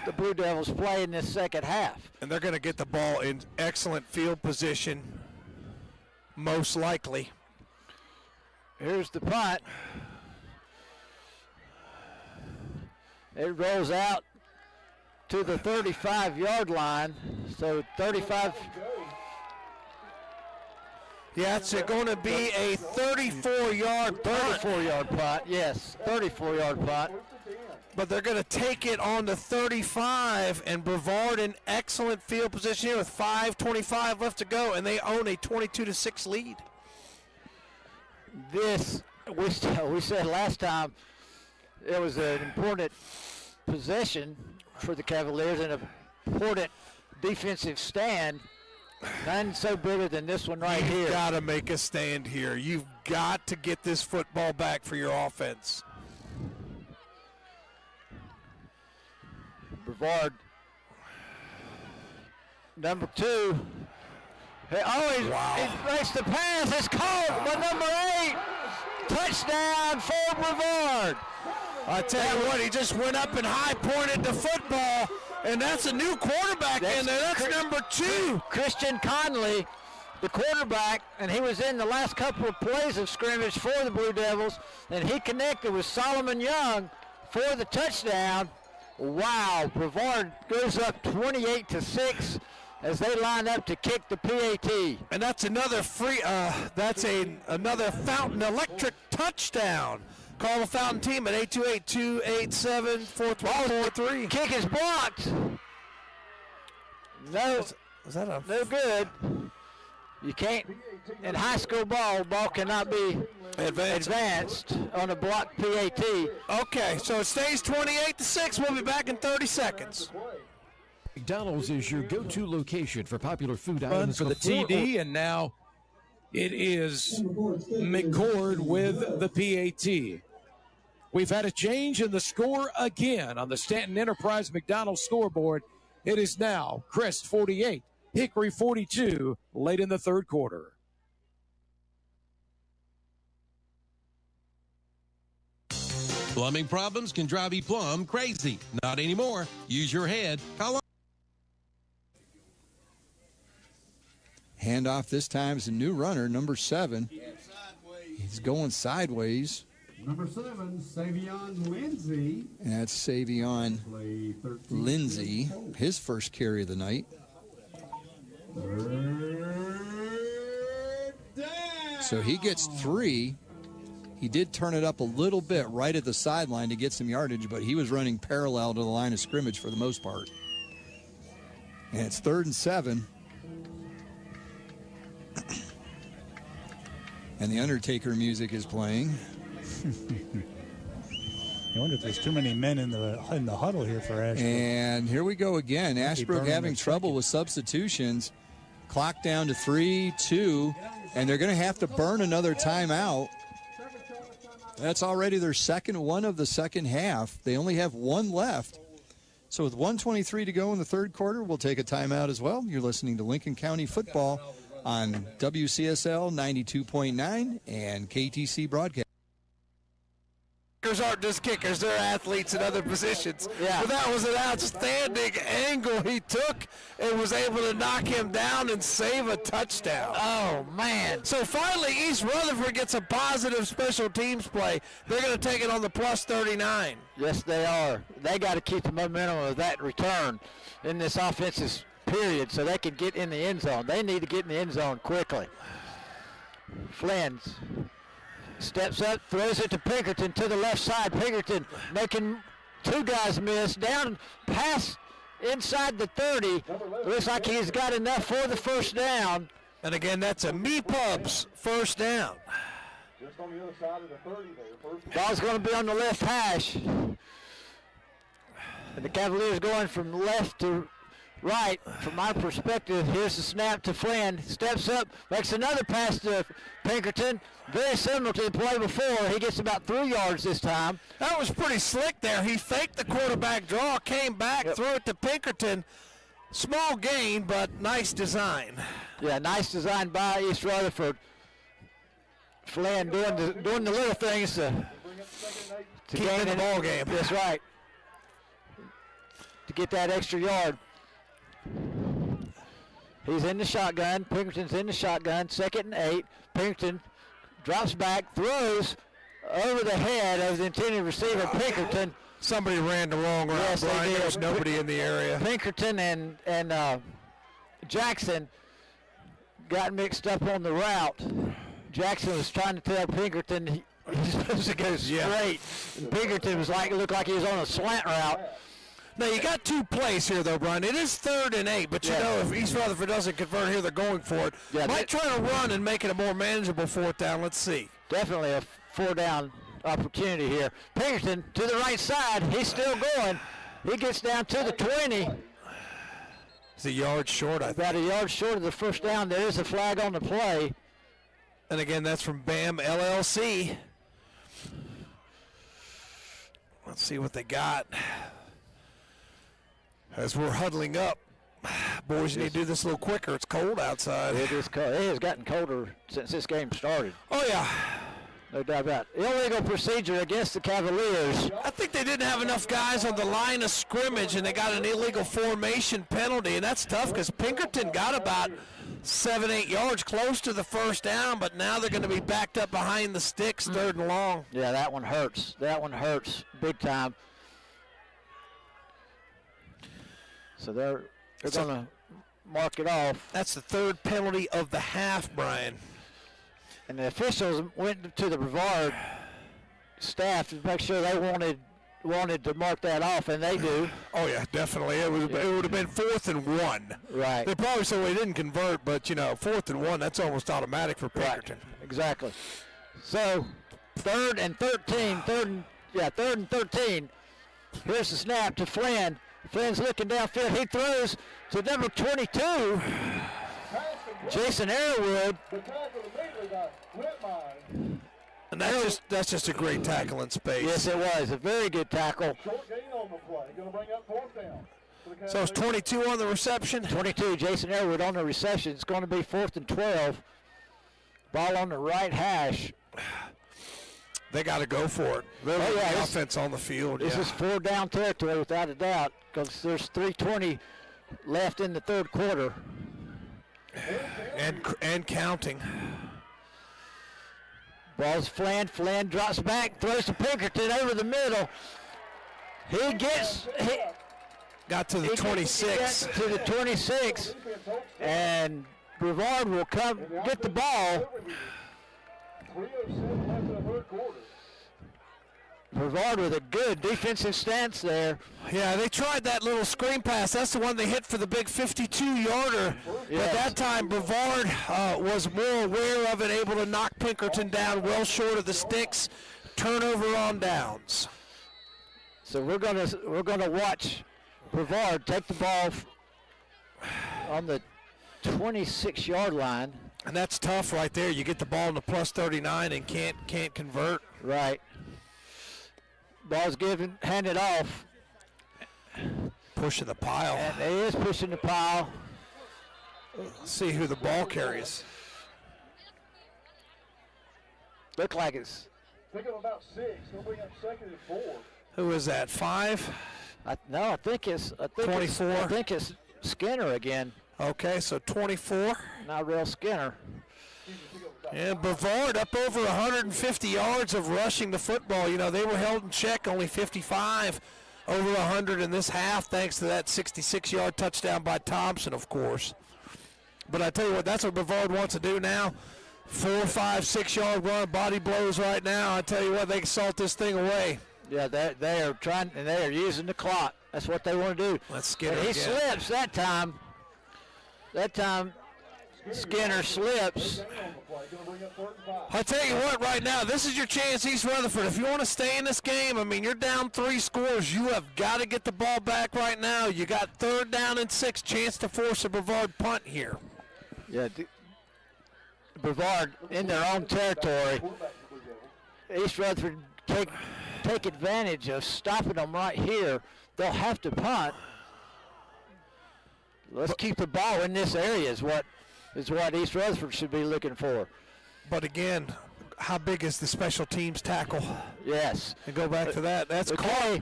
the Blue Devils play in this second half. And they're going to get the ball in excellent field position, most likely. Here's the punt. It rolls out to the 35-yard line. So 35. Yeah, it's going to be a 34-yard punt. Yes, 34-yard punt. But they're going to take it on the 35, and Brevard in excellent field position here with 5:25 left to go, and they own a 22-6 lead. This, we said last time, it was an important possession for the Cavaliers and an important defensive stand. None so bigger than this one right here. You've got to make a stand here. You've got to get this football back for your offense. Brevard, number 2. He makes the pass. It's caught by number 8. Touchdown for Brevard. I tell you what, he just went up and high-pointed the football, and that's a new quarterback in there. That's number 2. Christian Conley, the quarterback, and he was in the last couple of plays of scrimmage for the Blue Devils, and he connected with Solomon Young for the touchdown. Wow, Brevard goes up 28-6 as they line up to kick the PAT. And that's another another Fountain Electric touchdown. Call the Fountain team at 828-287-4343. Kick is blocked. No, is that no good. You can't, in high school ball cannot be advanced on a blocked PAT. Okay, so it stays 28-6. We'll be back in 30 seconds. McDonald's is your go-to location for popular food Run items for the TD, and now it is McCord with the PAT. We've had a change in the score again on the Stanton Enterprise McDonald's scoreboard. It is now Crest 48, Hickory 42, late in the third quarter. Plumbing problems can drive you plumb crazy. Not anymore. Use your head. How long? Handoff this time is a new runner, number 7. He's going sideways. Number 7, Savion Lindsay. And that's Savion Lindsay, his first carry of the night. So he gets 3. He did turn it up a little bit right at the sideline to get some yardage, but he was running parallel to the line of scrimmage for the most part. And it's 3rd and 7. And the Undertaker music is playing. I wonder if there's too many men in the huddle here for Ashbrook. And here we go again. Ashbrook having trouble with substitutions. Clock down to 3, 2, and they're going to have to burn another timeout. That's already their second one of the second half. They only have one left. So with 1:23 to go in the third quarter, we'll take a timeout as well. You're listening to Lincoln County football on WCSL 92.9 and KTC Broadcast. Kickers aren't just kickers, they're athletes in other positions. Yeah. But that was an outstanding angle he took and was able to knock him down and save a touchdown. Oh, man. So finally, East Rutherford gets a positive special teams play. They're going to take it on the plus 39. Yes, they are. They got to keep the momentum of that return in this offensive period so they can get in the end zone. They need to get in the end zone quickly. Flynn steps up, throws it to Pinkerton to the left side. Pinkerton making two guys miss. Down, pass inside the 30. Looks like he's got enough for the first down. And again, that's a Me-Pubs first down. Just on the other side of the 30 there. Ball's going to be on the left hash. And the Cavaliers going from left to right. From my perspective, here's the snap to Flynn. Steps up, makes another pass to Pinkerton. Very similar to the play before. He gets about 3 yards this time. That was pretty slick there. He faked the quarterback draw, came back, threw it to Pinkerton. Small gain, but nice design. Yeah, nice design by East Rutherford. Flynn doing the little things to keep in the ball game. That's right. To get that extra yard. He's in the shotgun. Pinkerton's in the shotgun. 2nd and 8. Pinkerton drops back, throws over the head of the intended receiver, Pinkerton. Somebody ran the wrong route. Yes, Brian. they did. There was nobody in the area. Pinkerton and Jackson got mixed up on the route. Jackson was trying to tell Pinkerton he's supposed to go straight. And Pinkerton looked like he was on a slant route. Now, you got two plays here, though, Brian. It is 3rd and 8, but you know if East Rutherford doesn't convert here, they're going for it. Yeah, might try to run and make it a more manageable 4th down. Let's see. Definitely a 4-down opportunity here. Pinkerton to the right side. He's still going. He gets down to the 20. It's a yard short, I think. About a yard short of the first down. There is a flag on the play. And again, that's from BAM LLC. Let's see what they got. As we're huddling up, boys, you need to do this a little quicker. It's cold outside. It is cold. It has gotten colder since this game started. Oh, yeah. No doubt about it. Illegal procedure against the Cavaliers. I think they didn't have enough guys on the line of scrimmage, and they got an illegal formation penalty, and that's tough because Pinkerton got about 7-8 yards close to the first down, but now they're going to be backed up behind the sticks, 3rd and long. Yeah, that one hurts. That one hurts big time. So they're going to mark it off. That's the 3rd penalty of the half, Brian. And the officials went to the Brevard staff to make sure they wanted to mark that off, and they do. Oh, yeah, definitely. It would have been 4th and 1. Right. They probably said we didn't convert, but, 4th and 1, that's almost automatic for Pinkerton. Right. Exactly. So 3rd and 13. 3rd and 13. Here's the snap to Flynn. Flynn's looking downfield. He throws to number 22, Jason Airwood. And that's just a great tackle in space. Yes, it was. A very good tackle. So it's 22 on the reception? 22, Jason Airwood on the reception. It's going to be 4th and 12. Ball on the right hash. They got to go for it. They're the offense on the field. This is 4-down territory without a doubt because there's 3:20 left in the third quarter. And counting. Ball's Flynn. Flynn drops back, throws to Pinkerton over the middle. He got to the 26. To the 26. And Brevard will come get the ball. Brevard with a good defensive stance there. Yeah, they tried that little screen pass. That's the one they hit for the big 52-yarder. Yes. But that time, Brevard was more aware of it, able to knock Pinkerton down well short of the sticks. Turnover on downs. So we're gonna watch Brevard take the ball on the 26-yard line. And that's tough right there. You get the ball in the plus 39 and can't convert. Right. Ball's handed off. Pushing the pile. And he is pushing the pile. Let's see who the ball carries. Look like it's. Pick up about 6. He'll bring up second and 4. Who is that? 5? I think it's 24. I think it's Skinner again. Okay, so 24. Not real Skinner. And Brevard up over 150 yards of rushing the football. You know, they were held in check, only 55 over 100 in this half, thanks to that 66-yard touchdown by Thompson, of course. But I tell you what, that's what Brevard wants to do now. 4, 5, 6-yard run, body blows right now. I tell you what, they can salt this thing away. Yeah, they are trying, and they are using the clock. That's what they want to do. Let's Skinner he again. Slips that time. That time, Skinner slips. I tell you what, right now, this is your chance, East Rutherford. If you want to stay in this game, I mean, you're down 3 scores. You have got to get the ball back right now. You got 3rd down and 6, chance to force a Brevard punt here. Yeah, Brevard in their own territory. East Rutherford take advantage of stopping them right here. They'll have to punt. Let's keep the ball in this area is what East Rutherford should be looking for. But again, how big is the special teams tackle? Yes. And go back to that. That's okay.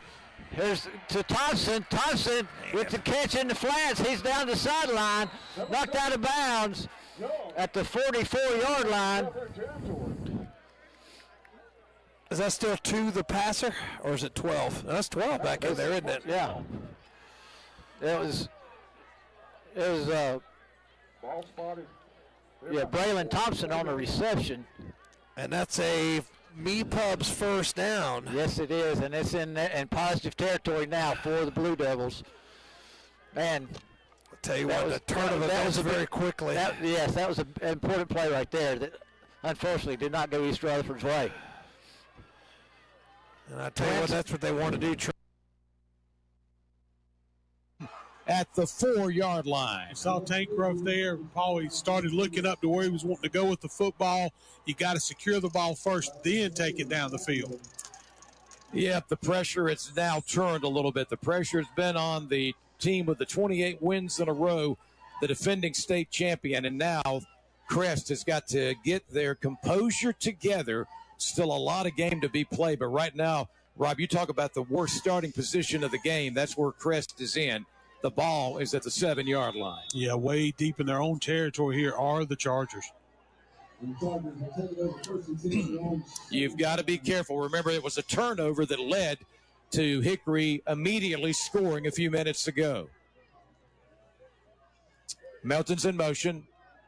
Here's to Thompson. Thompson with the catch in the flats. He's down the sideline, knocked out of bounds at the 44-yard line. Is that still 2 the passer, or is it 12? That's 12 back in there, isn't it? Yeah. It was Ball spotted. Braylon Thompson on the reception. And that's a Me-Pub's first down. Yes, it is, and it's in positive territory now for the Blue Devils. And I'll tell you what, the turn of events very quickly. Yes, that was an important play right there that unfortunately did not go East Rutherford's way. And I tell you what, that's what they want to do. At the 4-yard line. Saw Tankroff there. Paul, he started looking up to where he was wanting to go with the football. You got to secure the ball first, then take it down the field. Yep, the pressure, it's now turned a little bit. The pressure has been on the team with the 28 wins in a row, the defending state champion, and now Crest has got to get their composure together. Still a lot of game to be played, but right now, Rob, you talk about the worst starting position of the game. That's where Crest is in. The ball is at the 7-yard line. Yeah, way deep in their own territory here are the Chargers. You've got to be careful. Remember, it was a turnover that led to Hickory immediately scoring a few minutes ago. Melton's in motion,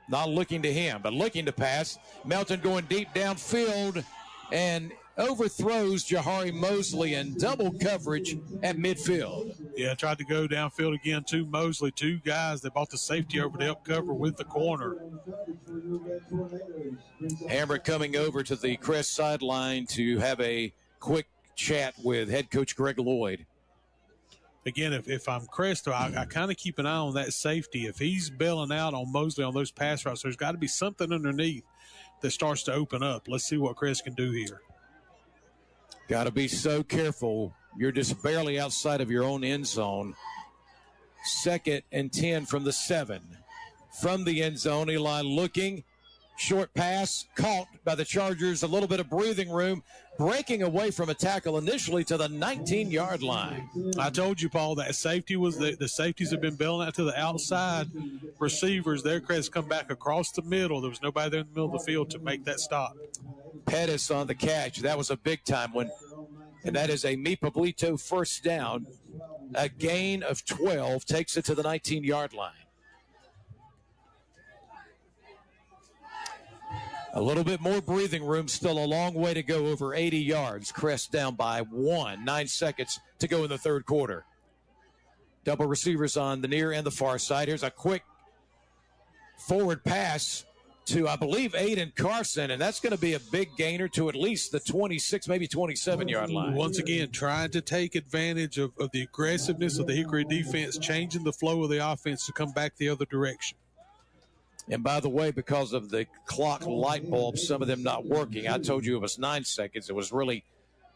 not looking to him, but looking to pass. Melton going deep downfield and overthrows Jahari Mosley in double coverage at midfield. Yeah, tried to go downfield again to Mosley. 2 guys that bought the safety over to help cover with the corner. Hamrick coming over to the Crest sideline to have a quick chat with head coach Greg Lloyd. Again, if I'm Crest, I kind of keep an eye on that safety. If he's bailing out on Mosley on those pass routes, there's got to be something underneath that starts to open up. Let's see what Crest can do here. Got to be so careful. You're just barely outside of your own end zone. 2nd and 10 from the 7. From the end zone, Eli looking. Short pass caught by the Chargers. A little bit of breathing room. Breaking away from a tackle initially to the 19-yard line. I told you, Paul, that safety was the safeties have been bailing out to the outside receivers. Their Crest come back across the middle. There was nobody there in the middle of the field to make that stop. Pettis on the catch. That was a big time one. And that is a Mipablito first down. A gain of 12 takes it to the 19-yard line. A little bit more breathing room. Still a long way to go, over 80 yards. Crest down by 1. 9 seconds to go in the third quarter. Double receivers on the near and the far side. Here's a quick forward pass to, I believe, Aiden Carson, and that's going to be a big gainer to at least the 26, maybe 27-yard line. Once again, trying to take advantage of the aggressiveness of the Hickory defense, changing the flow of the offense to come back the other direction. And by the way, because of the clock light bulbs, some of them not working, I told you it was 9 seconds. It was really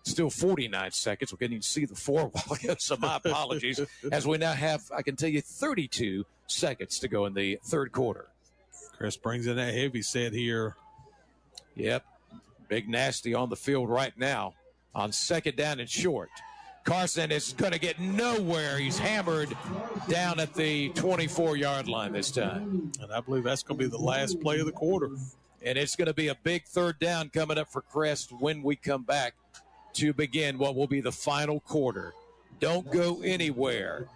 still 49 seconds. We couldn't even see the 4 while ago, so my apologies. As we now have, I can tell you, 32 seconds to go in the third quarter. Crest brings in that heavy set here. Yep. Big Nasty on the field right now on second down and short. Carson is going to get nowhere. He's hammered down at the 24-yard line this time. And I believe that's going to be the last play of the quarter. And it's going to be a big third down coming up for Crest when we come back to begin what will be the final quarter. Don't go anywhere.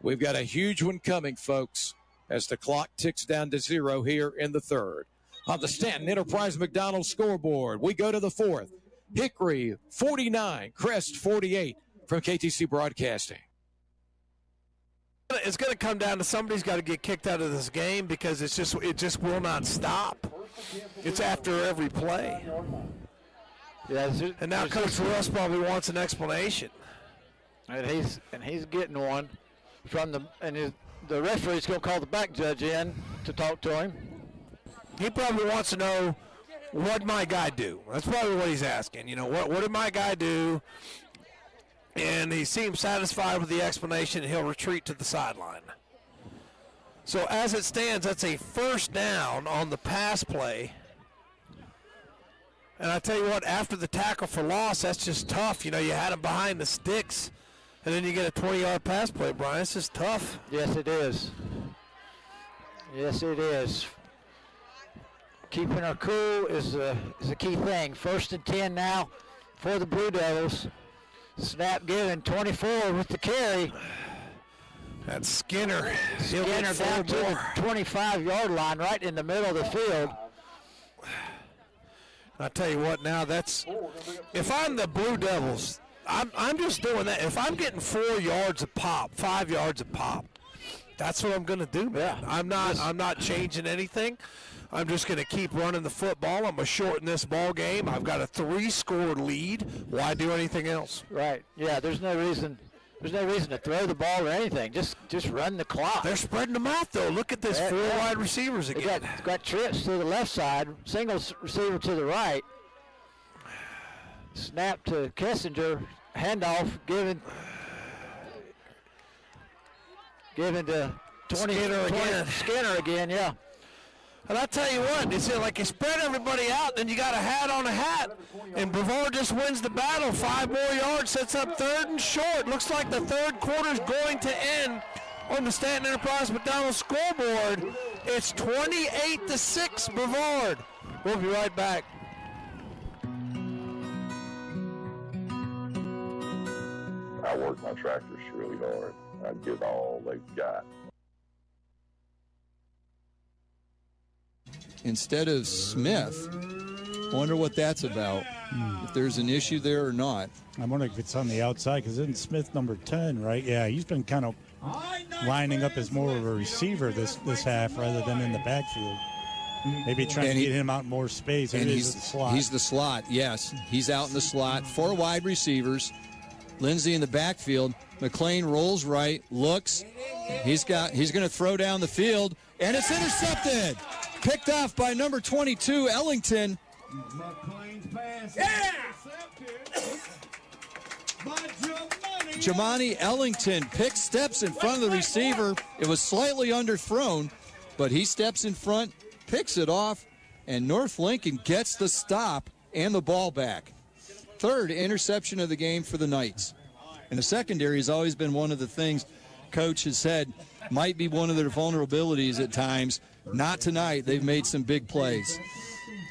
We've got a huge one coming, folks, as the clock ticks down to 0 here in the third. On the Stanton Enterprise McDonald's scoreboard, we go to the fourth. Hickory 49, Crest 48 from KTC Broadcasting. It's going to come down to somebody's got to get kicked out of this game because it just will not stop. It's after every play. Yeah, and now Coach Russ probably wants an explanation. And he's getting one from the referee's going to call the back judge in to talk to him. He probably wants to know, what my guy do? That's probably what he's asking. You know, what did my guy do? And he seems satisfied with the explanation, and he'll retreat to the sideline. So as it stands, that's a first down on the pass play. And I tell you what, after the tackle for loss, that's just tough. You know, you had him behind the sticks, and then you get a 20-yard pass play, Brian. It's just tough. Yes, it is. Yes, it is. Keeping our cool is a key thing. 1st and 10 now for the Blue Devils. Snap given, 24 with the carry. That's Skinner. Skinner down to the 25-yard line, right in the middle of the field. I tell you what, now if I'm the Blue Devils, I'm just doing that. If I'm getting 4 yards a pop, 5 yards a pop, that's what I'm going to do, man. Yeah. I'm not changing anything. I'm just going to keep running the football. I'm going to shorten this ball game. I've got a 3-score lead. Why do anything else? Right. Yeah, there's no reason to throw the ball or anything. Just run the clock. They're spreading them out, though. Look at this, 4 wide receivers again. Got trips to the left side, single receiver to the right. Snap to Kessinger, handoff given to Skinner again, yeah. And I tell you what, it's like you spread everybody out, then you got a hat on a hat, and Brevard just wins the battle. 5 more yards, sets up 3rd and short. Looks like the third quarter is going to end on the Stanton Enterprise McDonald's scoreboard. It's 28-6 Brevard. We'll be right back. I work my tractors really hard. I give all they've got. Instead of Smith. Wonder what that's about. If there's an issue there or not. I'm wondering if it's on the outside, because isn't Smith number 10, right? Yeah, he's been kind of lining up as more of a receiver this half rather than in the backfield. Maybe trying to get him out more space. And he's the slot, yes. He's out in the slot. 4 wide receivers. Lindsey in the backfield. McLean rolls right, looks. He's going to throw down the field, and it's intercepted. Picked off by number 22, Ellington. Jamani Ellington picks steps in front of the receiver. It was slightly underthrown, but he steps in front, picks it off, and North Lincoln gets the stop and the ball back. 3rd interception of the game for the Knights. And the secondary has always been one of the things Coach has said might be one of their vulnerabilities at times. Not tonight. They've made some big plays.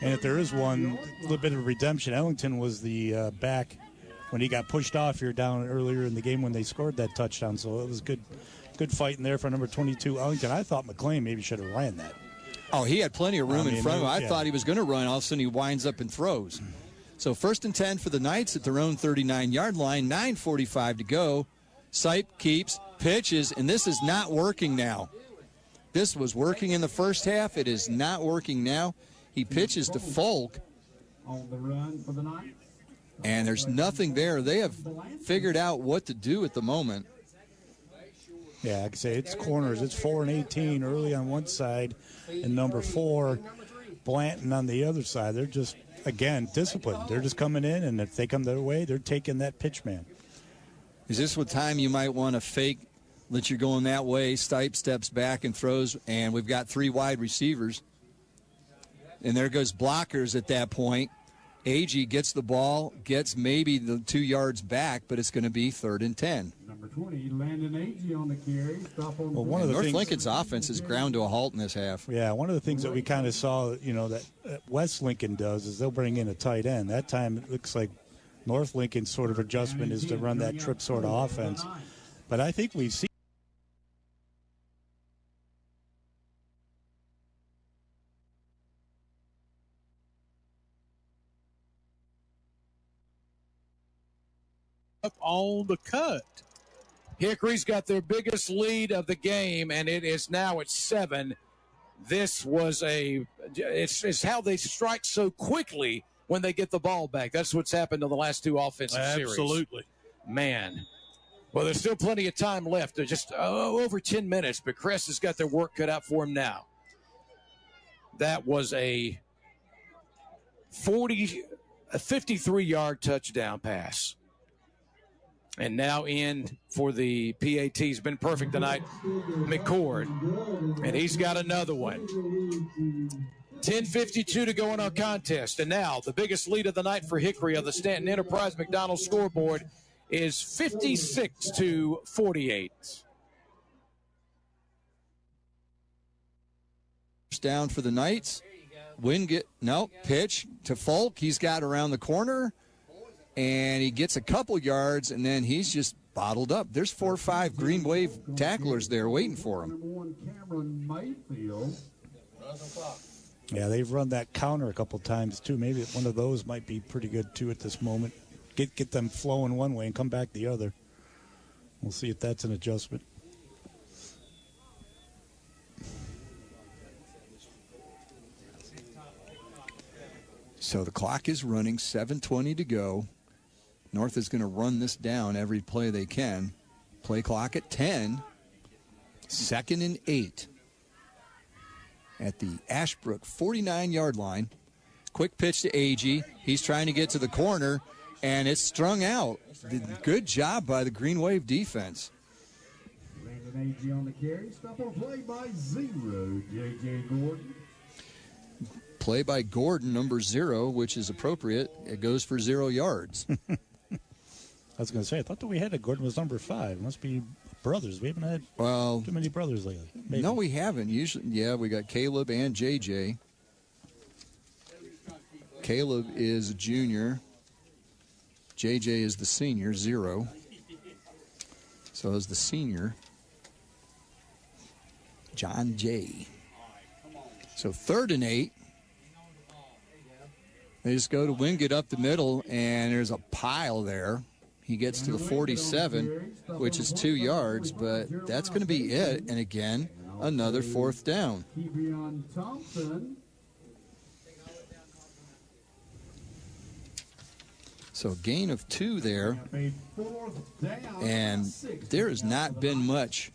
And if there is one, a little bit of redemption, Ellington was the back when he got pushed off here down earlier in the game when they scored that touchdown. So it was good fight in there for number 22, Ellington. I thought McLean maybe should have ran that. Oh, he had plenty of room in front of him. I thought he was going to run. All of a sudden he winds up and throws. So 1st and 10 for the Knights at their own 39-yard line, 9:45 to go. Sipe keeps, pitches, and this is not working now. This was working in the first half. It is not working now. He pitches to Folk. On the run for the Knights. And there's nothing there. They have figured out what to do at the moment. Yeah, I can say it's corners. It's 4 and 18 early on one side, and number 4, Blanton on the other side. They're just, again, disciplined. They're just coming in, and if they come their way, they're taking that pitch man. Is this what time you might want to fake that you're going that way? Stipe steps back and throws, and we've got 3 wide receivers. And there goes blockers at that point. Agee gets the ball, gets maybe the 2 yards back, but it's going to be 3rd and 10. Number 20, Landon Agee on the carry. Stop on Well, one of the North things, Lincoln's offense is ground to a halt in this half. Yeah, one of the things that we kind of saw, that West Lincoln does is they'll bring in a tight end. That time it looks like North Lincoln's sort of adjustment is to run that trip sort of offense. But I think we see up on the cut. Hickory's got their biggest lead of the game, and it is now at 7. This was it's how they strike so quickly when they get the ball back. That's what's happened in the last 2 offensive series. Absolutely. Man. Well, there's still plenty of time left. There's just over 10 minutes, but Crest has got their work cut out for him now. That was a 53-yard touchdown pass. And now in for the PAT. He's been perfect tonight, McCord. And he's got another one. 10:52 to go in our contest. And now the biggest lead of the night for Hickory on the Stanton Enterprise McDonald scoreboard is 56-48. Down for the Knights. Pitch to Folk. He's got around the corner. And he gets a couple yards, and then he's just bottled up. There's 4 or 5 Green Wave tacklers there waiting for him. Yeah, they've run that counter a couple times, too. Maybe one of those might be pretty good, too, at this moment. Get them flowing one way and come back the other. We'll see if that's an adjustment. So the clock is running, 7:20 to go. North is going to run this down every play they can. Play clock at 10. 2nd and 8. At the Ashbrook 49-yard line. Quick pitch to Agee. He's trying to get to the corner, and it's strung out. Good job by the Green Wave defense. Landon Agee on the carry. Stop on play by 0, J.J. Gordon. Play by Gordon, number 0, which is appropriate. It goes for 0 yards. I was going to say, I thought that we had a Gordon was number 5. Must be brothers. We haven't had too many brothers lately. Maybe. No, we haven't. Usually, we got Caleb and JJ. Caleb is a junior. JJ is the senior, 0. So is the senior, John J. So 3rd and 8. They just go to Wingate up the middle, and there's a pile there. He gets to the 47, which is 2 yards, but that's going to be it. And again, another 4th down. So gain of 2 there. And there has not been much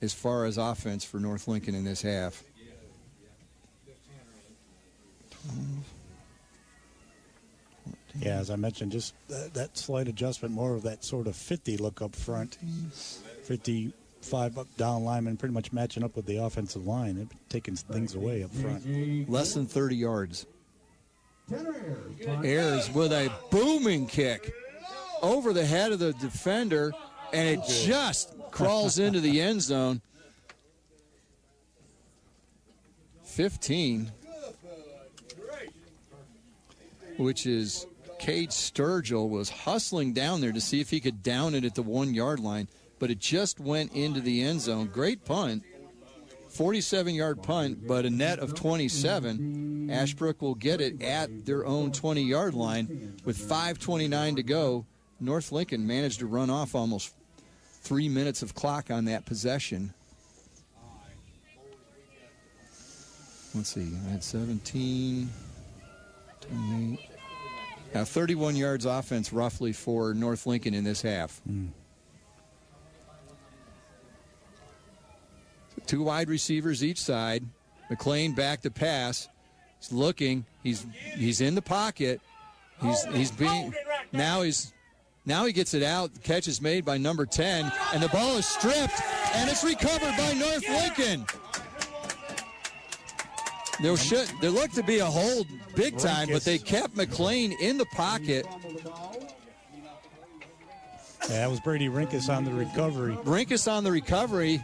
as far as offense for North Lincoln in this half. 12. Yeah, as I mentioned, just that slight adjustment, more of that sort of 50 look up front. 55 up down linemen pretty much matching up with the offensive line. They've taken things away up front. Less than 30 yards. Ayers with a booming kick over the head of the defender, and it just crawls into the end zone. 15, which is Cade Sturgill was hustling down there to see if he could down it at the 1-yard line, but it just went into the end zone. Great punt. 47-yard punt, but a net of 27. Ashbrook will get it at their own 20-yard line. With 5:29 to go, North Lincoln managed to run off almost 3 minutes of clock on that possession. Let's see, I had 17, 28. Now 31 yards offense roughly for North Lincoln in this half. Two wide receivers each side. McLean back to pass. He's looking. He's in the pocket. He's being now he gets it out. The catch is made by number 10, and the ball is stripped, and it's recovered by North Lincoln. There looked to be a hold big time, but they kept McLean in the pocket. Yeah, that was Brady Rinkus on the recovery. Rinkus on the recovery,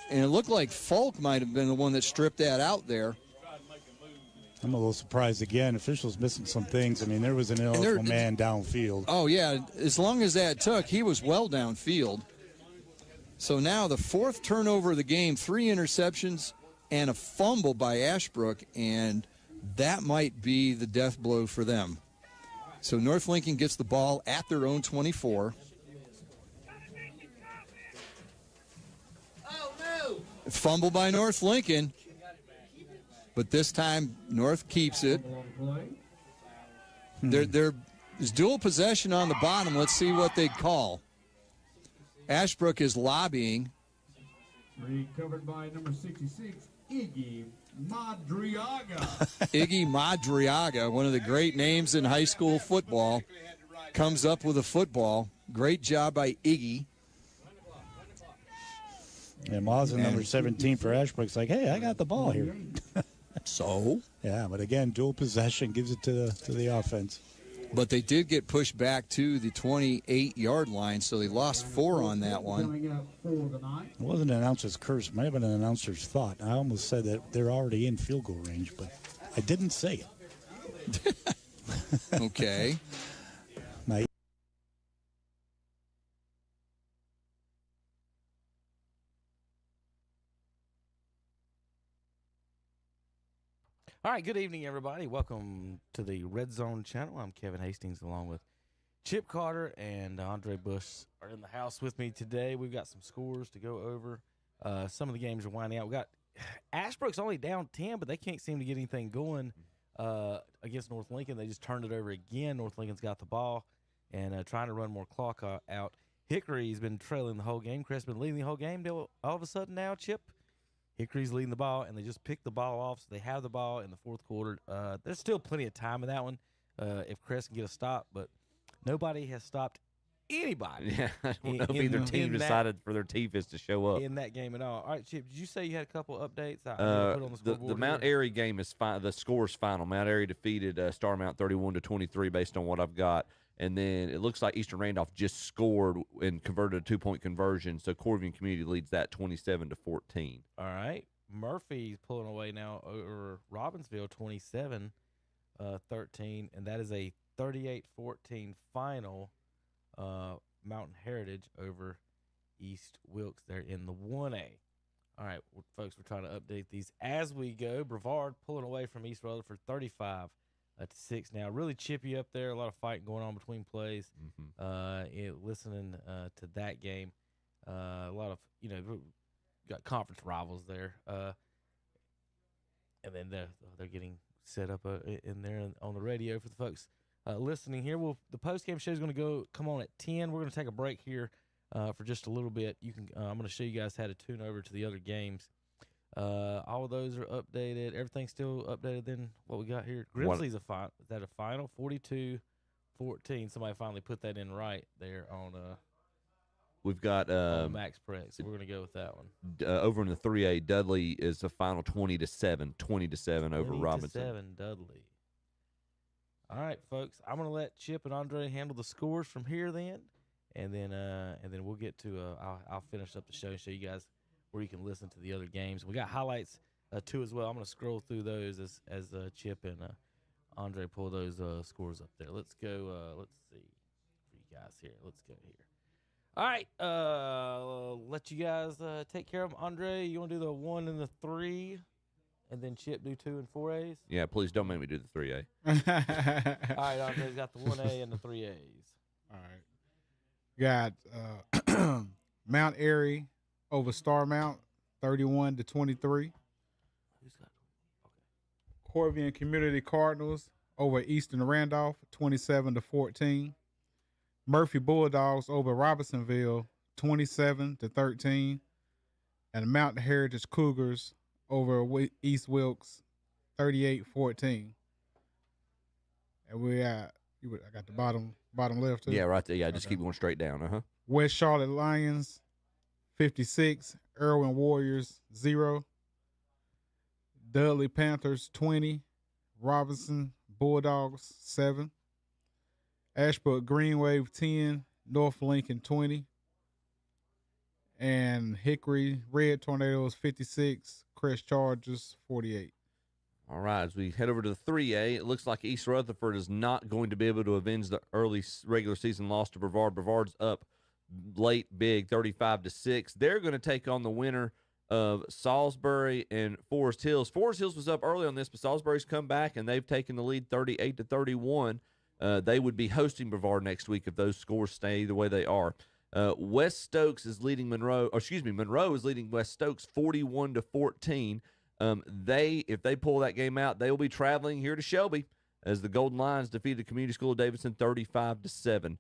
and it looked like Falk might have been the one that stripped that out there. I'm a little surprised again. Officials missing some things. I mean, there was an eligible man downfield. Oh, yeah. As long as that took, he was well downfield. So now the fourth turnover of the game, 3 interceptions and a fumble by Ashbrook, and that might be the death blow for them. So North Lincoln gets the ball at their own 24. Oh, no. Fumble by North Lincoln. But this time, North keeps it. There's dual possession on the bottom. Let's see what they call. Ashbrook is lobbying. Recovered by number 66, Iggy Madriaga. Iggy Madriaga, one of the great names in high school football, comes up with a football. Great job by Iggy. And Mazen, number 17 for Ashbrook's like, hey, I got the ball here. So? Yeah, but again, dual possession gives it to the offense. But they did get pushed back to the 28-yard line, so they lost 4 on that one. It wasn't an announcer's curse. It might have been an announcer's thought. I almost said that they're already in field goal range, but I didn't say it. Okay. All right, good evening, everybody. Welcome to the Red Zone channel. I'm Kevin Hastings, along with Chip Carter and Andre Bush are in the house with me today. We've got some scores to go over. Some of the games are winding out. We got Ashbrook's only down 10, but they can't seem to get anything going against North Lincoln. They just turned it over again. North Lincoln's got the ball and trying to run more clock out. Hickory's been trailing the whole game. Crest been leading the whole game. All of a sudden now, Chip, Hickory's leading the ball, and they just picked the ball off, so they have the ball in the fourth quarter. There's still plenty of time in that one if Crest can get a stop, but nobody has stopped anybody. Yeah, I don't know if either team decided for their T-Fist to show up. In that game at all. All right, Chip, did you say you had a couple updates? The Mount Airy game is the score's final. Mount Airy defeated Star Mount 31-23 based on what I've got. And then it looks like Eastern Randolph just scored and converted a 2-point conversion. So Corvian Community leads that 27-14. All right. Murphy's pulling away now over Robbinsville 27-13. And that is a 38-14 final. Mountain Heritage over East Wilkes there in the 1A. All right, folks, we're trying to update these as we go. Brevard pulling away from East Rutherford 35-6 now. Really chippy up there. A lot of fighting going on between plays. Listening to that game, a lot of got conference rivals there, and then they're getting set up in there on the radio for the folks listening here. The post game show is going to come on at 10. We're going to take a break here for just a little bit. I'm going to show you guys how to tune over to the other games. All of those are updated. Everything's still updated than what we got here. Grizzlies is that a final 42-14. Somebody finally put that in right there on we've got on Max Press. So we're going to go with that one. Over in the 3A, Dudley is the final 20-7 over Robinson. 20-7 Dudley. All right, folks. I'm going to let Chip and Andre handle the scores from here then, and then we'll get to I'll finish up the show and show you guys where you can listen to the other games. We got highlights too as well. I'm going to scroll through those as Chip and Andre pull those scores up there. Let's go. Let's see for you guys here. Let's go here. All right. Let you guys take care of them. Andre, you want to do the 1 and the 3, and then Chip do 2 and 4As? Yeah, please don't make me do the 3A. All right, Andre's got the 1A and the 3As. All right. Got Mount Airy over Star Mount, 31-23. Corvian Community Cardinals over Eastern Randolph, 27-14. Murphy Bulldogs over Robinsonville, 27-13. And the Mountain Heritage Cougars over East Wilkes, 38-14. And I got the bottom left too. Yeah, right there. Yeah, just keep going straight down. West Charlotte Lions, 56. Irwin Warriors, 0. Dudley Panthers, 20. Robinson Bulldogs, 7. Ashbrook Green Wave, 10. North Lincoln, 20. And Hickory Red Tornadoes, 56. Crest Chargers, 48. All right, as we head over to the 3A, it looks like East Rutherford is not going to be able to avenge the early regular season loss to Brevard. Brevard's up late big, 35-6. They're going to take on the winner of Salisbury and Forest Hills. Forest Hills was up early on this, but Salisbury's come back, and they've taken the lead 38-31. They would be hosting Brevard next week if those scores stay the way they are. West Stokes is leading Monroe is leading West Stokes 41-14. If they pull that game out, they will be traveling here to Shelby as the Golden Lions defeated Community School of Davidson 35-7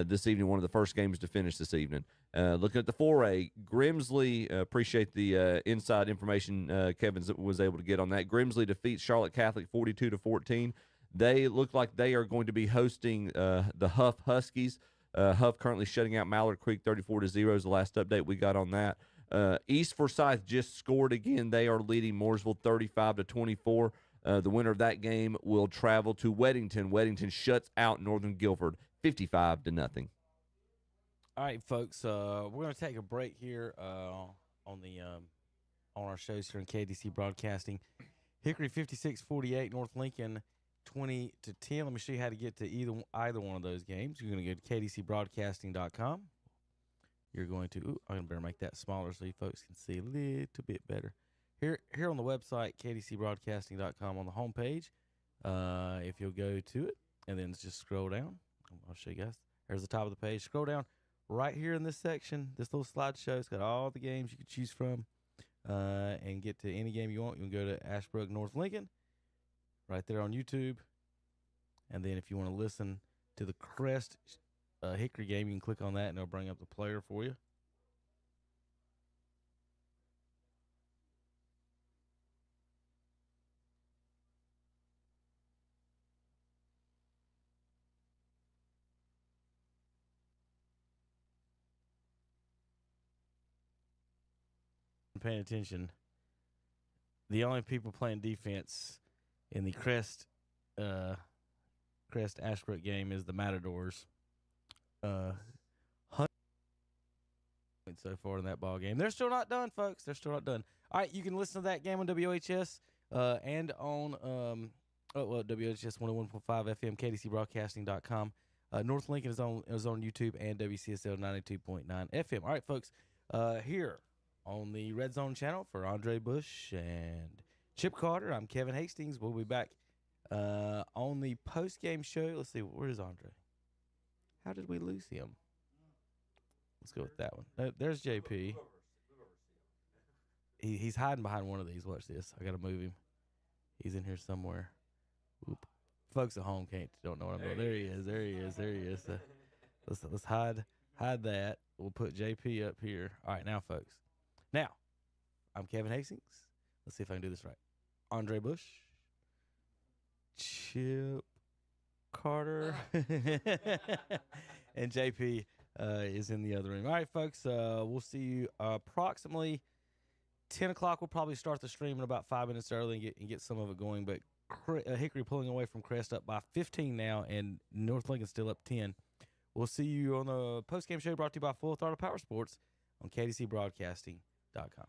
this evening, one of the first games to finish this evening. Looking at the 4A, Grimsley, appreciate the inside information Kevin was able to get on that. Grimsley defeats Charlotte Catholic 42-14. They look like they are going to be hosting the Huff Huskies. Huff currently shutting out Mallard Creek 34-0 is the last update we got on that. East Forsyth just scored again. They are leading Mooresville 35-24. The winner of that game will travel to Weddington. Weddington shuts out Northern Guilford 55-0. All right, folks. We're going to take a break here on our shows here in KTC Broadcasting. Hickory 56-48, North Lincoln 20-10. Let me show you how to get to either one of those games. You're going to go to ktcbroadcasting.com. You're going to, I'm going to better make that smaller so you folks can see a little bit better. Here on the website, ktcbroadcasting.com on the homepage, if you'll go to it, and then just scroll down. I'll show you guys. There's the top of the page. Scroll down right here in this section. This little slideshow, it's got all the games you can choose from and get to any game you want. You can go to Ashbrook, North Lincoln, right there on YouTube. And then if you want to listen to the Crest Hickory game, you can click on that, and it'll bring up the player for you. Paying attention, the only people playing defense in the Crest Ashbrook game is the Matadors. 100 points so far in that ball game. They're still not done, folks. They're still not done. All right, you can listen to that game on WHS and on WHS 101.5 FM, KTCBroadcasting.com. North Lincoln is on YouTube and WCSL 92.9 FM. All right, folks, here on the Red Zone channel for Andre Bush and Chip Carter, I'm Kevin Hastings. We'll be back on the post-game show. Let's see, where is Andre? How did we lose him? Let's go with that one. There's JP. He's hiding behind one of these. Watch this. I got to move him. He's in here somewhere. Oop. Folks at home don't know what I'm doing. There he is. There he is. There he is. Let's hide that. We'll put JP up here. All right, now, folks. Now, I'm Kevin Hastings. Let's see if I can do this right. Andre Bush. Chip Carter. And JP is in the other room. All right, folks. We'll see you approximately 10 o'clock. We'll probably start the stream in about 5 minutes early and get some of it going. But Hickory pulling away from Crest up by 15 now, and North Lincoln still up 10. We'll see you on the post-game show brought to you by Full Throttle Power Sports on KTCBroadcasting.com.